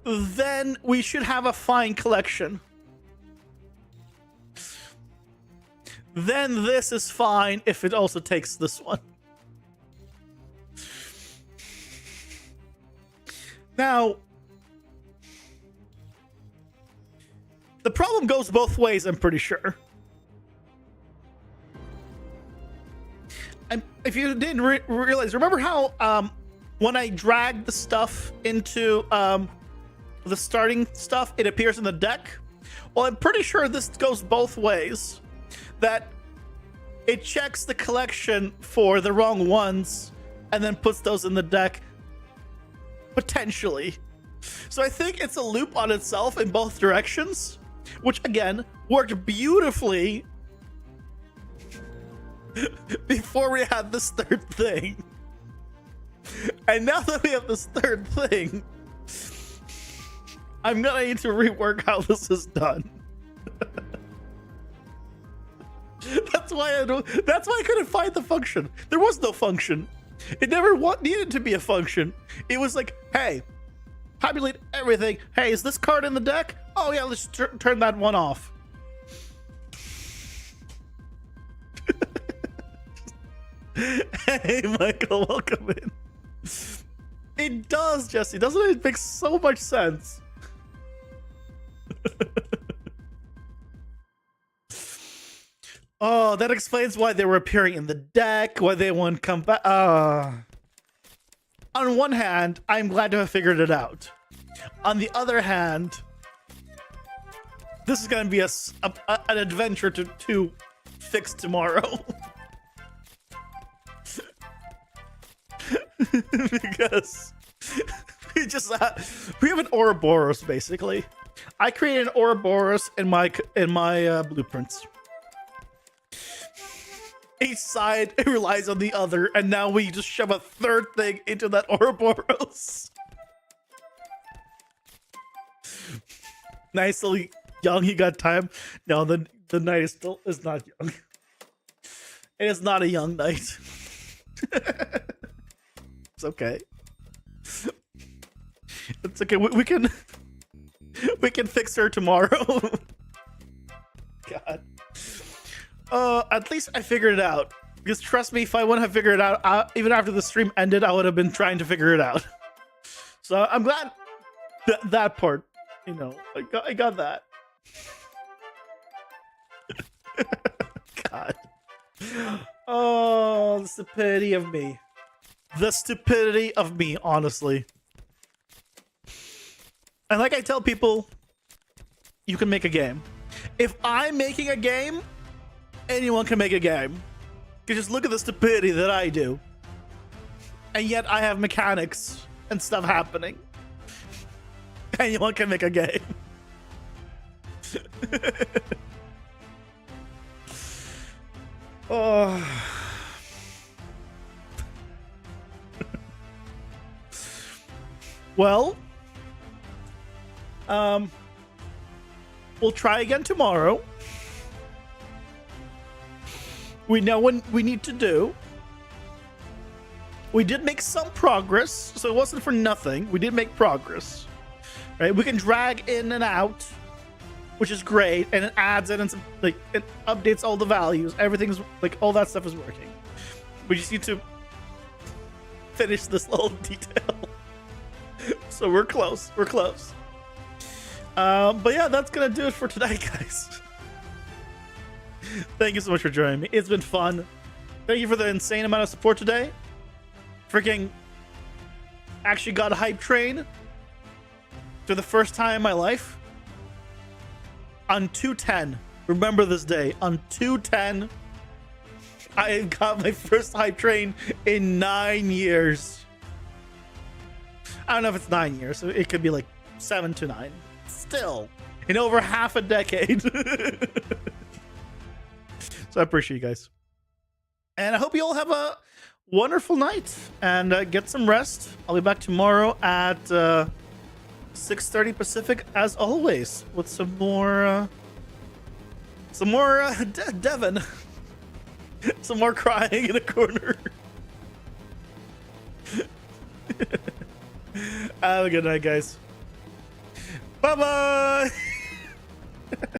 Speaker 2: then we should have a fine collection. Then this is fine if it also takes this one. Now, the problem goes both ways, I'm pretty sure. And if you didn't realize, remember how when I drag the stuff into the starting stuff, it appears in the deck? Well, I'm pretty sure this goes both ways. That it checks the collection for the wrong ones and then puts those in the deck. Potentially. So I think it's a loop on itself in both directions, which again worked beautifully before we had this third thing. And now that we have this third thing, I'm gonna need to rework how this is done. That's why I couldn't find the function. There was no function. It never needed to be a function. It was like, hey, populate everything. Hey, is this card in the deck? Oh yeah, let's turn that one off. Hey, Michael, welcome in. It does, Jesse. Doesn't it make so much sense? Oh, that explains why they were appearing in the deck, why they won't come back. On one hand, I'm glad to have figured it out. On the other hand, this is going to be an adventure to fix tomorrow. Because we have an Ouroboros, basically. I created an Ouroboros in my blueprints. Each side relies on the other, and now we just shove a third thing into that Ouroboros. Nicely young. You got time. No, the knight is not young. It is not a young knight. It's okay. It's okay. We can fix her tomorrow. God. At least I figured it out. Because trust me, if I wouldn't have figured it out, even after the stream ended, I would have been trying to figure it out. So I'm glad that part, you know, I got that. God. Oh, the stupidity of me. The stupidity of me, honestly. And like I tell people, you can make a game. If I'm making a game, anyone can make a game. You just look at the stupidity that I do. And yet I have mechanics and stuff happening. Anyone can make a game. Oh. Well, we'll try again tomorrow. We know what we need to do. We did make some progress, so it wasn't for nothing. We did make progress. Right? We can drag in and out, which is great, and it adds in and some, like, it updates all the values. Everything's like, all that stuff is working. We just need to finish this little detail. So we're close. We're close. But yeah, that's gonna do it for today, guys. Thank you so much for joining me. It's been fun. Thank you for the insane amount of support today. Freaking actually got a hype train for the first time in my life. On 210, remember this day. On 210, I got my first hype train in 9 years. I don't know if it's 9 years, so it could be like 7 to 9. Still, in over half a decade. So I appreciate you guys. And I hope you all have a wonderful night and get some rest. I'll be back tomorrow at 6:30 Pacific, as always, with some more Devon. Some more crying in a corner. Have a good night, guys. Bye-bye.